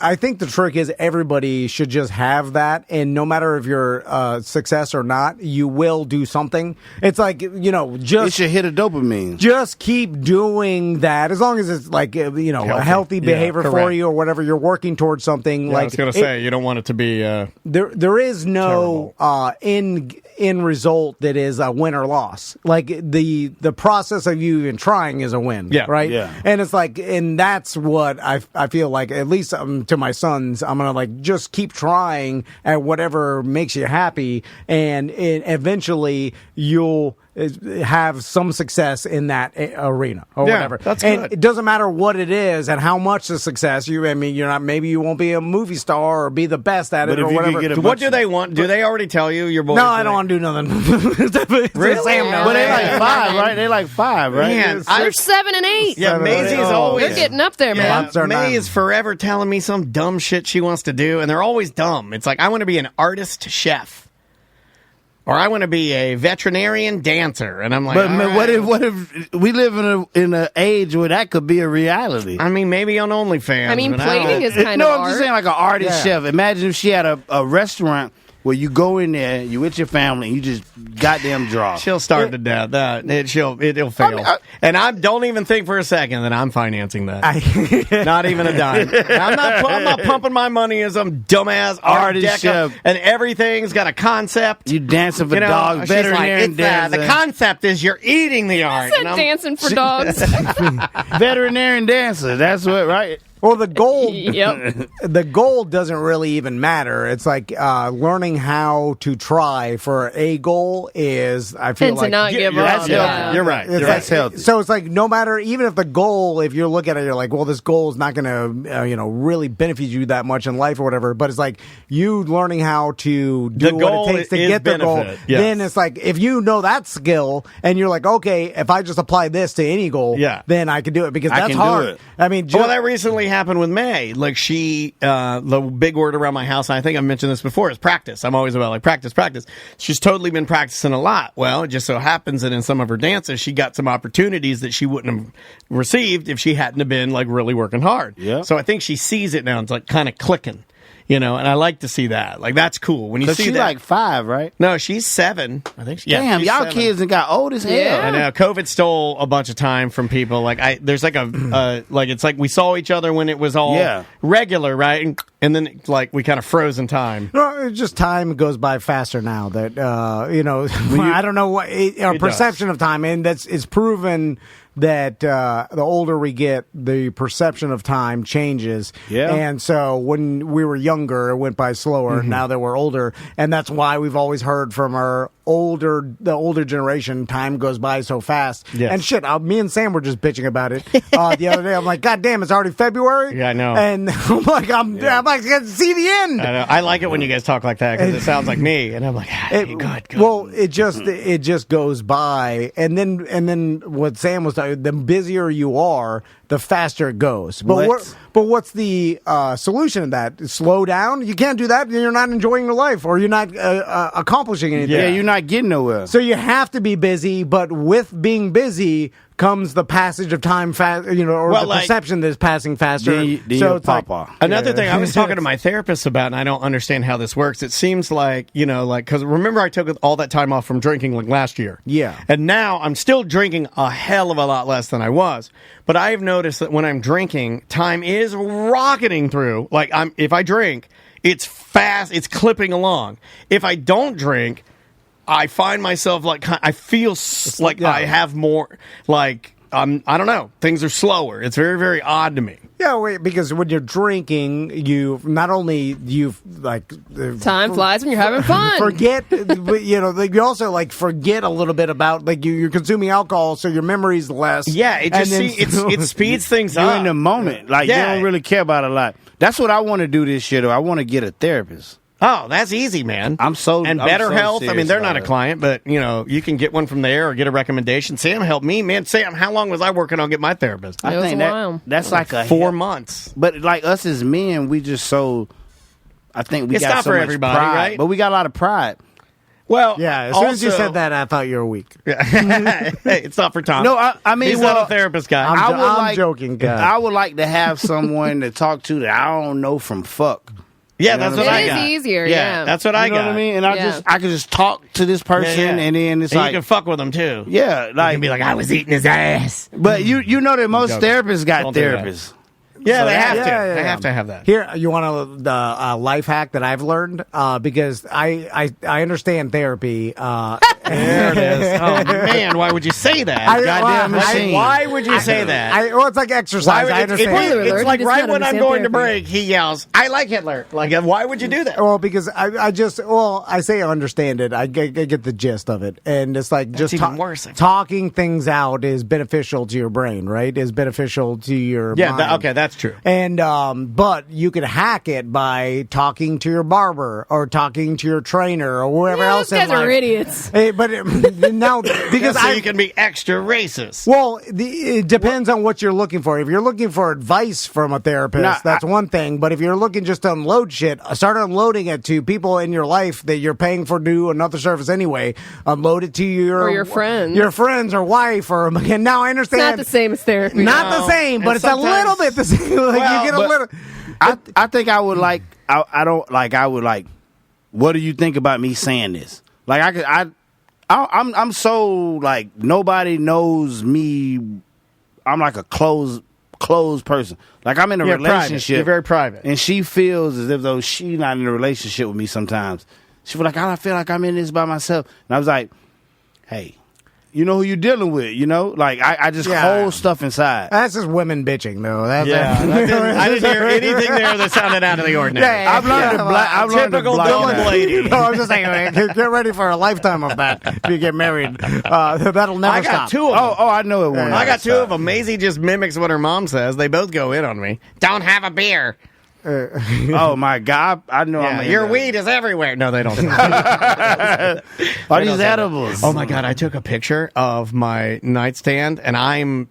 I think the trick is everybody should just have that, and no matter if you're success or not, you will do something. It's like, just... It should hit a dopamine. Just keep doing that, as long as it's like, healthy. A healthy behavior for you or whatever. You're working towards something. I was going to say, you don't want it to be There is no end result that is a win or loss. Like the process of you even trying is a win, right? Yeah. And it's like, and that's what I feel like, at least to my sons, I'm going to like just keep trying at whatever makes you happy, and eventually you'll have some success in that arena or whatever. That's and good. It doesn't matter what it is and how much the success you're not, maybe you won't be a movie star or be the best at it or whatever. What do they want? Do they already tell you your boys? No, I don't want to do nothing. Really? Sam knows. But they like 5, right? They like 5, right? Man, They're 7 and 8. Yeah, Maisie's always... They're getting up there, man. May is forever telling me some dumb shit she wants to do, and they're always dumb. It's like, I want to be an artist chef. Or I want to be a veterinarian dancer, and I'm like, but man, what if we live in an age where that could be a reality? I mean, maybe on OnlyFans. I mean, plating is kind no, of I'm just saying like an artist chef. Imagine if she had a restaurant where you go in there, you with your family, and you just goddamn draw. She'll starve to death. It'll fail. And I don't even think for a second that I'm financing that. Not even a dime. I'm not pumping my money as some dumbass artist chef, and everything's got a concept. You dancing for dogs, veterinarian dancer. The concept is you're eating the art. Said dancing for dogs. Veterinarian dancer. That's what, right? Well, the goal, Yep. the goal doesn't really even matter. It's like learning how to try for a goal is, I feel And like, to not give That's up. healthy. Yeah. You're right. It's Healthy. So it's like no matter, even if the goal, if you look at it, you're like, well, this goal is not going to, really benefit you that much in life or whatever. But it's like you learning how to do what it takes to get the goal. Yes. Then it's like if you know that skill and you're like, okay, if I just apply this to any goal, then I can do it because I that's can hard. do it. I mean, Well, that recently happened with May. Like the big word around my house, and I think I've mentioned this before, is practice. I'm always about like practice. She's totally been practicing a lot. Well, it just so happens that in some of her dances, she got some opportunities that she wouldn't have received if she hadn't have been like really working hard. Yeah. So I think she sees it now. It's like kind of clicking. And I like to see that. Like, that's cool. When you see she's that. like 5, right? No, she's 7. I think. Damn, she's y'all 7. kids and got old as hell. Yeah. I know. COVID stole a bunch of time from people. Like, there's like like it's like we saw each other when it was all regular, right? And then like we kind of froze in time. No, it's just time goes by faster now. That I don't know what our perception of time, and it's proven that the older we get, the perception of time changes. Yeah. And so when we were younger, it went by slower. Now that we're older, and that's why we've always heard from the older generation, time goes by so fast. Yes. And shit, me and Sam were just bitching about it the other day. I'm like, God damn, it's already February. Yeah, I know. And I'm like, I'm like, see the end. I know. I like it when you guys talk like that because it sounds like me, and I'm like, good. Well, it just goes by, and then what Sam was talking, the busier you are, the faster it goes. But what's the solution to that? Slow down? You can't do that. You're not enjoying your life, or you're not accomplishing anything. Yeah, you're not getting nowhere. So you have to be busy, but with being busy comes the passage of time, perception that is passing faster. So it's like, another thing I was talking to my therapist about, and I don't understand how this works. It seems like, because remember I took all that time off from drinking like last year. Yeah. And now I'm still drinking a hell of a lot less than I was. But I've noticed that when I'm drinking, time is rocketing through. Like if I drink, it's fast, it's clipping along. If I don't drink, I find myself like I feel like I have more like I don't know. Things are slower. It's very, very odd to me. Yeah, wait, because when you're drinking, you not only time flies when you're having fun. Forget, you also like forget a little bit about you're consuming alcohol, so your memory's less. Yeah, it speeds things you're up. in the moment, you don't really care about a lot. That's what I want to do this year, though. I want to get a therapist. Oh, that's easy, man. And Better Health. I mean, they're not a it. client, but you can get one from there or get a recommendation. Sam helped me, man. Sam, how long was I working on getting my therapist? I think that's like 4 months. But like us as men, we just I think we it's got not so for much everybody, pride, right? But we got a lot of pride. Well, yeah. As soon as you said that, I thought you were weak. Hey, it's not for Tom. No, I mean, he's not a therapist guy. I'm joking, guy. I would like to have someone to talk to that I don't know from fuck. Yeah, that's what I got. It is easier, yeah. That's what I got. You know what I mean? And I can just talk to this person, and then it's and you can fuck with them too. Yeah, you can be like, I was eating his ass. But you know that most therapists got therapists. Yeah, So they have to. yeah. They have to have that. Here, you want the life hack that I've learned because I understand therapy. There it is. Oh man, why would you say that? Goddamn machine. Why would you say that? Well, it's like exercise. I understand. It's like right when I'm going to break, he yells, "I like Hitler." Like, why would you do that? Well, because I say I understand it. I get the gist of it, and it's like That's just even worse. talking things out is beneficial to your brain, right? Is beneficial to your mind. Okay, that's true. And but you could hack it by talking to your barber or talking to your trainer or wherever else. Those guys are idiots. Hey, but now because you can be extra racist. Well, it depends on what you're looking for. If you're looking for advice from a therapist, that's one thing. But if you're looking just to unload shit, start unloading it to people in your life that you're paying for do another service anyway. Unload it to your friends or wife or. And now I understand it's not the same as therapy. Not the same, but it's a little bit the same. You get a little. I think I would like. I don't like. I would like. What do you think about me saying this? Like I'm so like nobody knows me. I'm like a closed person. Like I'm in a relationship. Private. You're very private, and she feels as if though she's not in a relationship with me. Sometimes she feel like I feel like I'm in this by myself, and I was like, hey. You know who you're dealing with, Like, I just hold stuff inside. That's just women bitching, though. I didn't hear anything there that sounded out of the ordinary. I've learned typical dumb lady. No, I'm just saying, get ready for a lifetime of that if you get married. That'll never stop. I got two of them. Oh, I know it won't. I got two of them. Maisie just mimics what her mom says. They both go in on me. Don't have a beer. Oh my God! I know. Your weed is everywhere. No, they don't. Are these edibles? Oh my God! I took a picture of my nightstand, and I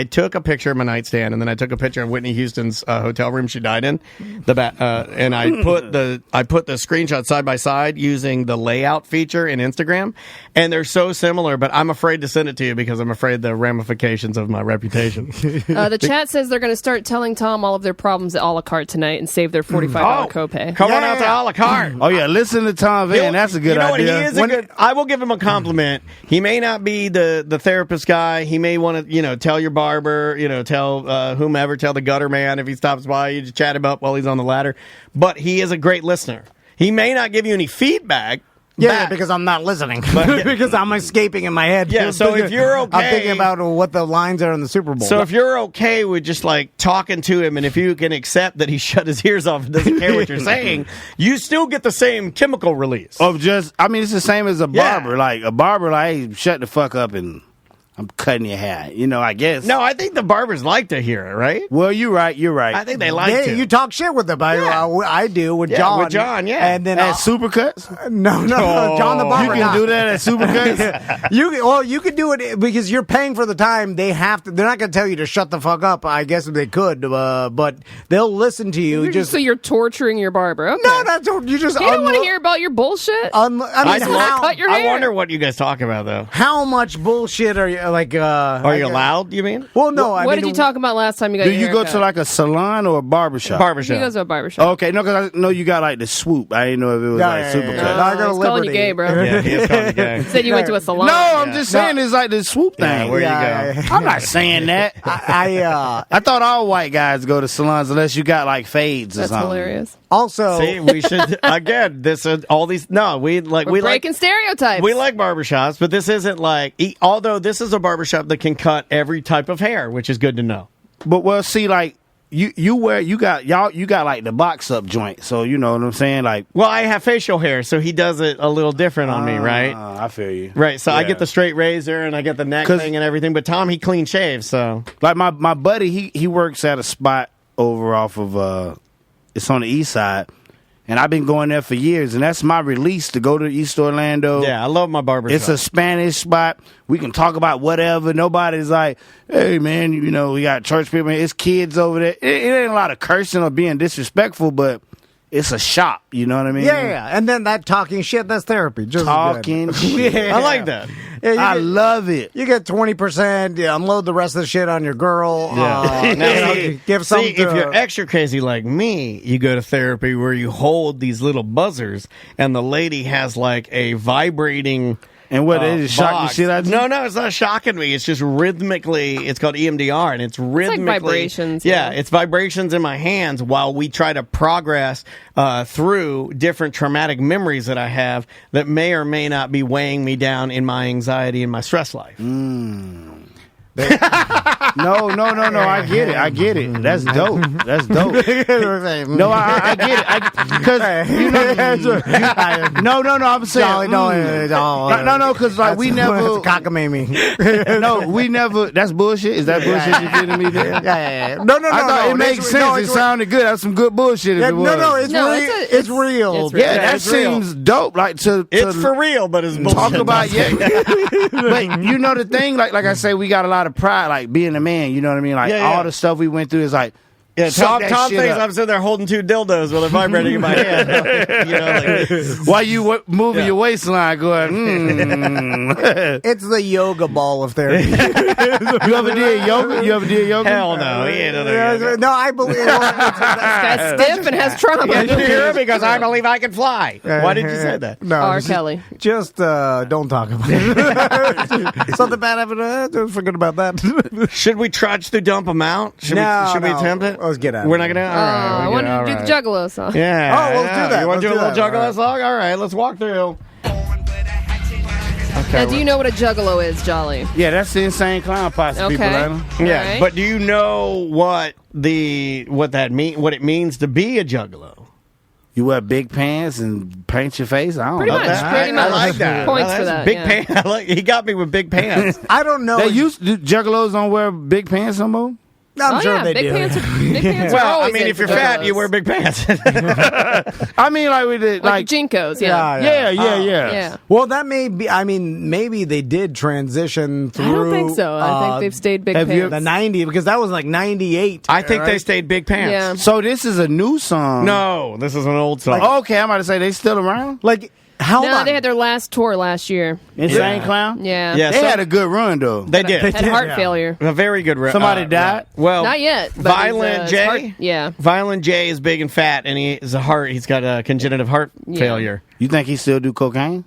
took a picture of my nightstand, and then I took a picture of Whitney Houston's hotel room she died in. And I put the screenshot side by side using the layout feature in Instagram, and they're so similar. But I'm afraid to send it to you because I'm afraid the ramifications of my reputation. The chat says they're going to start telling Tom all of their problems at a la carte tonight and save their $45 copay. Come on out to a la carte. Oh yeah, listen to Tom Van. That's a good idea. I will give him a compliment. He may not be the therapist guy. He may want to, tell your barber, tell whomever, tell the gutter man if he stops by, you just chat him up while he's on the ladder. But he is a great listener. He may not give you any feedback. Yeah, because I'm not listening. Because I'm escaping in my head. Yeah, so if you're okay. I'm thinking about what the lines are in the Super Bowl. So if you're okay with just like talking to him, and if you can accept that he shut his ears off and doesn't care what you're saying, you still get the same chemical release. It's the same as a barber. Like a barber, hey, shut the fuck up and I'm cutting your hair, I guess. No, I think the barbers like to hear it, right? Well, you're right. I think they like to. You talk shit with them. I do with John. With John, yeah. And then at Supercuts? No, John the barber. You can do that at Supercuts? You can do it because you're paying for the time. They have to. They're not going to tell you to shut the fuck up. I guess if they could, but they'll listen to you. So you're torturing your barber. Okay. No, that's you just. You don't want to hear about your bullshit. I wonder what you guys talk about though. How much bullshit are you like? Are you allowed, you mean? Well, no. What did you talk about last time you got your haircut? Do you go to like a salon or a barbershop? Barbershop. He goes to a barbershop. Okay, no, because I know you got like the swoop. I didn't know if it was Supercut. He's calling you gay, bro. Yeah, he is calling you gay. Said you went to a salon. No, I'm just saying it's like the swoop thing. Yeah, where you go. I'm not saying that. I thought all white guys go to salons unless you got like fades or something. That's hilarious. Also, see, we should again. We like breaking stereotypes. We like barbershops, but this isn't like. Although this is a barbershop that can cut every type of hair, which is good to know. But well, see, like you got like the box up joint, so you know what I'm saying. Like, well, I have facial hair, so he does it a little different on me, right? I feel you. Right, so I get the straight razor and I get the neck thing and everything. But Tom, he clean shaves, so like my buddy, he works at a spot over off of it's on the east side. And I've been going there for years, and that's my release to go to East Orlando. Yeah, I love my barbershop. It's a Spanish spot. We can talk about whatever. Nobody's like, hey, man, you know, we got church people. It's kids over there. It ain't a lot of cursing or being disrespectful, but it's a shop. You know what I mean? Yeah. And then that talking shit, that's therapy. Just talking shit. Yeah. I like that. Yeah, I love it. You get 20%. You unload the rest of the shit on your girl. Yeah. Give some. See, if you're extra crazy like me, you go to therapy where you hold these little buzzers, and the lady has like a vibrating. And what is it? Shocking shit out of you? No, it's not shocking me. It's just rhythmically. It's called EMDR, and it's rhythmically. It's like vibrations. Yeah, it's vibrations in my hands while we try to progress through different traumatic memories that I have that may or may not be weighing me down in my anxiety and my stress life. No. I get it. That's dope. No, I get it. Because you know, no. I'm saying no. Because like we never cockamamie. No, we never. That's bullshit. Is that bullshit you're feeding me there? Yeah. No. I thought it makes sense. No, it sounded good. That's some good bullshit. If it was. It's real. Yeah, that seems dope. Like it's for real, but it's bullshit. Talk about But you know the thing, like I say, we got a lot of pride, like being a man. You know what I mean? Like all the stuff we went through is like. Yeah, Tom thinks I'm sitting there holding two dildos while they're vibrating in my hand. You know, like, while you moving your waistline, going. It's the yoga ball of therapy. You ever did yoga? Hell no. He ain't done yoga. No, I believe that's stiff and has trauma. Yeah, you hear? Because I believe I can fly. Why did you say that? No, R. Kelly. Just don't talk about it. Something bad happened. Don't forget about that. Should we trudge through Dump 'Em Out? Should we attempt it? Let's get out. We're not gonna. All right, I wanted to do the Juggalo song. Yeah. Oh, let's do that. You want to do a little Juggalo right. song? All right, let's walk through. Now, do you know what a Juggalo is, Jolly? Yeah, that's the insane clown posse people. Yeah, right. but do you know what it means to be a Juggalo? You wear big pants and paint your face? I don't Pretty know. much. I like that. Points for that. Big pants. He got me with big pants. I don't know. Juggalos don't wear big pants no more? I'm sure they big do. Pants are Well, I always mean, in if for you're fat, Juggalos. you wear big pants. I mean, like we did, like Jinkos, yeah. Well, that may be. I mean, maybe they did transition through. I don't think so. I think they've stayed big pants. The 90s, because that was like 98. I think they stayed big pants. Yeah. So this is a new song. No, this is an old song. Okay, I'm about to say they still around. Like how? No, they had their last tour last year. Insane Clown. Yeah. Yeah, They had a good run though. They did. Had heart failure. A very good run. Somebody died? Well, Not yet. But Violent his J. heart- yeah. Violent J is big and fat, and he's got a congenital heart failure. You think he still do cocaine?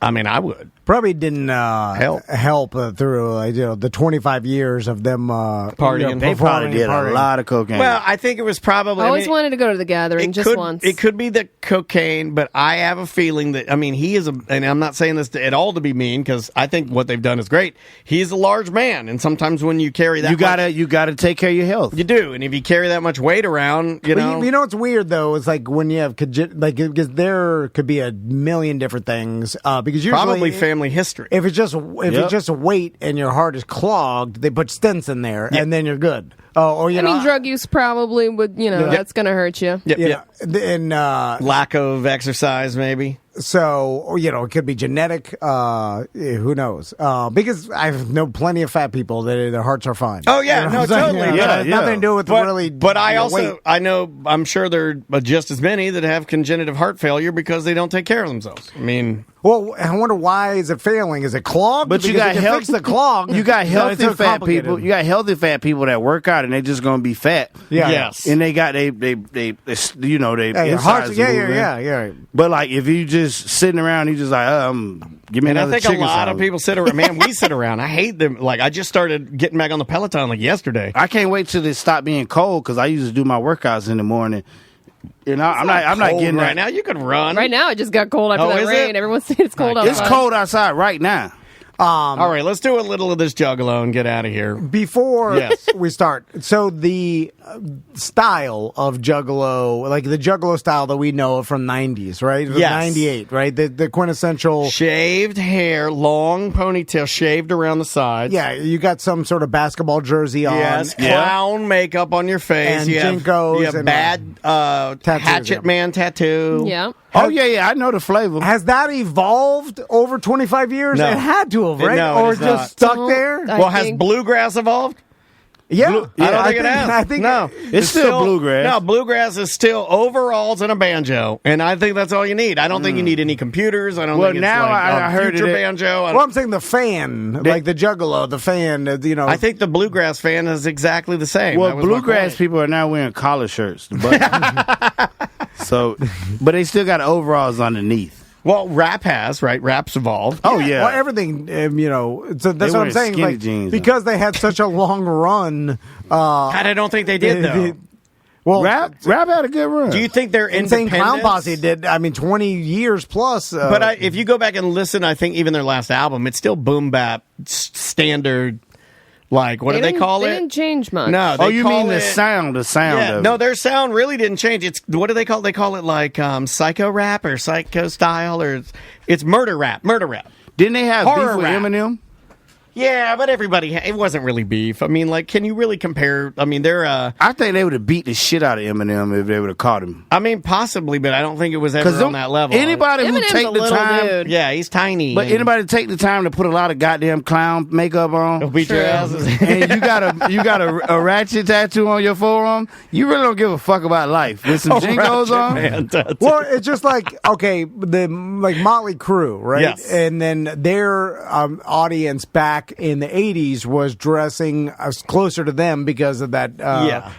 I mean, I would. Probably didn't help through the 25 years of them Partying. They probably did a lot of cocaine. Well, I think it was probably. I always wanted to go to the gathering just once. It could be the cocaine, but I have a feeling that he is and I'm not saying this at all to be mean because I think what they've done is great. He's a large man, and sometimes when you carry that, you gotta take care of your health. You do, and if you carry that much weight around, you know. You know what's weird though? It's like when you have because there could be a million different things because usually probably family history. If it's just weight and your heart is clogged, they put stents in there and then you're good. Or I mean, drug use probably would, that's going to hurt you. And lack of exercise, maybe. So, it could be genetic. Who knows? Because I know plenty of fat people that their hearts are fine. Oh, yeah. No, totally. Nothing to do with really. But I also, weight. I'm sure there are just as many that have congenital heart failure because they don't take care of themselves. I mean. Well, I wonder why is it failing? Is it clogged? But you got fix the clog. You got healthy fat people. You got healthy fat people that work out and they just gonna be fat. Yeah. Yes. And they got they insides moving. Yeah. But like if you just sitting around, you just like give me another. I think a lot of people sit around. Man, we sit around. I hate them. Like I just started getting back on the Peloton like yesterday. I can't wait till it stop being cold because I used to do my workouts in the morning. I'm not getting right now. You can run right now. It just got cold after that rain. Everyone's saying it's cold outside. It's cold outside right now. All right, let's do a little of this Juggalo and get out of here. Before we start, so the style of Juggalo, like the Juggalo style that we know from 90s, right? Yes. 98, right? The quintessential... Shaved hair, long ponytail, shaved around the sides. Yeah, you got some sort of basketball jersey on. Yes, clown makeup on your face. And you Jinkos. You have and bad Hatchet Man tattoo. Yeah. Oh, yeah, I know the flavor. Has that evolved over 25 years? No. It had to have, right? No, it or has just not. stuck there? Well, has bluegrass evolved? Yeah. I don't think it has. I think no. It's still bluegrass. No, bluegrass is still overalls and a banjo, and I think that's all you need. I don't think you need any computers. I don't think it's now like I heard future it. banjo. Well, I'm saying the fan, like the Juggalo, the fan, I think the bluegrass fan is exactly the same. Well, That was my bluegrass point. people are now wearing collar shirts. But they still got overalls underneath. Well, rap has, right? Rap's evolved. Oh, yeah. Well, everything, so that's what I'm wear saying. skinny Like, jeans. because they had such a long run. I don't think they did, though. Well, Rap had a good run. Do you think they're Insane Clown independent? Posse did, 20 years plus. But if you go back and listen, I think even their last album, it's still boom bap standard. Like, what do they call They it? didn't change much. No, they you call mean the it- sound Yeah, of no, it. their sound really didn't change. It's what do they call it? They call it like psycho rap or psycho style, or it's murder rap. Murder rap. Didn't they have Horror beef with rap. Eminem? Yeah, but it wasn't really beef. I mean, like, can you really compare? I mean, they're I think they would have beat the shit out of Eminem if they would have caught him. I mean, possibly, but I don't think it was ever on that level. Anybody who Eminem's take a the little time, dude. Yeah, he's tiny. but anybody take the time to put a lot of goddamn clown makeup on, beat your asses. and you got a ratchet tattoo on your forearm, you really don't give a fuck about life. With some Jinkos on, Man, tattoo. well, it's just like, okay, the Motley Crue, right? Yes. And then their audience back in the 80s was dressing closer to them because of that, the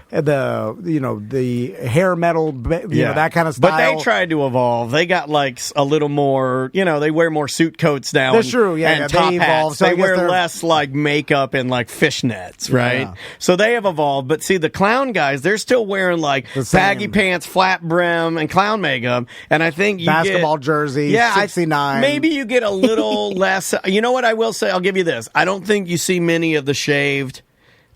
hair metal, that kind of style. But they tried to evolve. They got like a little more, they wear more suit coats now. That's true, yeah, and yeah, top they hats. evolved, so I They guess wear they're- less like makeup and like fishnets, right? Yeah. So they have evolved. But see, the clown guys, they're still wearing like The same. baggy pants, flat brim, and clown makeup. And I think you Basketball get, jersey, yeah, 69. Maybe you get a little less. You know what I will say? I'll give you this. I don't think you see many of the shaved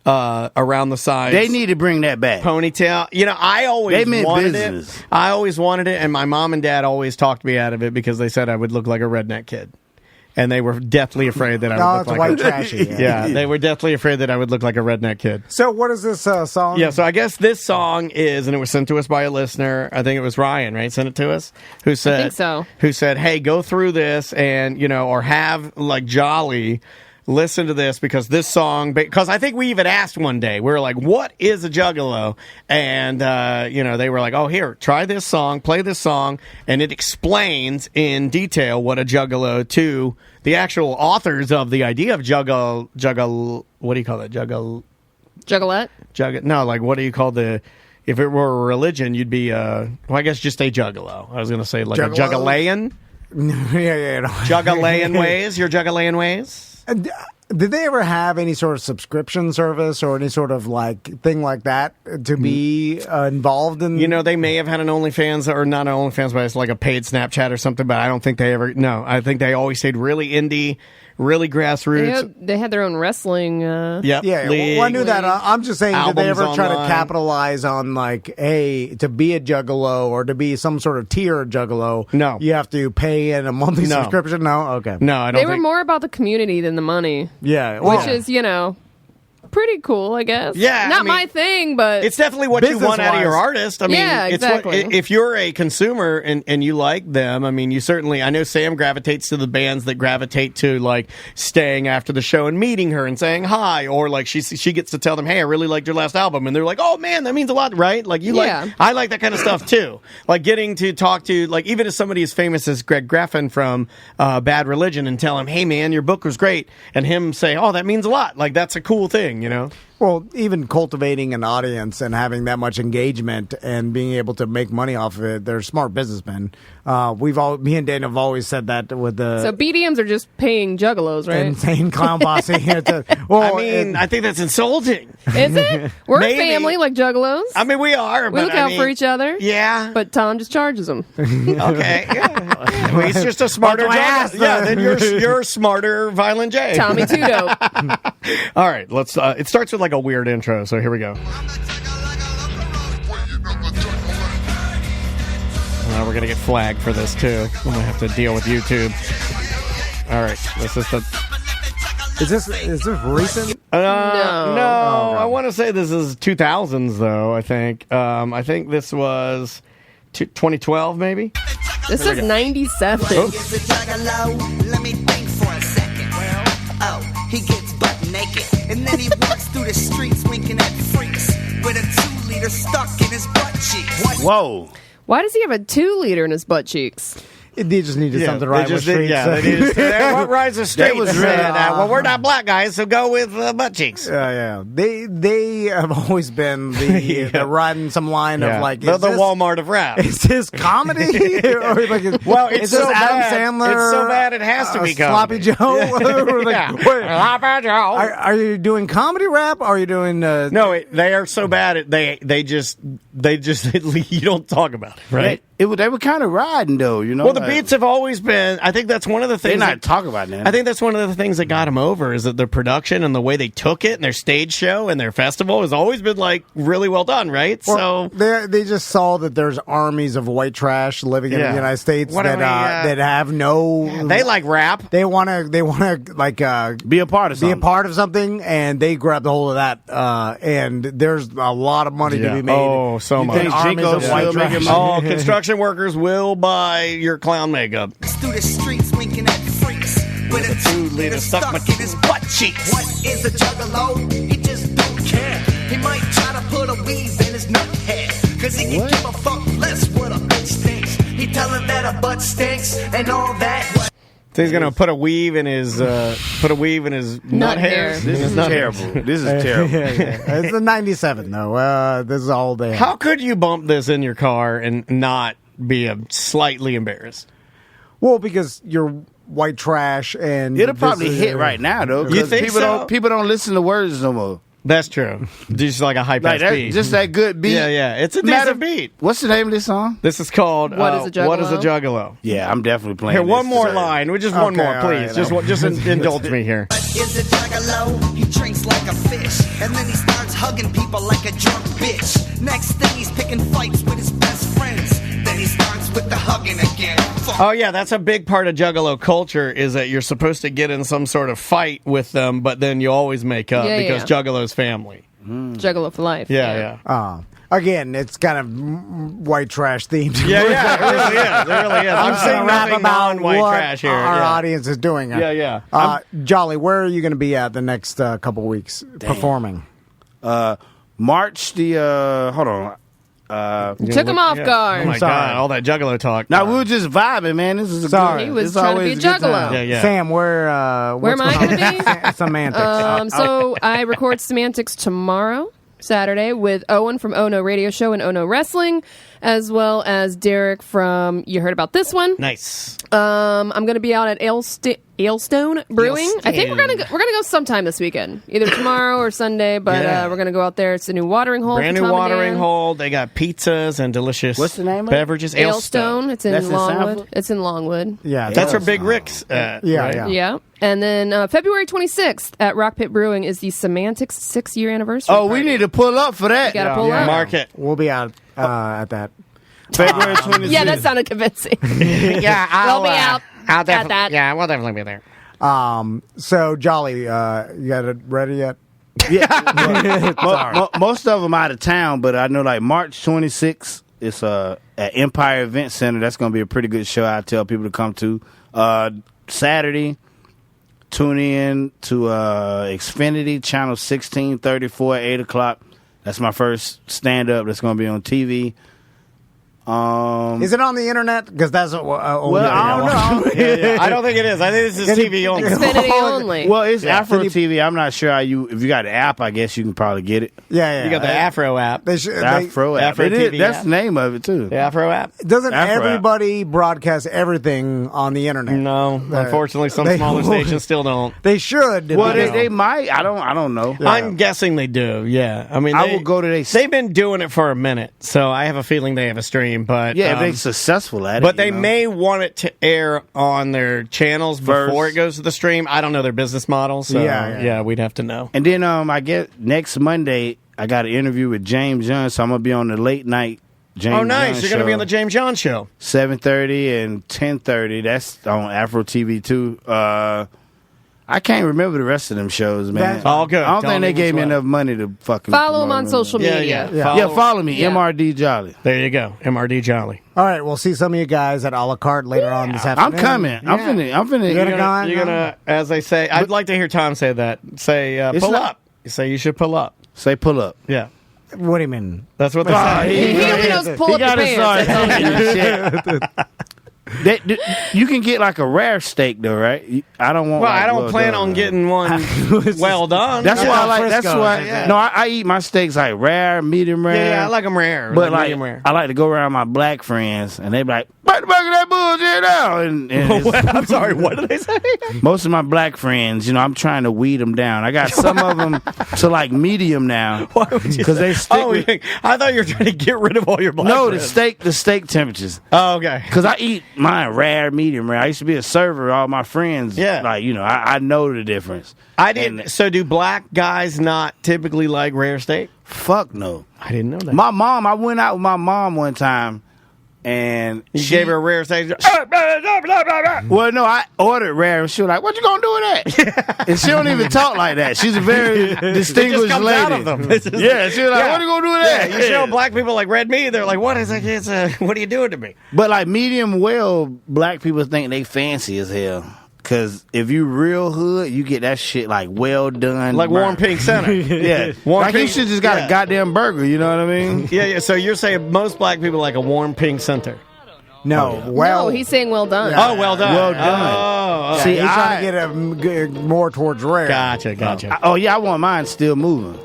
around the sides. they need to bring that back. Ponytail. I always They meant wanted business. it. I always wanted it, and my mom and dad always talked me out of it because they said I would look like a redneck kid. And they were deathly afraid that I would it's look white like trashy. yeah, they were deathly afraid that I would look like a redneck kid. So what is this song? Yeah, so I guess this song is, and it was sent to us by a listener. I think it was Ryan, right? Sent it to us. Who said, think so. Who said, hey, go through this and, or have like Jolly listen to this because this song, because I think we even asked one day, we were like, what is a Juggalo? And, they were like, oh, here, try this song, play this song, and it explains in detail what a Juggalo to the actual authors of the idea of juggle, what do you call that? Juggalette? No, like what do you call if it were a religion, you'd be, I guess just a Juggalo. I was going to say like Juggalo? a Juggalayan. yeah. Juggalayan ways, your Juggalayan ways. Did they ever have any sort of subscription service or any sort of thing like that to be involved in? They may have had an OnlyFans or not an OnlyFans, but it's like a paid Snapchat or something. But I don't think they ever. No, I think they always stayed really indie, really grassroots. They had their own wrestling. Yep. Yeah, league. well, I knew that. I'm just saying, did they Albums ever try to online. capitalize on to be a Juggalo or to be some sort of tier Juggalo? No. You have to pay in a monthly No. subscription? No? Okay. No, I don't They were think. more about the community than the money, Yeah. which is, pretty cool, I guess. Yeah, Not I mean, my thing, but It's definitely what you want out of your artist. I mean, Yeah, it's exactly. if you're a consumer and you like them, I mean, you certainly, I know Sam gravitates to the bands that gravitate to like staying after the show and meeting her and saying hi, or like she gets to tell them, hey, I really liked your last album. And they're like, oh man, that means a lot, right? Like I like that kind of stuff too. Like getting to talk to, like even if somebody as famous as Greg Graffin from Bad Religion and tell him, hey man, your book was great. And him say, oh, that means a lot. Like that's a cool thing, Well, even cultivating an audience and having that much engagement and being able to make money off of it, they're smart businessmen. Me and Dana have always said that with the So BDMs are just paying juggalos, right? insane clown posse. I think that's insulting. Is it? We're Maybe. a family like juggalos. I mean, we are. We but look out for each other. Yeah. But Tom just charges them. Okay. Yeah. Well, he's just a smarter Juggalo. Yeah. Then you're a smarter Violent J. Tommy Two Dope. All right. Let's. It starts with like a weird intro. So here we go. We're gonna get flagged for this too. I'm gonna have to deal with YouTube. All right. This is the. Is this recent? No. Oh, I want to say this is 2000s though. I think. I think this was 2012 maybe. This is 97. Is a juggalo? Let me think for a second. Oh, he gets butt naked, and then he walks through the streets winking at freaks with a 2-liter stuck in his butt cheek. Whoa. Why does he have a 2-liter in his butt cheeks? They just needed something to ride with streets. They needed what rides the streets? was Said, well, we're not black guys, so go with butt cheeks. Yeah. They have always been the riding some line of like the Walmart of rap. Is this comedy? Or like, well, it's is so this Adam bad. Sandler? It's so bad it has to be Sloppy comedy. Joe. Yeah. Sloppy Joe. Are you doing comedy rap? Or are you doing? No, they are so bad. They just you don't talk about it, right? They were kind of riding though, you know. Well, the beats have always been. I think that's one of the things. They're not talking about that. I think that's one of the things that got them over is that their production and the way they took it and their stage show and their festival has always been like really well done, right? Well, so they just saw that there's armies of white trash living in the United States that have no. They like rap. They want to like be a part of something. Be a part of something, and they grabbed a hold of that. And there's a lot of money to be made. Oh, so much. Armies of white trash. Oh, construction workers will buy your clown makeup. Through the streets winking at freaks with a 2-liter stuck in his butt cheeks. What is a juggalo? He just don't care. He might try to put a weave in his nut head, cause he can give a fuck less what a bitch thinks. He tell him that a butt stinks and all that. So he's gonna put a weave in his nut hairs. This is terrible. This is terrible. It's the 97 though. This is all day. How could you bump this in your car and not be slightly embarrassed? Well, because you're white trash, and it'll probably hit right now though. You think people don't listen to words no more. That's true. Just like a high pass beat. Just that good beat. Yeah. It's a decent beat. What's the name of this song? This is called What is a Juggalo? What is a Juggalo? Yeah, I'm definitely playing. Here, one this. more line. Just one more, please. Right, just indulge me here. What is a juggalo? He drinks like a fish, and then he starts hugging people like a drunk bitch. Next thing he's picking fights with his best friends. Then he starts with the hugging again. Oh yeah, that's a big part of Juggalo culture is that you're supposed to get in some sort of fight with them, but then you always make up because Juggalo's family. Juggalo for life. Yeah. Again, it's kind of white trash themed. Yeah, it really is. It really is. I'm saying nothing about white trash here. Our audience is doing. Yeah. Jolly, where are you going to be at the next couple weeks performing? March the hold on. Took him off guard. Oh my God! All that Juggalo talk. Now we were just vibing, man. This is He was trying to be a Juggalo. Yeah. Sam, where am I going to be? Semantics. So I record Semantics tomorrow, Saturday, with Owen from Ono Radio Show and Ono Wrestling, as well as Derek from You Heard About This One. Nice. I'm going to be out at Ailstone Brewing. I think we're gonna go sometime this weekend, either tomorrow or Sunday. But we're gonna go out there. It's a new watering hole. Brand new watering hole. They got pizzas and delicious. What's the name of it? Beverages. Ailstone. It's in That's in Longwood. Sanford? It's in Longwood. Yeah, That's where Big Rick's. Yeah. And then February 26th at Rock Pit Brewing is the Semantics 6-year anniversary. Oh, party. we need to pull up for that. You gotta pull up. Mark it. We'll be out at that. February 26th. Yeah, that sounded convincing. I'll We'll be out I'll at that. Yeah, we'll definitely be there. So Jolly, you got it ready yet? Yeah. Most of them out of town, but I know like March 26th it's at Empire Event Center. That's going to be a pretty good show. I tell people to come to. Saturday, tune in to Xfinity Channel 1634 at 8 o'clock. That's my first stand-up that's going to be on TV. Is it on the internet? Because that's well, I don't know. I don't think it is. I think this is TV only. Xfinity only. Well, it's Afro TV. I'm not sure if you got the app, I guess you can probably get it. Yeah. You got the Afro app. Afro app. Afro TV That's app. the name of it, too. The Afro app. Doesn't Afro everybody broadcast everything on the internet? No, unfortunately, some smaller stations still don't. They should. Well, they might. I don't know. Yeah. I'm guessing they do. Yeah, I mean, I will go to they've been doing it for a minute, so I have a feeling they have a stream. But if they're successful at it, but they may want it to air on their channels before it goes to the stream. I don't know their business model, so yeah, we'd have to know. And then I guess next Monday I got an interview with James Young, so I'm gonna be on the late night. James nice! Young You're going to be on the James John show, 7:30 and 10:30. That's on Afro TV too. I can't remember the rest of them shows, man. That's all good. I don't think they gave me enough money to fucking follow them on social media. Yeah, follow me, MRD Jolly. There you go, MRD Jolly. All right, we'll see some of you guys at a la carte later on this afternoon. I'm coming. I'm finna. You're gonna, as they say, I'd like to hear Tom say that. Say pull up. You say you should pull up. Say pull up. Yeah. What do you mean? That's what they say. He only knows pull up the pants. You can get like a rare steak though, right? I don't want. Well, I don't plan on getting one well done. That's why I like. That's why. Yeah. No, I eat my steaks like rare, medium rare. Yeah, I like them rare. But like, medium rare. I like to go around my black friends, and they be like, "What the fuck is that bullshit now?" And I'm sorry. What did they say? Most of my black friends, I'm trying to weed them down. I got some of them to like medium now because they stick. I thought you were trying to get rid of all your black. No, friends. the steak temperatures. Oh, okay. Because I eat mine rare, medium rare. I used to be a server. All my friends, I know the difference. I didn't. So do black guys not typically like rare steak? Fuck no. I didn't know that. My mom. I went out with my mom one time. And she gave her a rare steak. Well, no, I ordered rare. And she was like, "What you gonna do with that?" And she don't even talk like that. She's a very distinguished lady. Out of them. Yeah, she was like, "What are you gonna do with that?" You show black people like red meat, they're like, "What is it? What are you doing to me?" But like medium well, black people think they fancy as hell. Because if you real hood, you get that shit like well done. Like Warm Pink Center. Yeah. Warm like Pink, you should just got a goddamn burger, you know what I mean? Yeah. So you're saying most black people like a Warm Pink Center? No. No, he's saying well done. Oh, well done. Well done. Oh, okay. See, he's trying to get it more towards rare. Gotcha. Oh, yeah, I want mine still moving.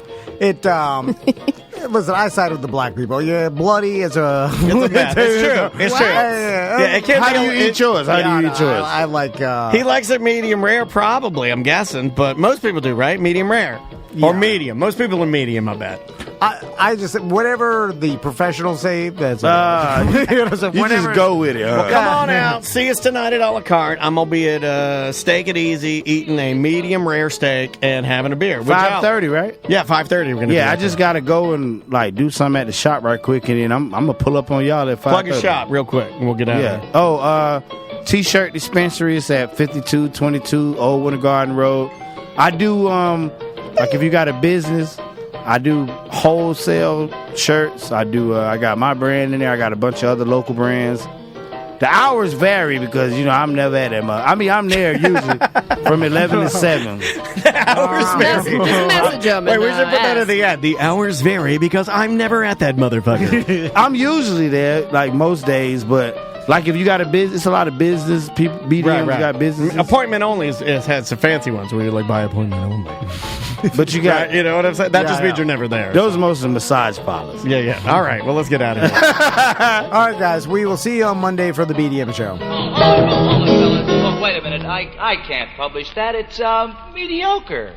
Listen, I side with the black people. Yeah, bloody is a... It's a mess. It's true. It's true. Yeah, it can't How do you eat yours? How do you eat yours? I like... He likes it medium rare, probably, I'm guessing. But most people do, right? Medium rare. Or medium. Most people are medium, I bet. I just... Whatever the professionals say, that's... you just go with it. Well, come on out. See us tonight at a la carte. I'm going to be at Steak It Easy, eating a medium rare steak and having a beer. 5:30, right? Yeah, 5:30 we're going to be I just got to go and like do something at the shop right quick, and then I'm going to pull up on y'all at 5:30. Plug your shop real quick, and we'll get out of here. Oh, T-shirt dispensary is at 5222 Old Winter Garden Road. I do, like if you got a business, I do wholesale shirts. I got my brand in there. I got a bunch of other local brands. The hours vary because, I'm never at that much. I mean, I'm there usually from 11 to 7. The hours vary. Just message him. Wait, we should put that at the end. The hours vary because I'm never at that motherfucker. I'm usually there, like most days, but like if you got a business, it's a lot of business people. BDMs got business. Appointment only has some fancy ones where you like buy appointment only. But you got, you know what I'm saying? That just means you're never there. Those are mostly massage parlors. Yeah. All right, well, let's get out of here. All right, guys, we will see you on Monday for the BDM show. Look, wait a minute. I can't publish that. It's mediocre.